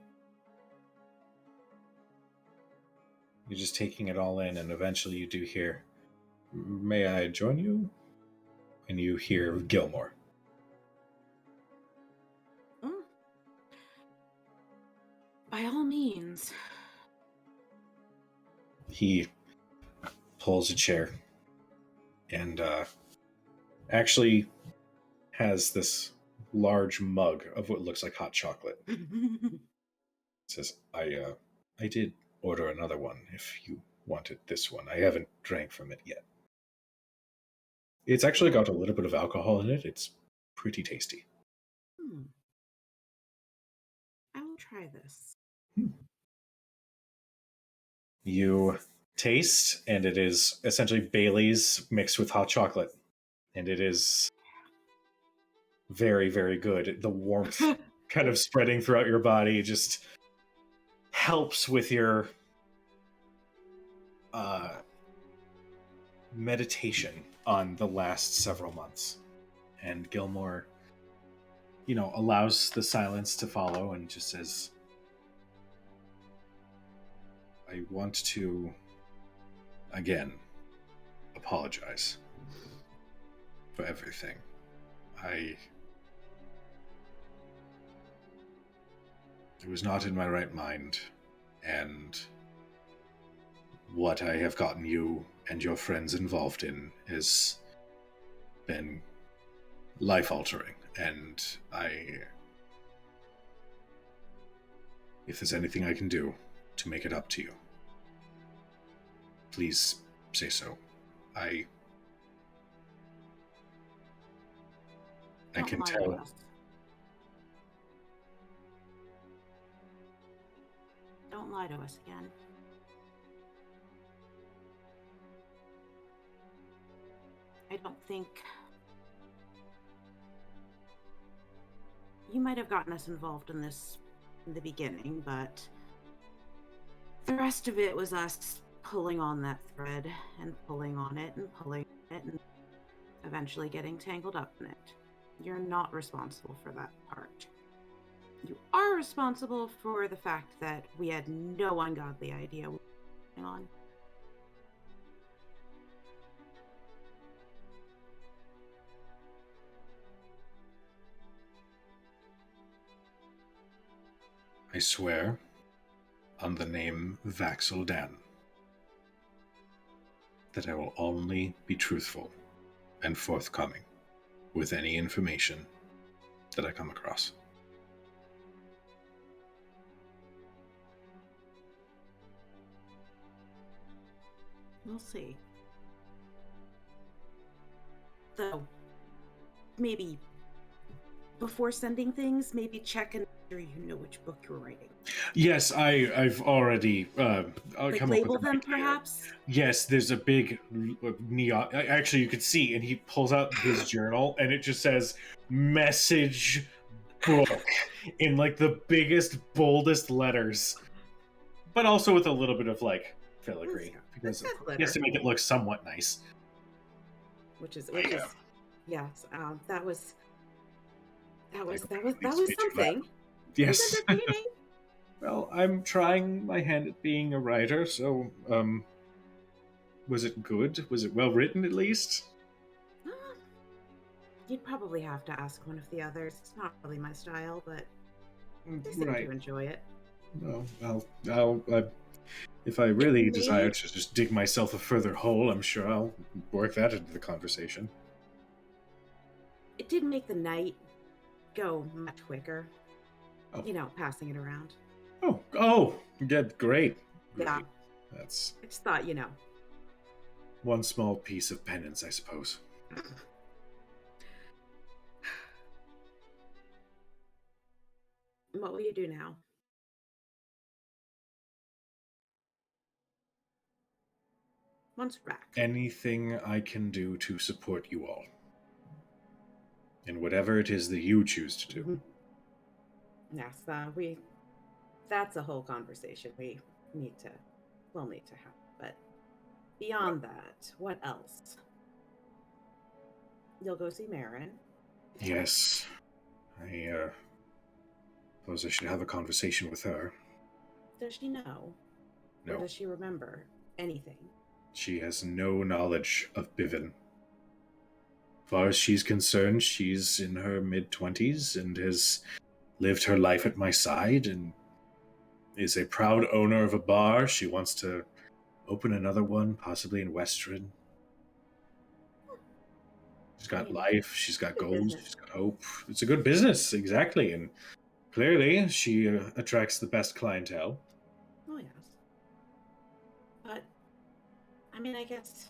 you're just taking it all in, and eventually you do hear, "May I join you?" And you hear Gilmore.
Mm. By all means.
He pulls a chair and actually has this large mug of what looks like hot chocolate. Says, I did order another one if you wanted this one. I haven't drank from it yet. It's actually got a little bit of alcohol in it. It's pretty tasty.
I will try this.
You taste, and it is essentially Bailey's mixed with hot chocolate. And it is very, very good. The warmth kind of spreading throughout your body just helps with your meditation on the last several months. And Gilmore, allows the silence to follow and just says, I want to, again, apologize for everything. I was not in my right mind, and what I have gotten you and your friends involved in has been life-altering, and if there's anything I can do to make it up to you, please say so. I can tell.
Don't lie to us again. I don't think you might have gotten us involved in this in the beginning, but the rest of it was us pulling on that thread and pulling on it and pulling it and eventually getting tangled up in it. You're not responsible for that part. You are responsible for the fact that we had no ungodly idea what was going on.
I swear on the name Vaxel Dan that I will only be truthful and forthcoming with any information that I come across.
We'll see. Though, maybe before sending things, maybe check and make sure you know which book you're writing.
Yes, I've already come
label
up with
them,
an idea.
perhaps.
Yes, there's a big neon. Actually, you could see, and he pulls out his journal, and it just says "message book" in like the biggest, boldest letters, but also with a little bit of like filigree because he has to make it look somewhat nice.
Which is yes. That was something.
Yes.
It was entertaining.
Well, I'm trying my hand at being a writer, so was it good? Was it well written at least?
You'd probably have to ask one of the others. It's not really my style, but they seem
Right.
to enjoy it.
No, I'll if I really desire to just dig myself a further hole, I'm sure I'll work that into the conversation.
It did make the night go much quicker.
Oh.
Passing it around.
Oh, yeah, great.
Yeah.
That's
I just thought,
one small piece of penance, I suppose.
What will you do now? once we're back.
Anything I can do to support you all. And whatever it is that you choose to do.
Yes, that's a whole conversation we'll need to have. But beyond that, what else? You'll go see Marin.
Yes. I suppose I should have a conversation with her.
Does she know?
No.
Or does she remember anything?
She has no knowledge of Bivin. As far as she's concerned, she's in her mid-20s and has lived her life at my side and is a proud owner of a bar. She wants to open another one, possibly in Westrid. She's got life, she's got
Good
goals,
business.
she's got hope. It's a good business, exactly. And clearly, she attracts the best clientele.
Oh, yes. But, I mean, I guess,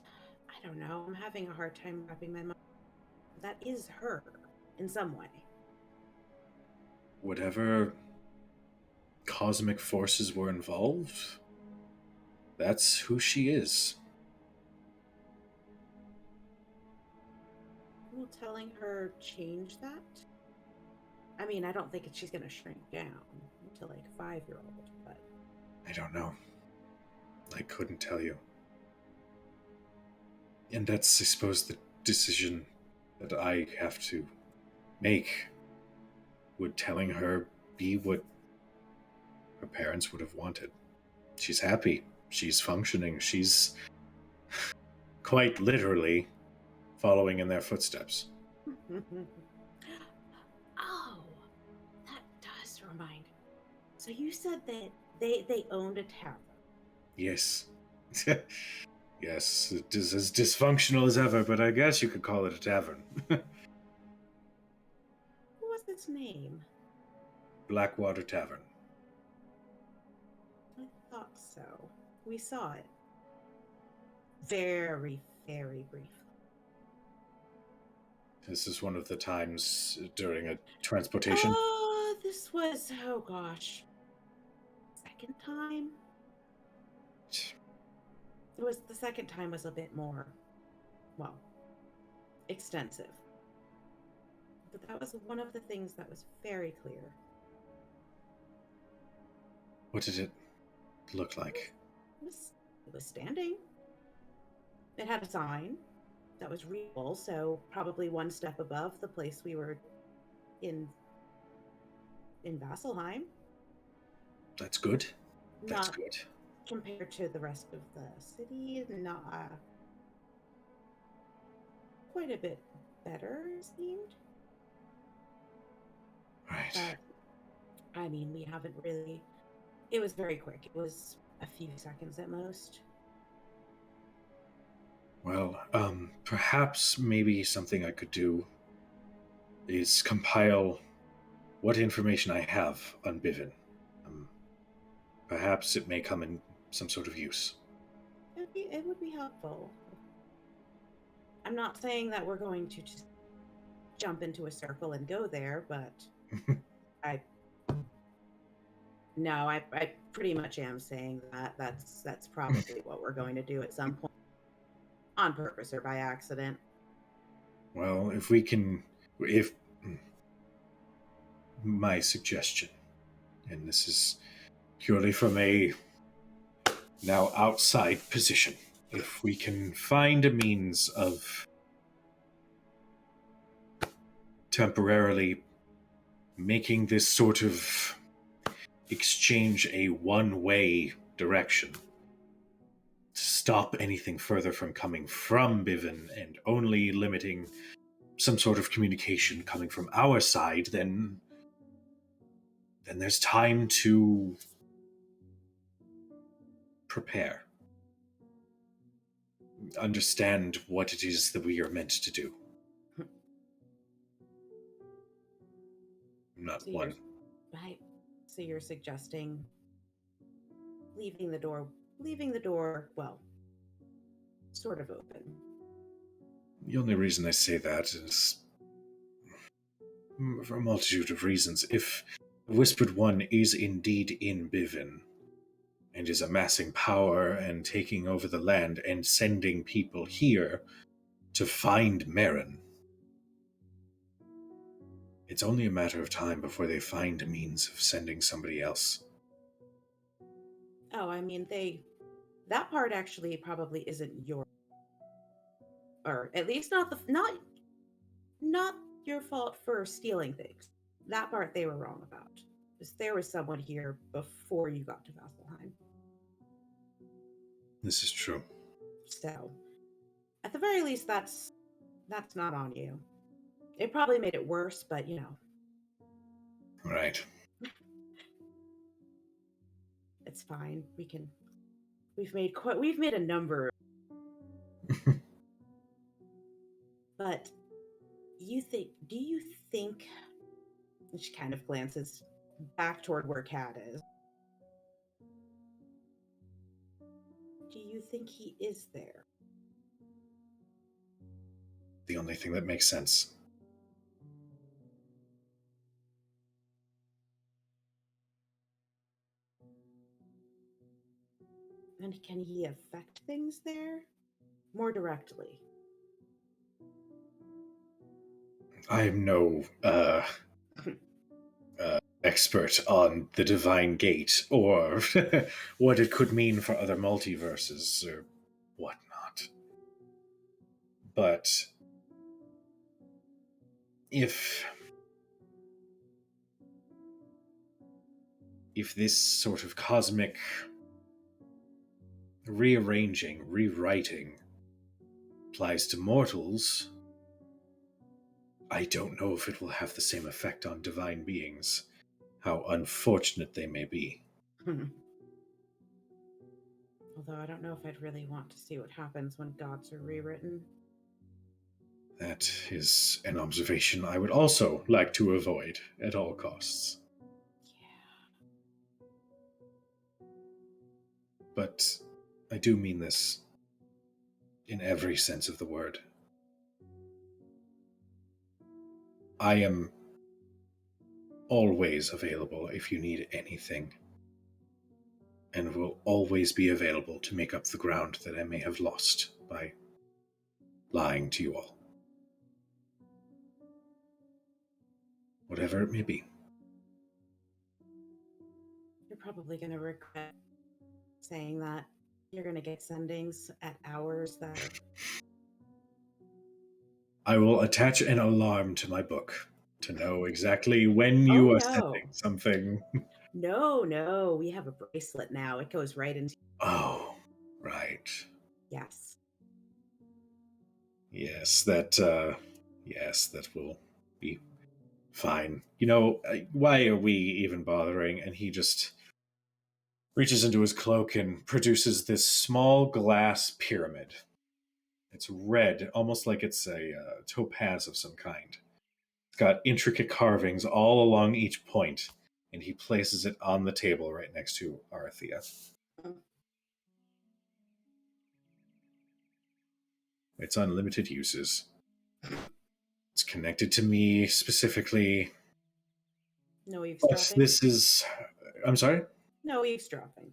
I don't know. I'm having a hard time wrapping my mind. That is her, in some way.
Whatever cosmic forces were involved, that's who she is.
Will telling her change that? I mean, I don't think she's going to shrink down to like 5-year-old, but
I don't know. I couldn't tell you. And that's, I suppose, the decision that I have to make. Would telling her be what her parents would have wanted? She's happy. She's functioning. She's quite literally following in their footsteps.
Oh, that does remind me. So you said that they owned a tavern.
Yes. Yes, it is as dysfunctional as ever, but I guess you could call it a tavern.
What was its name?
Blackwater Tavern.
I thought so. We saw it. Very, very briefly.
This is one of the times during a transportation.
Oh, this was, oh gosh. Second time? The second time was a bit more, well, extensive. But that was one of the things that was very clear.
What did it look like?
It was standing. It had a sign that was real, so probably one step above the place we were in Vasselheim.
That's good. That's
Not
good.
compared to the rest of the city, not quite a bit better, it seemed.
Right.
But, I mean, we haven't really... It was very quick. It was a few seconds at most.
Well, perhaps maybe something I could do is compile what information I have on Bivin. Perhaps it may come in some sort of use.
It would be helpful. I'm not saying that we're going to just jump into a circle and go there, but I pretty much am saying that that's probably what we're going to do at some point, on purpose or by accident.
Well, if my suggestion, and this is purely from a now outside position, if we can find a means of temporarily making this sort of exchange a one-way direction to stop anything further from coming from Bivin and only limiting some sort of communication coming from our side, then there's time to prepare. Understand what it is that we are meant to do. Not
So
one.
Right. So you're suggesting leaving the door, well, sort of open.
The only reason I say that is for a multitude of reasons. If Whispered One is indeed in Bivin, and is amassing power and taking over the land and sending people here to find Merrin. It's only a matter of time before they find a means of sending somebody else.
Oh, I mean, that part actually probably isn't your, or at least not your fault for stealing things. That part they were wrong about. Because there was someone here before you got to Vasselheim.
This is true.
So, at the very least, that's not on you. It probably made it worse, but you know,
Right.
it's fine. We've made a number. But do you think, and she kind of glances back toward where Kat is. Do you think he is there?
The only thing that makes sense.
And can he affect things there more directly?
I am no expert on the Divine Gate or what it could mean for other multiverses or whatnot. But if this sort of cosmic rearranging, rewriting applies to mortals, I don't know if it will have the same effect on divine beings, how unfortunate they may be.
Although I don't know if I'd really want to see what happens when gods are rewritten.
That is an observation I would also like to avoid at all costs.
Yeah.
But I do mean this in every sense of the word. I am always available if you need anything, and will always be available to make up the ground that I may have lost by lying to you all. Whatever it may be.
You're probably going to regret saying that. You're going to get sendings at hours that...
I will attach an alarm to my book to know exactly when you are sending something.
No, we have a bracelet now. It goes right into...
Oh, right.
Yes.
Yes, that will be fine. You know, why are we even bothering? And he just reaches into his cloak and produces this small glass pyramid. It's red, almost like it's a topaz of some kind. It's got intricate carvings all along each point, and he places it on the table right next to Arathea. It's unlimited uses. It's connected to me specifically.
No eavesdropping?
Yes, this is... I'm sorry?
No eavesdropping.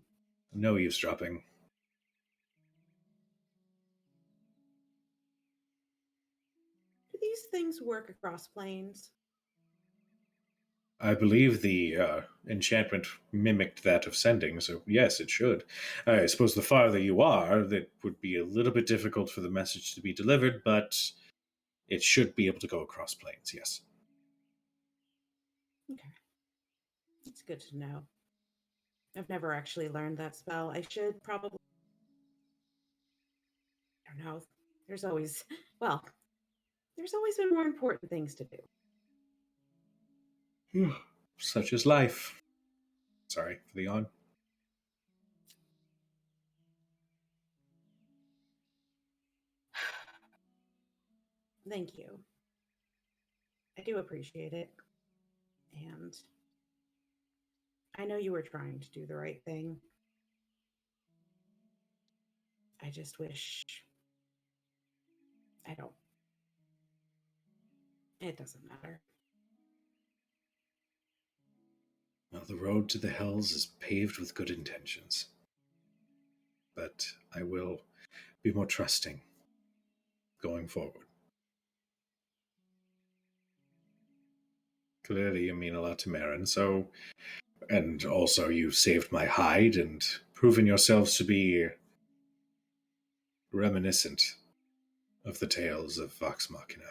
No eavesdropping.
Do these things work across planes?
I believe the enchantment mimicked that of sending, so yes, it should. I suppose the farther you are, that would be a little bit difficult for the message to be delivered, but it should be able to go across planes, yes.
Okay. It's good to know. I've never actually learned that spell. I should probably... I don't know. There's always been more important things to do.
Such is life. Sorry for the yawn.
Thank you. I do appreciate it. And I know you were trying to do the right thing. I just wish... I don't... It doesn't matter.
Well, the road to the hells is paved with good intentions. but I will be more trusting going forward. Clearly, you mean a lot to Marin, so... And also, you've saved my hide and proven yourselves to be reminiscent of the tales of Vox Machina.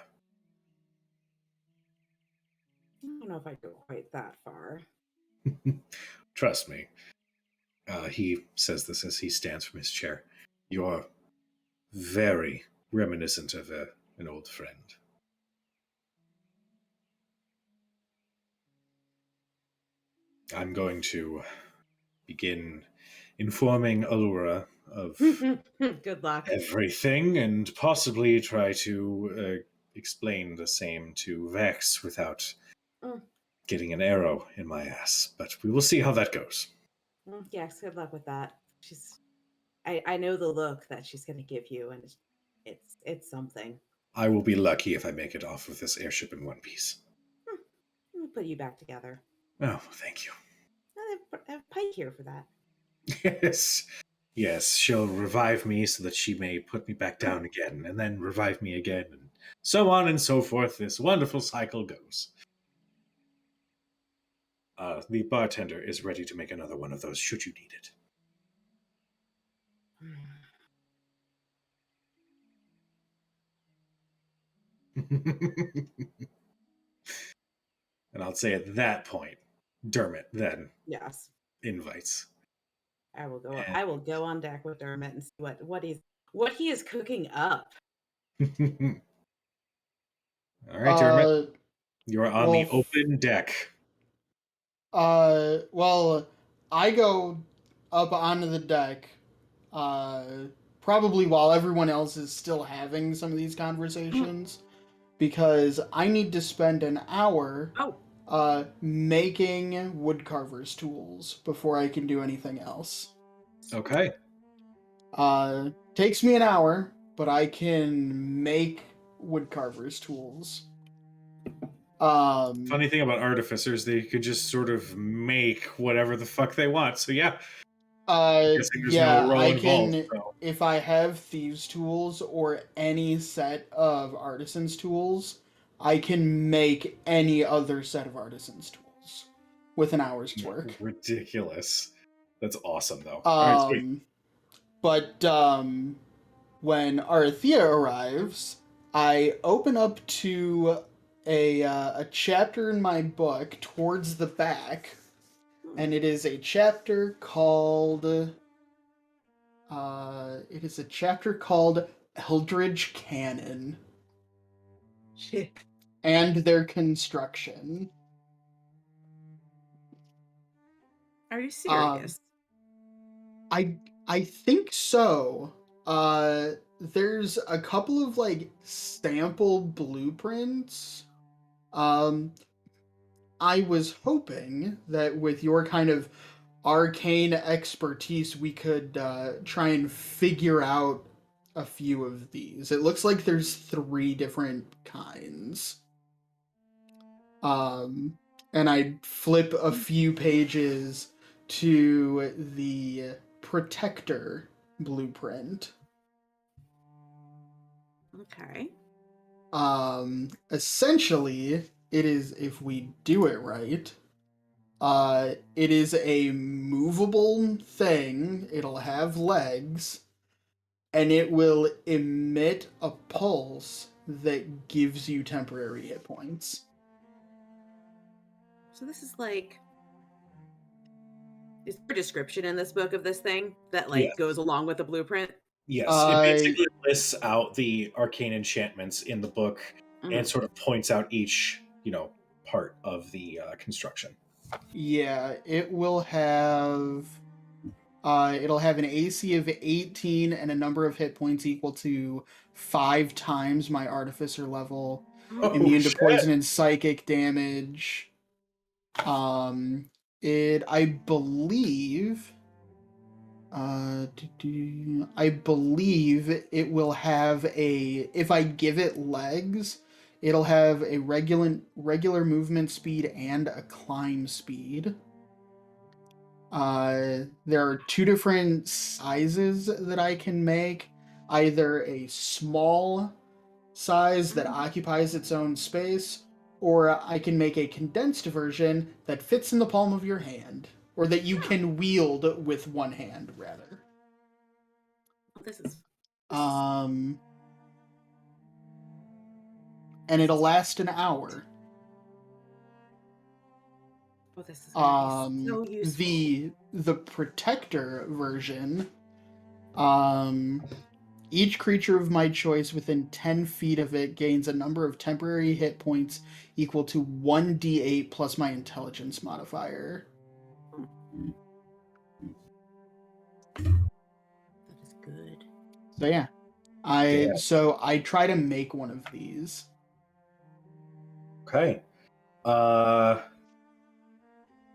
I don't know if I'd go quite that far.
Trust me. He says this as he stands from his chair. You're very reminiscent of an old friend. I'm going to begin informing Allura of
Good luck.
everything and possibly try to explain the same to Vex without getting an arrow in my ass. But we will see how that goes.
Yes, good luck with that. I know the look that she's going to give you, and it's something.
I will be lucky if I make it off of this airship in one piece.
We'll put you back together.
Oh, thank you.
I have Pike here for that.
Yes, she'll revive me so that she may put me back down again, and then revive me again, and so on and so forth. This wonderful cycle goes. The bartender is ready to make another one of those, should you need it. And I'll say at that point, Dermot then
Yes,
invites.
I will go.
And-
I will go on deck with Dermot and see what he is cooking up.
All right, Dermot. You're on the
well,
open deck.
Well, I go up onto the deck, probably while everyone else is still having some of these conversations, because I need to spend an hour making woodcarver's tools before I can do anything else.
Okay.
Takes me an hour, but I can make woodcarver's tools.
Funny thing about artificers, they could just sort of make whatever the fuck they want. So yeah. Guessing there's no role
I
involved,
can,
so.
if I have thieves' tools or any set of artisans' tools, I can make any other set of artisans' tools with an hour's work.
Ridiculous. That's awesome, though. All right, sweet.
But when Arathea arrives, I open up to a chapter in my book towards the back, and it is a chapter called Eldridge Cannon.
Shit.
And their construction.
Are you serious?
I think so. There's a couple of like sample blueprints. I was hoping that with your kind of arcane expertise, we could try and figure out a few of these. It looks like there's 3 different kinds. And I'd flip a few pages to the Protector blueprint.
Okay.
Essentially, it is, if we do it right, it is a movable thing. It'll have legs, and it will emit a pulse that gives you temporary hit points.
So this is like, is there a description in this book of this thing that like goes along with the blueprint?
Yes, it basically lists out the arcane enchantments in the book and sort of points out each, part of the construction.
Yeah, it will have. It'll have an AC of 18 and a number of hit points equal to 5 times my artificer level. Immune to poison and psychic damage. I believe it will have if I give it legs, it'll have a regular movement speed and a climb speed. There are two different sizes that I can make. Either a small size that occupies its own space, or I can make a condensed version that fits in the palm of your hand, or that you can wield with one hand, rather.
This is
And it'll last an hour.
this is gonna be so useful.
The protector version, each creature of my choice within 10 feet of it gains a number of temporary hit points equal to 1d8 plus my intelligence modifier.
That is good.
So yeah. I try to make one of these.
Okay.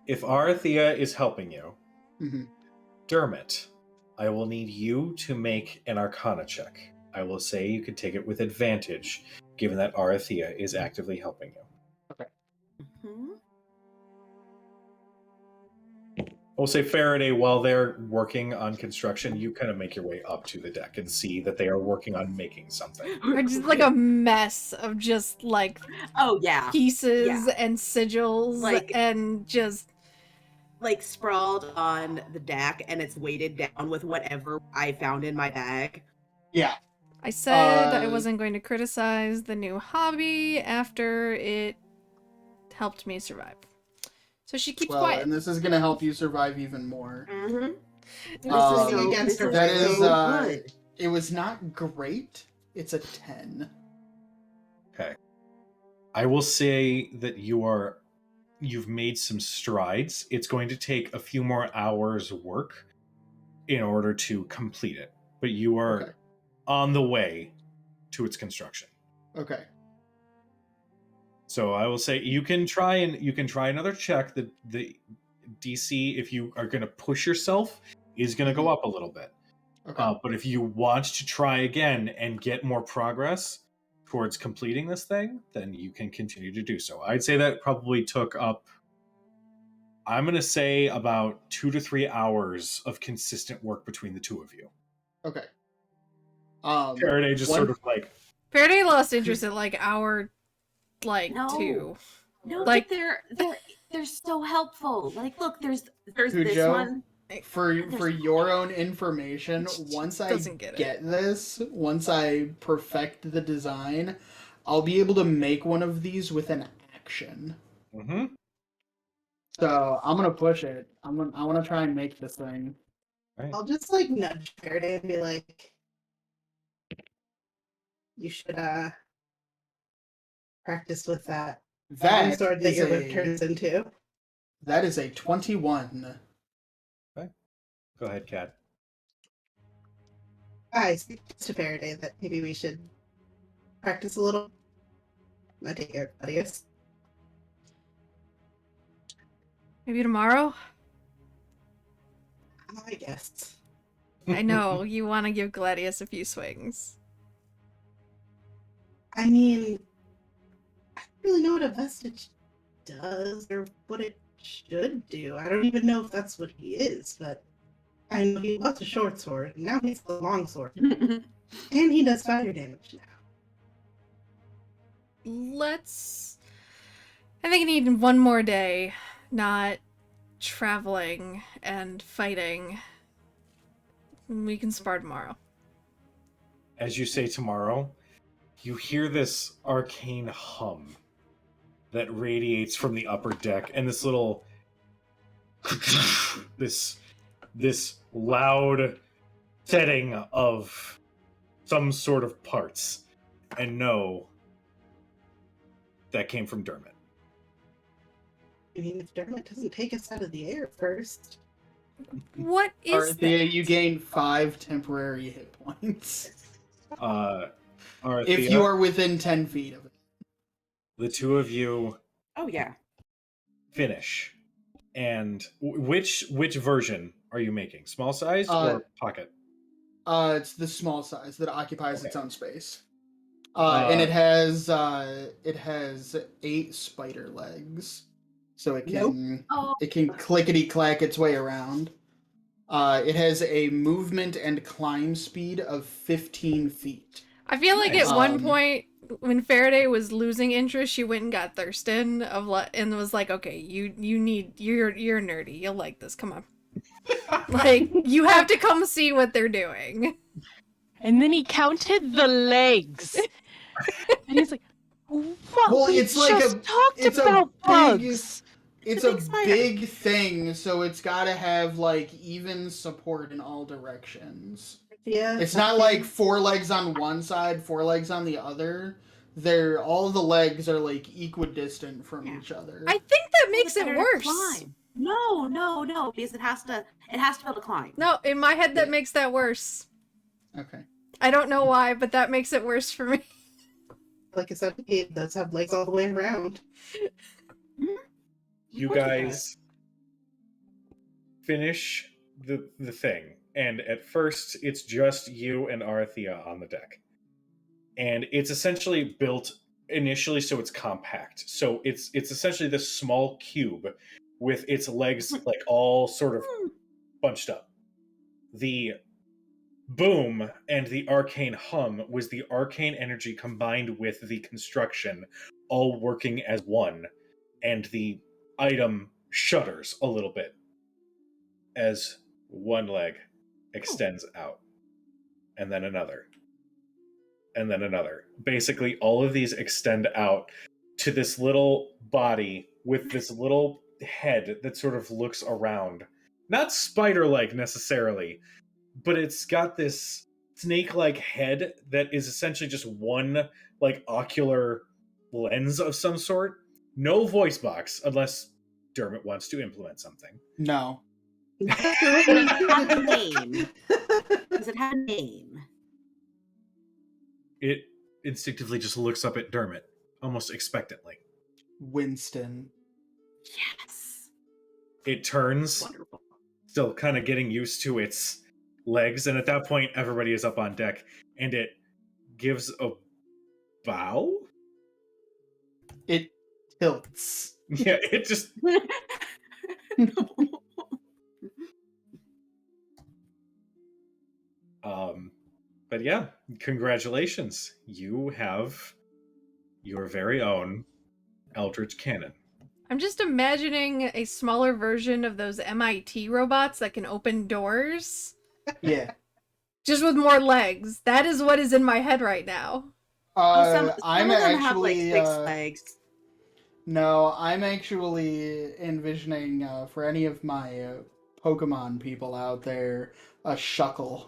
If Arathea is helping you,
Mhm.
Dermot, I will need you to make an Arcana check. I will say you can take it with advantage, given that Arathea is actively helping you.
Mhm.
We'll say Faraday, while they're working on construction, you kind of make your way up to the deck and see that they are working on making something.
Or just like a mess of just like
Oh yeah,
pieces
Yeah.
and sigils
Like-
and just
like sprawled on the deck, and it's weighted down with whatever I found in my bag.
Yeah.
I said I
Uh,
wasn't going to criticize the new hobby after it helped me survive. So she keeps
Well,
quiet.
and this is going to help you survive even more.
Mm-hmm.
This
against her
That
will.
is,
good.
it was not great. It's a 10.
Okay. I will say that you've made some strides. It's going to take a few more hours work in order to complete it, but you are
Okay.
on the way to its construction.
Okay.
So I will say you can try another check. The DC, if you are going to push yourself, is going to go up a little bit.
Okay.
But if you want to try again and get more progress towards completing this thing, then you can continue to do so. I'd say that probably took up, I'm going to say, about 2 to 3 hours of consistent work between the two of you.
Okay.
Faraday just
one-
sort of like,
Faraday lost interest at like hour
No.
2.
No,
Like-
but they're so helpful. Like, look, there's this
Cujo,
one.
for your own information, once I
Doesn't get it.
this, once I perfect the design, I'll be able to make one of these with an action.
mm-hmm.
So I'm gonna push it. I want to try and make this thing.
Right.
I'll just like nudge Faraday and be like, you should practice with that
That
sword that
is
your whip
a
turns into.
that is a 21.
Go ahead, Kat.
I suggest to Faraday that maybe we should practice a little. I take it, Gladius.
Maybe tomorrow?
I guess.
I know, you want to give Gladius a few swings.
I mean, I don't really know what a vestige does or what it should do. I don't even know if that's what he is, but I know he lost a short sword, and now he's the long sword. And he does fire damage now.
I think I need one more day, not traveling and fighting. We can spar tomorrow.
As you say tomorrow, you hear this arcane hum that radiates from the upper deck, and this little this loud setting of some sort of parts, and no, that came from Dermot.
I mean, if Dermot doesn't take us out of the air first.
What is
Arathea,
that?
you gain 5 temporary hit points
Arathea,
if you are within 10 feet of it.
the two of you
Oh yeah.
finish. And which version are you making? Small size or pocket?
It's the small size that occupies its
Okay.
own space. And it has 8 spider legs. so it
Nope.
can
Oh,
it can clickety clack its way around. It has a movement and climb speed of 15 feet.
I feel like
Nice.
at one
Um,
point when Faraday was losing interest, she went and got Thurston and was like, "Okay, you're nerdy. You'll like this. Come on." Like, you have to come see what they're doing.
And then he counted the legs. And he's like, what?
Well,
We
it's like
just
a-
talked
it's a
about
big-
bugs.
It's
a
a
big spider.
big thing, so it's got to have like even support in all directions.
Yeah.
It's not like 4 legs on one side, 4 legs on the other. They're all the legs are like equidistant from
Yeah.
each other.
I think that
Well,
makes
it's
it
better to
worse.
climb. No, because it has to be able to climb.
No, in my head that
Yeah.
makes that worse.
Okay.
I don't know why, but that makes it worse for me.
Like I said, it does have legs all the way around.
You
Look at that.
guys finish the thing, and at first it's just you and Arthea on the deck, and it's essentially built initially so it's compact. So it's essentially this small cube with its legs like all sort of bunched up. The boom and the arcane hum was the arcane energy combined with the construction, all working as one, and the item shudders a little bit as one leg extends out, and then another, and then another. Basically, all of these extend out to this little body with this little head that sort of looks around. Not spider-like necessarily, but it's got this snake-like head that is essentially just one like ocular lens of some sort. No voice box, unless Dermot wants to implement something.
No.
Does it have a name? Does it have a name?
It instinctively just looks up at Dermot, almost expectantly.
Winston.
Yes.
It turns,
Wonderful.
still kind of getting used to its legs, and at that point, everybody is up on deck, and it gives a bow?
It tilts.
Yeah, it just... But yeah, congratulations. You have your very own Eldritch Cannon.
I'm just imagining a smaller version of those MIT robots that can open doors,
Yeah.
just with more legs. That is what is in my head right now.
Some
I'm
of them have
actually
like 6 legs.
no, I'm actually envisioning for any of my Pokemon people out there a Shuckle.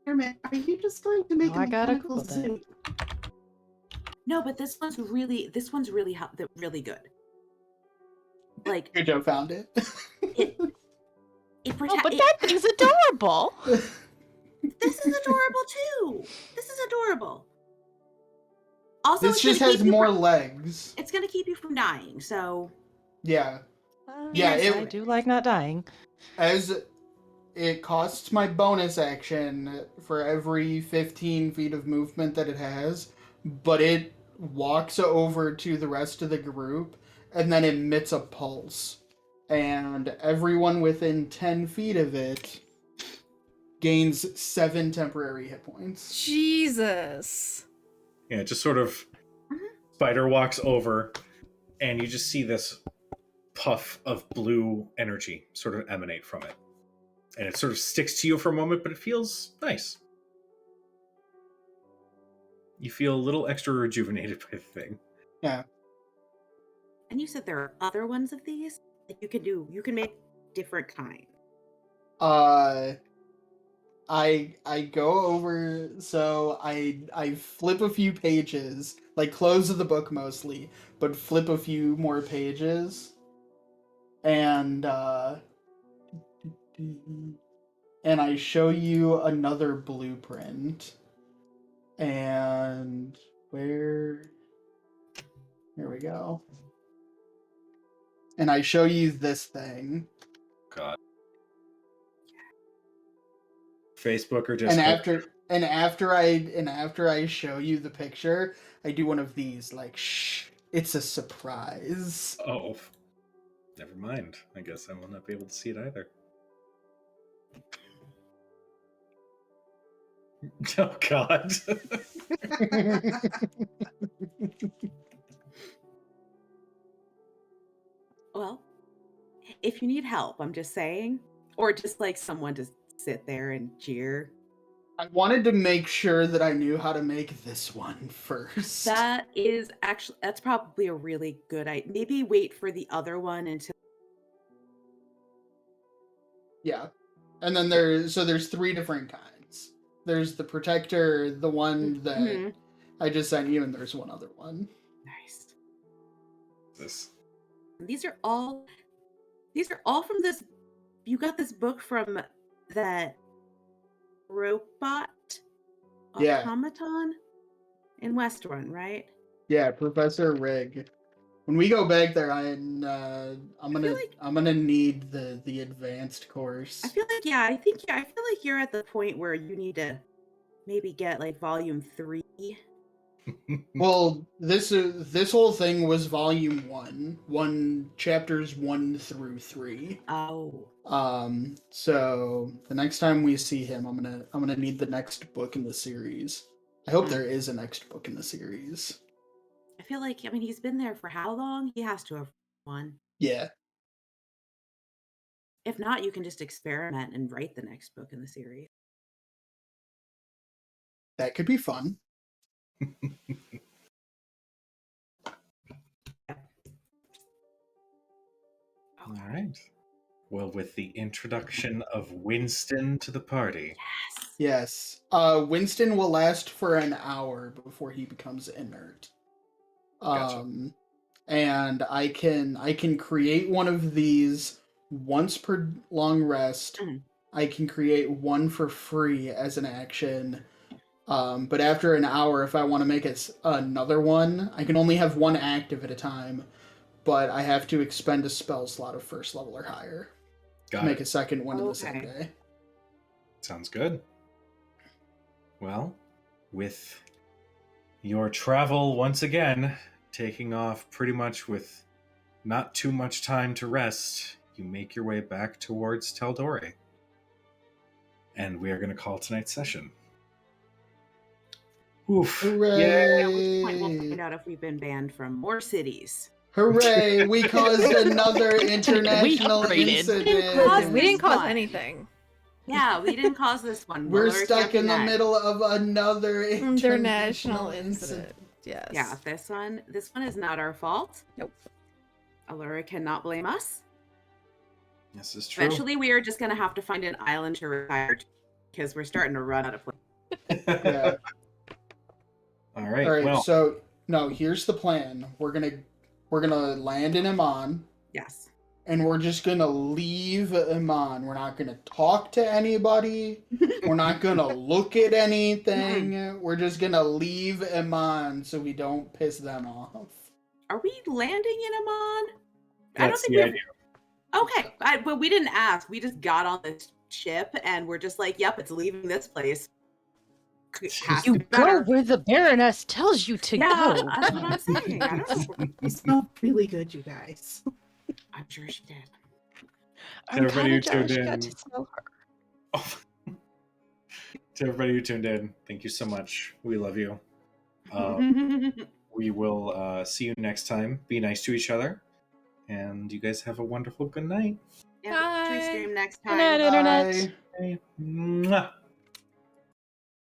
Hermit, are you just going to make
Oh,
a
I gotta
mechanical
Google that.
zoo?
No, but this one's really really good. Like
Good job, found it.
it
Oh,
protects.
but that thing's adorable.
This is adorable too. This is adorable. Also,
This
it's
just
gonna
has
keep you
more
from-
legs.
It's gonna keep you from dying. So
Yeah. Yeah,
Yes,
it-
I do like not dying.
As it costs my bonus action for every 15 feet of movement that it has, but it walks over to the rest of the group and then emits a pulse. And everyone within 10 feet of it gains 7 temporary hit points.
Jesus.
Yeah, it just sort of spider walks over, and you just see this puff of blue energy sort of emanate from it. And it sort of sticks to you for a moment, but it feels nice. You feel a little extra rejuvenated by the thing.
Yeah.
and you said there are other ones of these that you can do. You can make different kinds.
I go over, so I flip a few pages, like close of the book mostly, but flip a few more pages, and I show you another blueprint, and here we go, and I show you this thing.
God. Facebook or Discord.
And after I show you the picture, I do one of these like shh, It's a surprise.
Oh, never mind. I guess I will not be able to see it either. Oh God.
Well, if you need help, I'm just saying, or just like someone to sit there and cheer.
I wanted to make sure that I knew how to make this one first.
That's probably a really good idea. Maybe wait for the other one until.
Yeah. And then there's 3 different kinds. There's the protector, the one that
Mhm.
I just sent you, and there's one other one.
Nice.
This.
These are all from this. You got this book from that robot
Yeah.
automaton in Westrun, right?
Yeah, Professor Rig. When we go back there, I'm gonna need the advanced course.
I feel like you're at the point where you need to maybe get like volume 3.
Well, this whole thing was volume 1, chapters 1 through 3.
Oh.
So the next time we see him, I'm gonna need the next book in the series. I hope there is a next book in the series.
I feel like he's been there for how long? He has to have one.
Yeah.
If not, you can just experiment and write the next book in the series.
That could be fun.
All right. Well, with the introduction of Winston to the party.
Yes. Winston will last for an hour before he becomes inert.
Gotcha.
And I can create one of these once per long rest.
Mhm.
I can create one for free as an action. But after an hour, if I want to make another one, I can only have one active at a time. But I have to expend a spell slot of 1st level or higher to make a second one in the same day.
Sounds good. Well, with your travel once again taking off pretty much with not too much time to rest, you make your way back towards Teldore. And we are going to call tonight's session. Oof.
Hooray!
Yay.
At which point we'll find out if we've been banned from more cities.
Hooray! We caused another international incident.
We didn't cause
Fun.
anything.
Yeah, we didn't cause this one.
We're
Mallory
stuck
can't be
in the
mad.
middle of another
International incident. Yes.
Yeah, this one is not our fault.
Nope.
Allura cannot blame us.
This is true.
Eventually, we are just going to have to find an island to retire to because we're starting to run out of place.
Yeah.
All right.
All right.
Well,
So no, here's the plan. We're gonna land in Iman,
Yes.
and we're just gonna leave Iman. We're not gonna talk to anybody. We're not gonna look at anything. We're just gonna leave Iman so we don't piss them off.
Are we landing in Amon? I don't
that's
think
the
we.
idea.
Okay, but we didn't ask. We just got on this ship and we're just like, "Yep, it's leaving this place." Has to
You
be
go
better.
where the Baroness tells you to
Yeah,
go.
that's what I'm saying. I don't know.
It smelled really good, you guys.
I'm sure she did.
I'm
Everybody who
kind of jealous
tuned
you got
in.
to smell her.
Oh. To everybody who tuned in, thank you so much. We love you. We will see you next time. Be nice to each other. And you guys have a wonderful good night.
Yeah, tree stream next
Good
time.
night, Internet.
Bye.
Mwah.